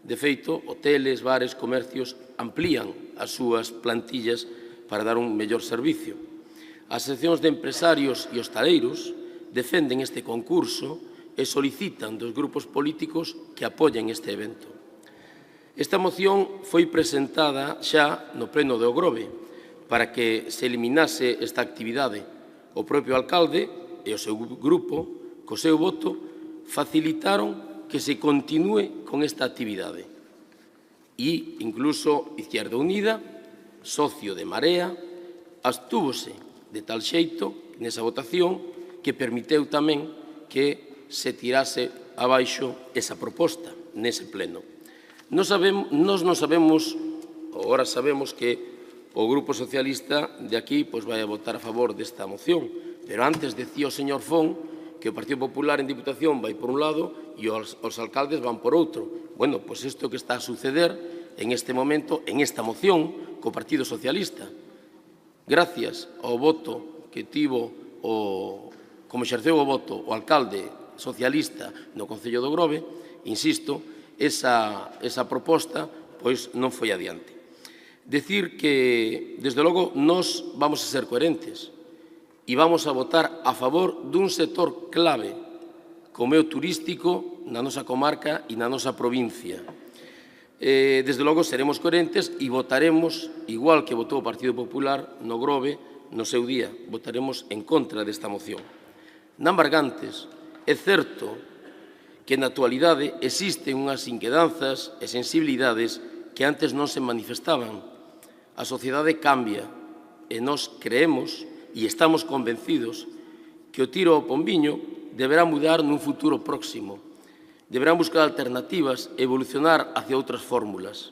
L: De feito, hoteles, bares, comercios amplían as súas plantillas para dar un mellor servicio. As seccións de empresarios e hostaleiros defenden este concurso e solicitan dos grupos políticos que apoyen este evento. Esta moción foi presentada xa no pleno de Ogrove para que se eliminase esta actividade. O propio alcalde e o seu grupo, co seu voto, facilitaron que se continúe con esta actividade. E, incluso, Izquierda Unida, socio de Marea, abstúvose de tal xeito nesa votación que permiteu tamén que se tirase abaixo esa proposta nese pleno. Nós non sabemos, agora sabemos que o Grupo Socialista de aquí vai a votar a favor desta moción, pero antes decía o señor Fon que o Partido Popular en Diputación vai por un lado e os alcaldes van por outro. Bueno, pois isto que está a suceder en este momento, en esta moción, co Partido Socialista. Gracias ao voto que tivo, como exerceu o voto o alcalde socialista no Concello do Grove, insisto, esa proposta pois non foi adiante. Decir que, desde logo, nós vamos a ser coherentes e vamos a votar a favor dun sector clave, como é o turístico na nosa comarca e na nosa provincia. Desde logo, seremos coherentes e votaremos, igual que votou o Partido Popular no Grove, no seu día, votaremos en contra desta moción. Nan Bargantes, é certo que na actualidade existen unhas inquedanzas e sensibilidades que antes non se manifestaban. A sociedade cambia e nós creemos e estamos convencidos que o tiro ao pombiño deberá mudar nun futuro próximo. Deberán buscar alternativas e evolucionar hacia outras fórmulas.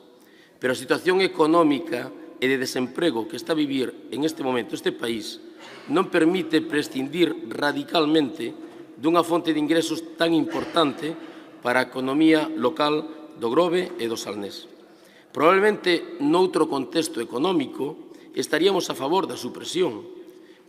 L: Pero a situación económica e de desemprego que está a vivir en este momento este país non permite prescindir radicalmente dunha fonte de ingresos tan importante para a economía local do Grove e do Salnés. Probablemente, noutro contexto económico, estaríamos a favor da supresión,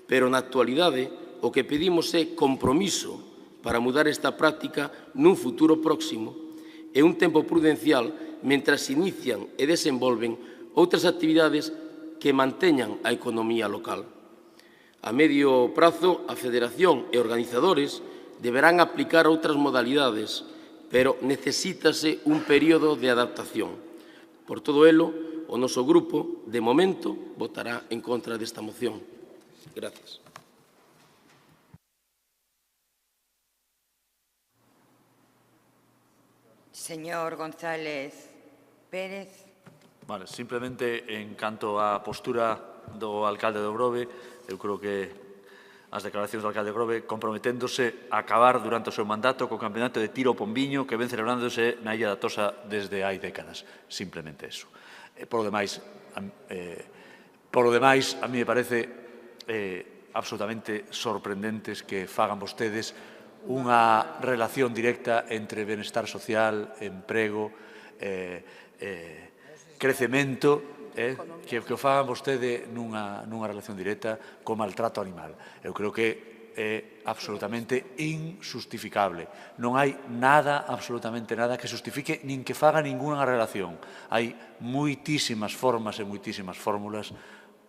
L: pero na actualidade o que pedimos é compromiso para mudar esta práctica nun futuro próximo e un tempo prudencial mentras se inician e desenvolven outras actividades que manteñan a economía local. A medio prazo, a Federación e organizadores deberán aplicar outras modalidades pero necesítase un período de adaptación. Por todo elo, o noso grupo, de momento, votará en contra desta moción. Gracias.
A: Señor González Pérez.
J: Vale, simplemente en canto á postura do alcalde de Grove, eu creo que as declaracións do alcalde de Grove comprometéndose a acabar durante o seu mandato co campeonato de tiro ao pombiño que ven celebrándose na Illa da Tosa desde hai décadas. Simplemente eso. Por lo demais, a mí me parece absolutamente sorprendentes que fagan vostedes unha relación directa entre benestar social, emprego, crecemento, que o fagan vostede nunha relación directa co maltrato animal. Eu creo que é absolutamente injustificable. Non hai nada, absolutamente nada, que justifique nin que faga ninguna relación. Hai moitísimas formas e moitísimas fórmulas.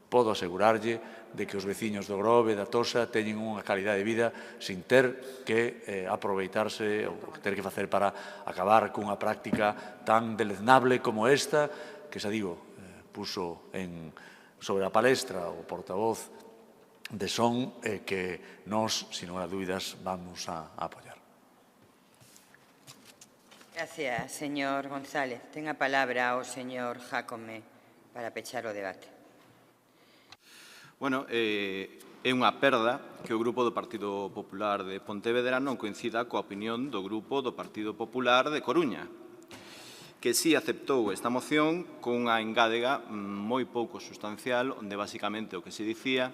J: Podo asegurarlle de que os veciños do Grove, da Tosa, teñen unha calidade de vida sin ter que aproveitarse ou ter que facer para acabar cunha práctica tan deleznable como esta, que, xa digo, puso sobre a palestra o portavoz de Son, que nós, sin lugar a dúbidas, vamos a apoiar.
A: Gracias, señor González. Ten a palabra o señor Jácome para pechar o debate.
C: Bueno, é unha perda que o Grupo do Partido Popular de Pontevedra non coincida coa opinión do Grupo do Partido Popular de Coruña, que sí aceptou esta moción con unha engádega moi pouco sustancial, onde basicamente o que se dicía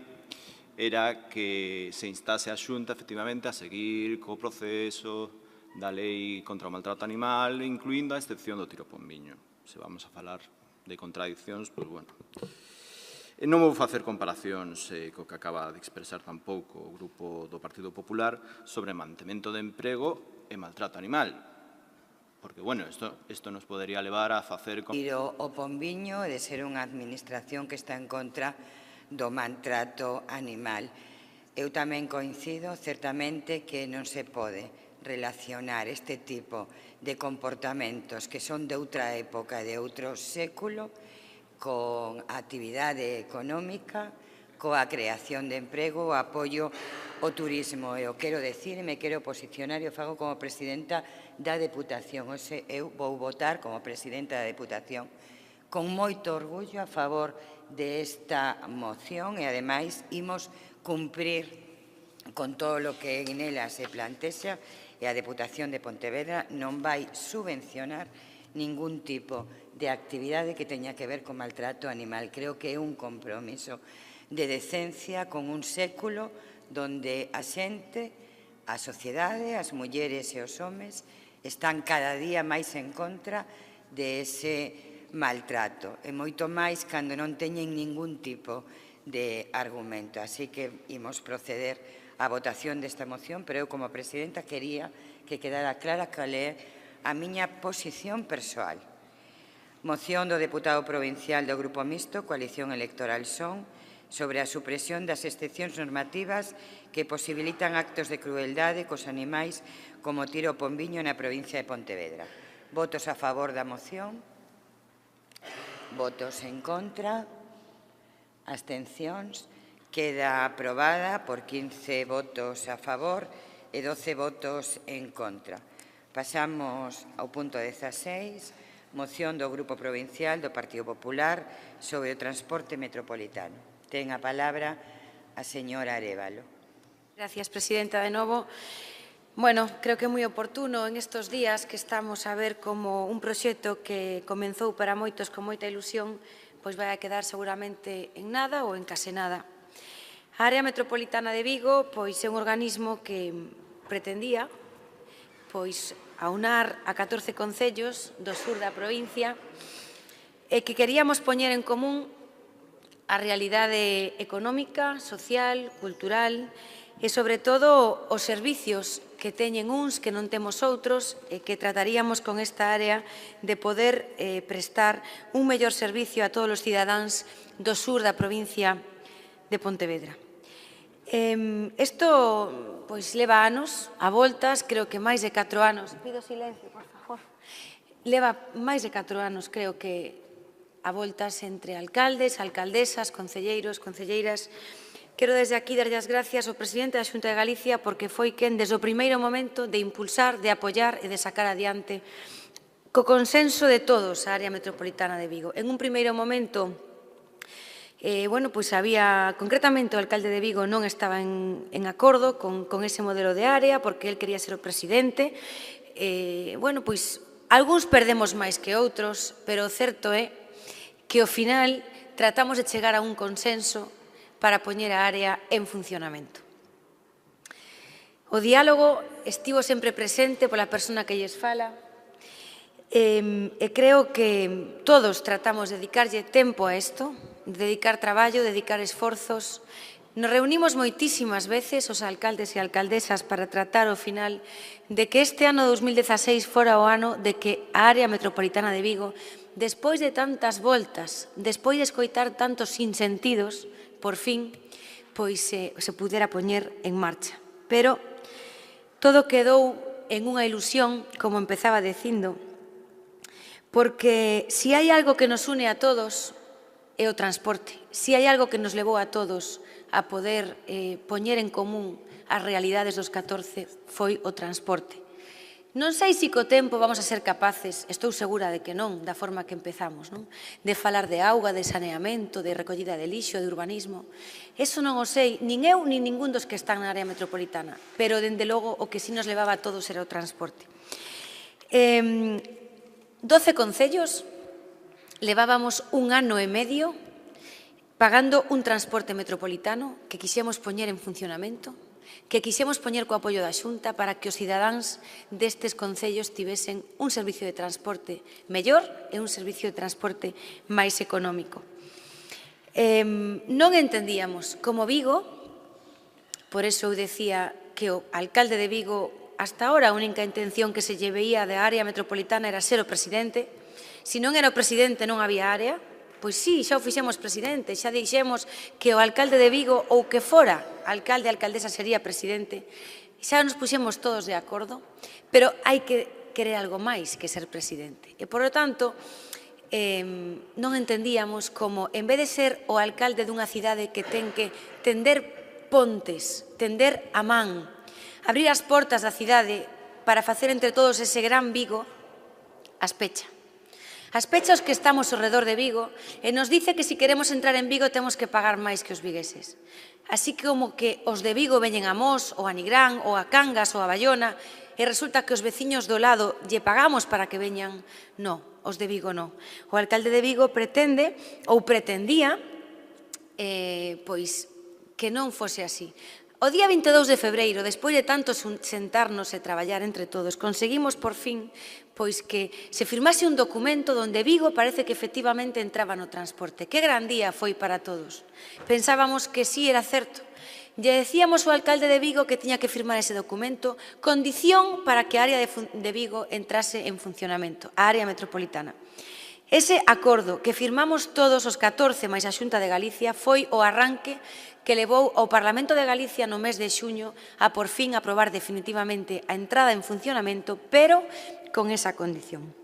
C: era que se instase a Xunta, efectivamente, a seguir co proceso da lei contra o maltrato animal, incluindo a excepción do tiro ao pombiño. Se vamos a falar de contradicións, pois, bueno. Non vou facer comparacións co que acaba de expresar tampouco o Grupo do Partido Popular sobre mantemento de emprego e maltrato animal. Porque, bueno, isto nos podería levar a facer...
A: Tiro o pombiño de ser unha administración que está en contra do maltrato animal. Eu tamén coincido, certamente, que non se pode relacionar este tipo de comportamentos que son de outra época, de outro século, con a actividade económica, coa creación de emprego, o apoio ao turismo. E o quero decir, e me quero posicionar, e o fago como presidenta da Deputación. Hoxe eu vou votar como presidenta da Deputación con moito orgullo a favor desta moción e, ademais, imos cumprir con todo o que en ela se plantexa e a Deputación de Pontevedra non vai subvencionar ningún tipo de actividade que teña que ver con maltrato animal. Creo que é un compromiso de decencia con un século donde a xente, a sociedade, as mulleres e os homes están cada día máis en contra de ese maltrato. E moito máis cando non teñen ningún tipo de argumento. Así que imos proceder á votación desta moción, pero eu como presidenta quería que quedara clara cal é a miña posición persoal. Moción do deputado provincial do Grupo Mixto, Coalición Electoral Son, sobre a supresión das excepcións normativas que posibilitan actos de crueldade cos animais como tiro ao pombiño na provincia de Pontevedra. Votos a favor da moción. Votos en contra. Abstencións. Queda aprobada por 15 votos a favor e 12 votos en contra. Pasamos ao punto 16, moción do Grupo Provincial do Partido Popular sobre o transporte metropolitano. Ten a palabra a señora Arévalo.
E: Gracias, presidenta, de novo. Bueno, creo que é moi oportuno en estes días que estamos a ver como un proxecto que comenzou para moitos con moita ilusión pois vai a quedar seguramente en nada ou en case nada. A área metropolitana de Vigo pois é un organismo que pretendía pois aunar a 14 concellos do sur da provincia e que queríamos poñer en común a realidade económica, social, cultural e, sobre todo, os servicios que teñen uns que non temos outros e que trataríamos con esta área de poder prestar un mellor servicio a todos os cidadáns do sur da provincia de Pontevedra. Isto leva anos, a voltas, creo que máis de 4 anos. Pido silencio, por favor. Leva máis de 4 anos, creo que, a voltas entre alcaldes, alcaldesas, concelleiros, concelleiras. Quero desde aquí darlle as gracias ao presidente da Xunta de Galicia porque foi quen desde o primeiro momento de impulsar, de apoiar e de sacar adiante co consenso de todos a área metropolitana de Vigo. En un primeiro momento, había, concretamente o alcalde de Vigo non estaba en acordo con ese modelo de área porque el quería ser o presidente. Algúns perdemos máis que outros, pero o certo é que ao final tratamos de chegar a un consenso para poñer a área en funcionamento. O diálogo estivo sempre presente pola persona que lles fala e creo que todos tratamos de dedicarlle tempo a isto, dedicar traballo, dedicar esforzos. Nos reunimos moitísimas veces os alcaldes e alcaldesas para tratar ao final de que este ano 2016 fora o ano de que a área metropolitana de Vigo, despois de tantas voltas, despois de escoitar tantos sinsentidos, por fin, se pudera poñer en marcha. Pero todo quedou en unha ilusión, como empezaba dicindo, porque si hai algo que nos une a todos é o transporte. Si hai algo que nos levou a todos a poder poñer en común as realidades dos 14 foi o transporte. Non sei se co tempo vamos a ser capaces, estou segura de que non, da forma que empezamos, de falar de auga, de saneamento, de recollida de lixo, de urbanismo. Eso non o sei, nin eu, nin ningún dos que están na área metropolitana, pero, dende logo, o que sí nos levaba a todos era o transporte. 12 concellos, levábamos 1 ano e medio pagando un transporte metropolitano que quixemos poñer en funcionamento, que quixemos poñer co apoio da Xunta para que os cidadáns destes concellos tivesen un servicio de transporte mellor e un servicio de transporte máis económico. Non entendíamos como Vigo, por eso eu decía que o alcalde de Vigo, hasta ahora a única intención que se lle veía da área metropolitana era ser o presidente. Se non era o presidente non había área. Pois sí, xa o fixemos presidente, xa dixemos que o alcalde de Vigo ou que fora alcalde e alcaldesa sería presidente. Xa nos puxemos todos de acordo, pero hai que querer algo máis que ser presidente. E, por lo tanto, non entendíamos como, en vez de ser o alcalde dunha cidade que ten que tender pontes, tender a man, abrir as portas da cidade para facer entre todos ese gran Vigo, as pecha. As pecha os que estamos ao redor de Vigo e nos dice que se queremos entrar en Vigo temos que pagar máis que os vigueses. Así como que os de Vigo veñen a Mos, ou a Nigrán, ou a Cangas, ou a Bayona, e resulta que os veciños do lado lle pagamos para que veñan. Non, os de Vigo non. O alcalde de Vigo pretende, ou pretendía, que non fose así. O día 22 de febreiro, despois de tanto sentarnos e traballar entre todos, conseguimos por fin que se firmase un documento onde Vigo parece que efectivamente entraba no transporte. Que gran día foi para todos. Pensábamos que sí era certo. Lle decíamos ao alcalde de Vigo que tiña que firmar ese documento, condición para que a área de Vigo entrase en funcionamento, a área metropolitana. Ese acordo que firmamos todos os 14 máis a Xunta de Galicia foi o arranque que levou ao Parlamento de Galicia no mes de xuño a por fin aprobar definitivamente a entrada en funcionamento, pero con esa condición.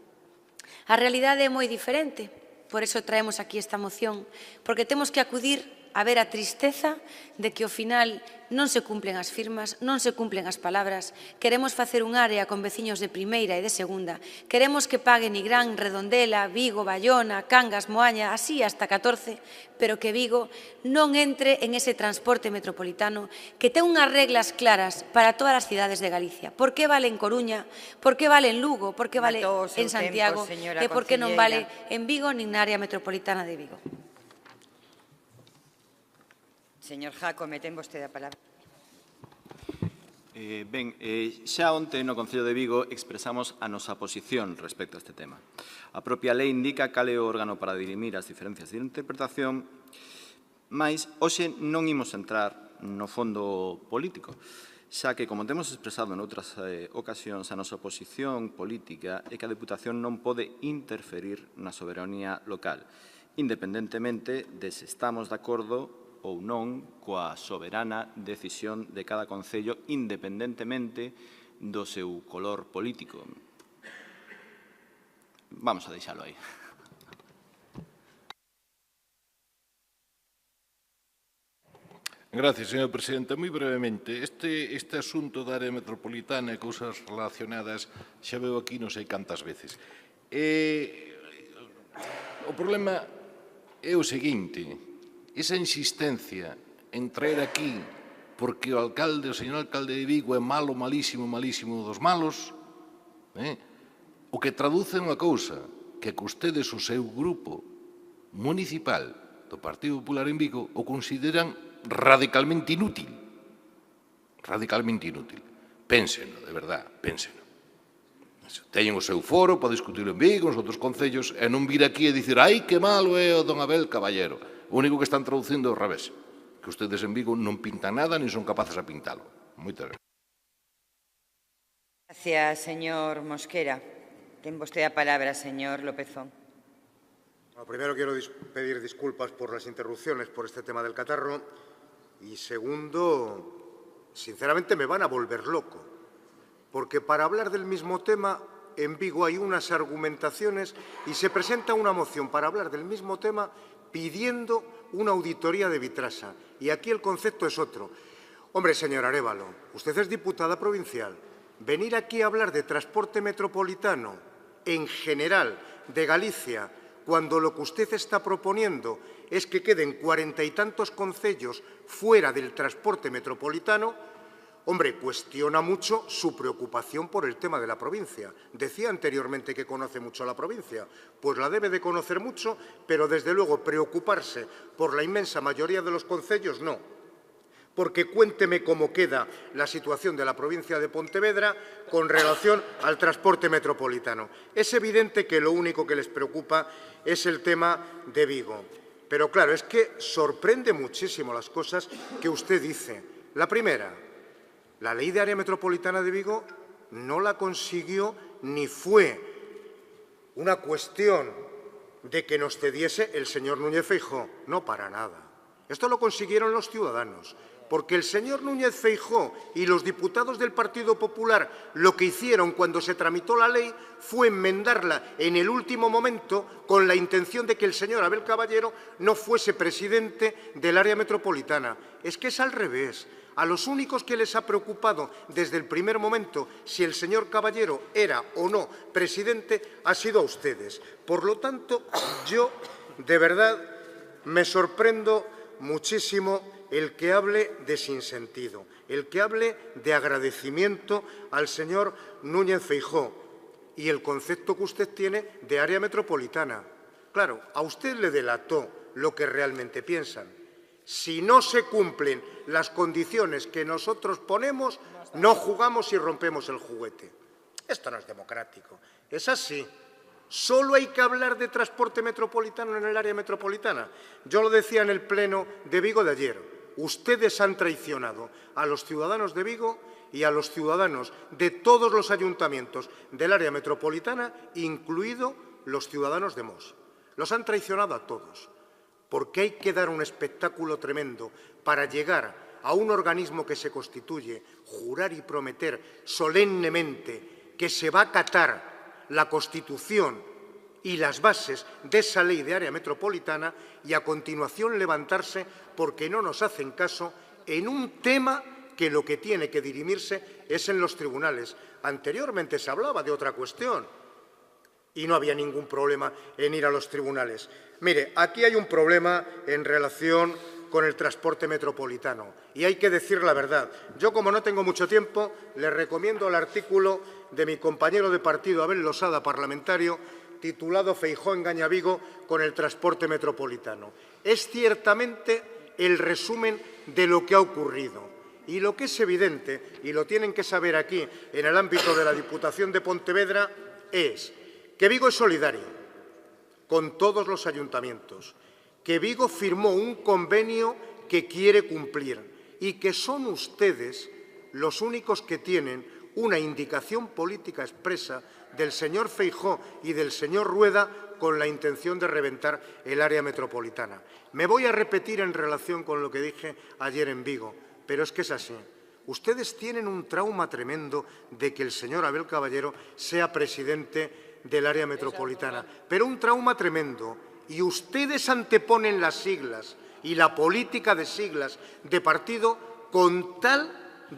E: A realidade é moi diferente, por eso traemos aquí esta moción, porque temos que acudir a ver a tristeza de que ao final non se cumplen as firmas, non se cumplen as palabras. Queremos facer un área con veciños de primeira e de segunda. Queremos que pague Nigrán, Redondela, Vigo, Bayona, Cangas, Moaña, así hasta 14, pero que Vigo non entre en ese transporte metropolitano que ten unhas reglas claras para todas as cidades de Galicia. Por que vale en Coruña? Por que vale en Lugo? Por que vale en Santiago? E por que non vale en Vigo nin na área metropolitana de Vigo?
A: Señor Jácome, ten vostede a palabra.
C: Xa onte no Concello de Vigo expresamos a nosa posición respecto a este tema. A propia lei indica cal é o órgano para dirimir as diferencias de interpretación, mas hoxe non imos entrar no fondo político, xa que, como temos expresado noutras ocasións, a nosa posición política é que a Deputación non pode interferir na soberanía local, independentemente de se estamos de acordo ou non coa soberana decisión de cada concello independentemente do seu color político. Vamos a deixalo aí.
D: Gracias, señor presidente. Moi brevemente, este asunto da área metropolitana e cousas relacionadas xa veo aquí non sei cantas veces. O problema é o seguinte, esa insistencia en traer aquí porque o señor alcalde de Vigo é malo, malísimo, malísimo dos malos, o que traduce unha cousa, que ustedes, o seu grupo municipal do Partido Popular en Vigo, o consideran radicalmente inútil. Radicalmente inútil. Pénseno, de verdad, pénseno. Teñen o seu foro para discutir en Vigo, nos outros concellos, e non vir aquí e dicir «Ai, que malo é o don Abel Caballero». O único que están traducindo é o revés, que ustedes en Vigo non pintan nada ni son capaces a pintalo. Moitas gracias.
A: Gracias, señor Mosquera. Ten vostede a palabra, señor Lópezón.
B: Primero quiero pedir disculpas por las interrupciones por este tema del catarro y segundo, sinceramente me van a volver loco, porque para hablar del mismo tema en Vigo hay unas argumentaciones y se presenta una moción para hablar del mismo tema pidiendo una auditoría de Vitrasa y aquí el concepto es otro. Hombre, señor Arévalo, usted es diputada provincial. Venir aquí a hablar de transporte metropolitano en general de Galicia cuando lo que usted está proponiendo es que queden 40 y tantos concellos fuera del transporte metropolitano, hombre, cuestiona mucho su preocupación por el tema de la provincia. Decía anteriormente que conoce mucho la provincia, pues la debe de conocer mucho, pero desde luego preocuparse por la inmensa mayoría de los concellos no. Porque cuénteme cómo queda la situación de la provincia de Pontevedra con relación al transporte metropolitano. Es evidente que lo único que les preocupa es el tema de Vigo. Pero claro, es que sorprende muchísimo las cosas que usted dice. La primera, la ley de área metropolitana de Vigo no la consiguió ni fue una cuestión de que nos cediese el señor Núñez Feijóo. No, para nada. Esto lo consiguieron los ciudadanos. Porque el señor Núñez Feijóo y los diputados del Partido Popular lo que hicieron cuando se tramitó la ley fue enmendarla en el último momento con la intención de que el señor Abel Caballero no fuese presidente del área metropolitana. Es que es al revés. A los únicos que les ha preocupado desde el primer momento si el señor Caballero era o no presidente ha sido a ustedes. Por lo tanto, yo de verdad me sorprendo muchísimo el que hable de sinsentido, el que hable de agradecimiento al señor Núñez Feijóo y el concepto que usted tiene de área metropolitana. Claro, a usted le delató lo que realmente piensan. Si no se cumplen las condiciones que nosotros ponemos, no jugamos y rompemos el juguete. Esto no es democrático, es así. Solo hay que hablar de transporte metropolitano en el área metropolitana. Yo lo decía en el pleno de Vigo de ayer. Ustedes han traicionado a los ciudadanos de Vigo y a los ciudadanos de todos los ayuntamientos del área metropolitana, incluidos los ciudadanos de Mos. Los han traicionado a todos, porque hay que dar un espectáculo tremendo para llegar a un organismo que se constituye, jurar y prometer solemnemente que se va a acatar la Constitución y las bases de esa ley de área metropolitana y a continuación levantarse porque no nos hacen caso en un tema que lo que tiene que dirimirse es en los tribunales. Anteriormente se hablaba de otra cuestión y no había ningún problema en ir a los tribunales. Mire, aquí hay un problema en relación con el transporte metropolitano y hay que decir la verdad. Yo, como no tengo mucho tiempo, le recomiendo el artículo de mi compañero de partido, Abel Losada, parlamentario, titulado Feijóo engaña a Vigo con el transporte metropolitano. Es ciertamente el resumen de lo que ha ocurrido. Y lo que es evidente, y lo tienen que saber aquí en el ámbito de la Diputación de Pontevedra, es que Vigo es solidario con todos los ayuntamientos, que Vigo firmó un convenio que quiere cumplir y que son ustedes los únicos que tienen una indicación política expresa del señor Feijóo y del señor Rueda con la intención de reventar el área metropolitana. Me voy a repetir en relación con lo que dije ayer en Vigo, pero es que es así. Ustedes tienen un trauma tremendo de que el señor Abel Caballero sea presidente del área metropolitana, pero un trauma tremendo. Y ustedes anteponen las siglas y la política de siglas de partido con tal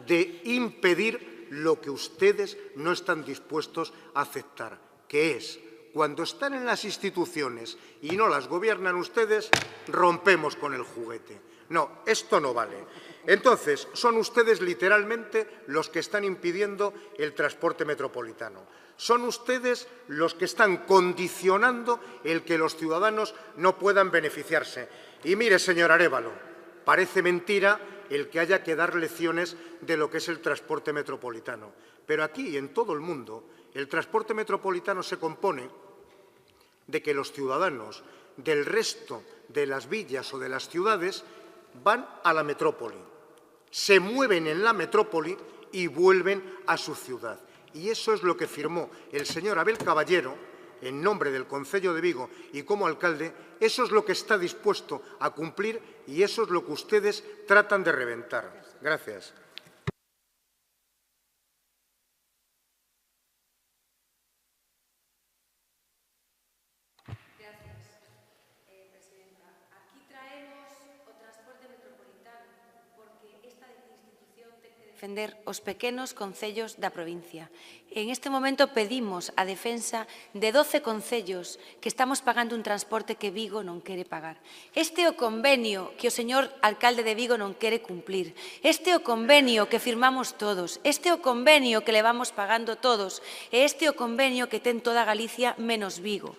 B: de impedir lo que ustedes no están dispuestos a aceptar, que es, cuando están en las instituciones y no las gobiernan ustedes, rompemos con el juguete. No, esto no vale. Entonces, son ustedes literalmente los que están impidiendo el transporte metropolitano. Son ustedes los que están condicionando el que los ciudadanos no puedan beneficiarse. Y mire, señor Arévalo, parece mentira el que haya que dar lecciones de lo que es el transporte metropolitano. Pero aquí y en todo el mundo, el transporte metropolitano se compone de que los ciudadanos del resto de las villas o de las ciudades van a la metrópoli, se mueven en la metrópoli y vuelven a su ciudad. Y eso es lo que firmó el señor Abel Caballero en nombre del Concello de Vigo y como alcalde. Eso es lo que está dispuesto a cumplir y eso es lo que ustedes tratan de reventar. Gracias.
E: Defender os pequenos concellos da provincia. En este momento pedimos a defensa de 12 concellos que estamos pagando un transporte que Vigo non quere pagar. Este é o convenio que o señor alcalde de Vigo non quere cumplir. Este é o convenio que firmamos todos. Este é o convenio que levamos pagando todos. E este é o convenio que ten toda Galicia menos Vigo.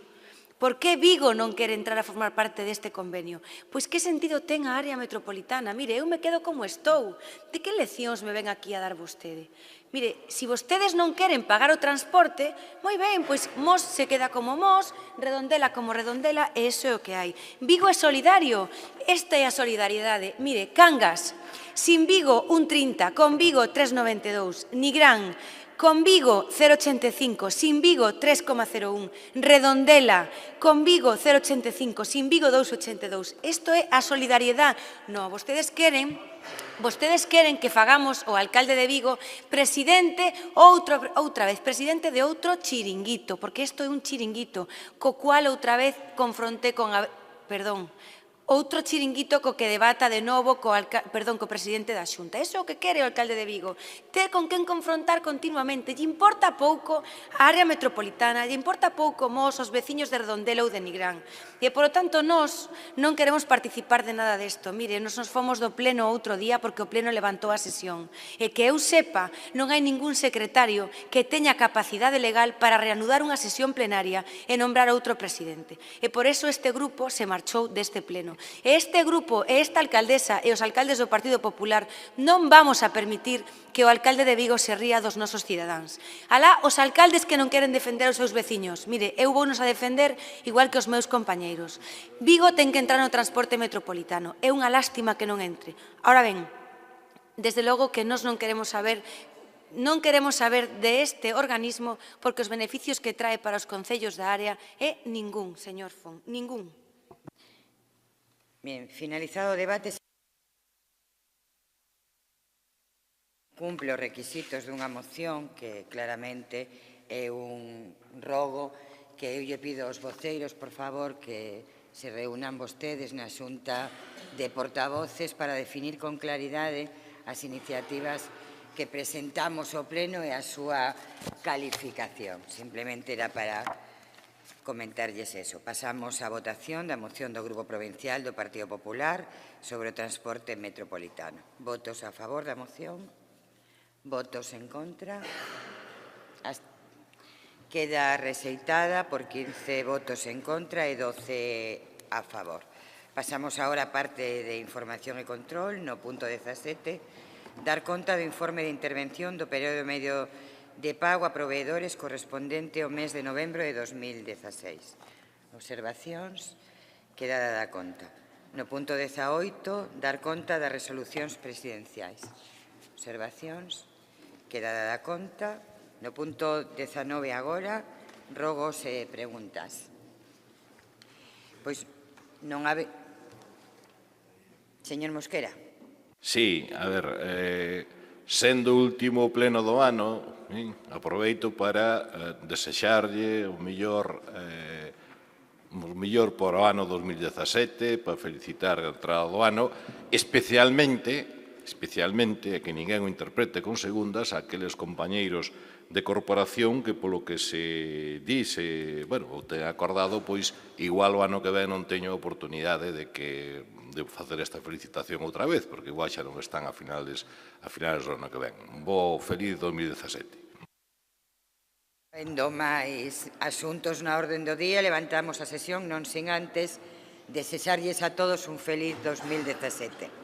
E: Por que Vigo non quere entrar a formar parte deste convenio? Pois que sentido ten a área metropolitana? Mire, eu me quedo como estou. De que leccións me ven aquí a dar vostede? Mire, se vostedes non queren pagar o transporte, moi ben, pois Mos se queda como Mos, Redondela como Redondela, e iso é o que hai. Vigo é solidario. Esta é a solidariedade. Mire, Cangas, sin Vigo un 30, con Vigo 3,92, Nigrán, con Vigo 0,85, sin Vigo 3,01, Redondela, con Vigo 0,85, sin Vigo 2,82. Isto é a solidariedade. Non, vostedes queren que fagamos o alcalde de Vigo presidente outra vez, presidente de outro chiringuito, porque isto é un chiringuito, co cual outra vez confronté con outro chiringuito co que debata de novo co presidente da Xunta. Iso é o que quere o alcalde de Vigo. Ter con quen confrontar continuamente. Lle importa pouco a área metropolitana, lle importa pouco Mos, os veciños de Redondela ou de Nigrán. E, por lo tanto, nós non queremos participar de nada desto. Mire, nos fomos do pleno outro día porque o pleno levantou a sesión. E que eu sepa, non hai ningún secretario que teña capacidade legal para reanudar unha sesión plenaria e nombrar outro presidente. E por eso este grupo se marchou deste pleno. Este grupo e esta alcaldesa e os alcaldes do Partido Popular non vamos a permitir que o alcalde de Vigo se ría dos nosos cidadáns. Alá os alcaldes que non queren defender os seus veciños. Mire, eu vounos a defender igual que os meus compañeiros. Vigo ten que entrar no transporte metropolitano. É unha lástima que non entre. Ahora ben, desde logo que nós non queremos saber de este organismo porque os beneficios que trae para os concellos da área é ningún, señor Fon, ningún.
A: Bien, finalizado o debate, cumple os requisitos dunha moción que claramente é un rogo que eu lle pido aos voceiros, por favor, que se reúnan vostedes na xunta de portavoces para definir con claridade as iniciativas que presentamos ao pleno e a súa calificación. Simplemente era para comentarlles eso. Pasamos á votación da moción do Grupo Provincial do Partido Popular sobre o transporte metropolitano. Votos a favor da moción? Votos en contra? Queda rexeitada por 15 votos en contra e 12 a favor. Pasamos agora a parte de información e control, no punto 17, dar conta do informe de intervención do período medio de pago a proveedores correspondente ao mes de novembro de 2016. Observacións, queda dada conta. No punto 18, dar conta das resolucións presidenciais. Observacións, queda dada conta. No punto 19 agora, rogos e preguntas. Pois non habe... Señor Mosquera.
D: Sí, a ver, sendo o último pleno do ano, aproveito para desexarlle o mellor por o ano 2017, para felicitar a entrada do ano, especialmente, e que ninguén o interprete con segundas, a aqueles compañeiros de corporación que, polo que se dice, bueno, ou ten acordado, pois, igual o ano que ven non teño oportunidade de facer esta felicitación outra vez, porque igual xa non están a finales do ano que ven. Un bo feliz 2017.
A: Vendo máis asuntos na orden do día, levantamos a sesión non sin antes desexarlles a todos un feliz 2017.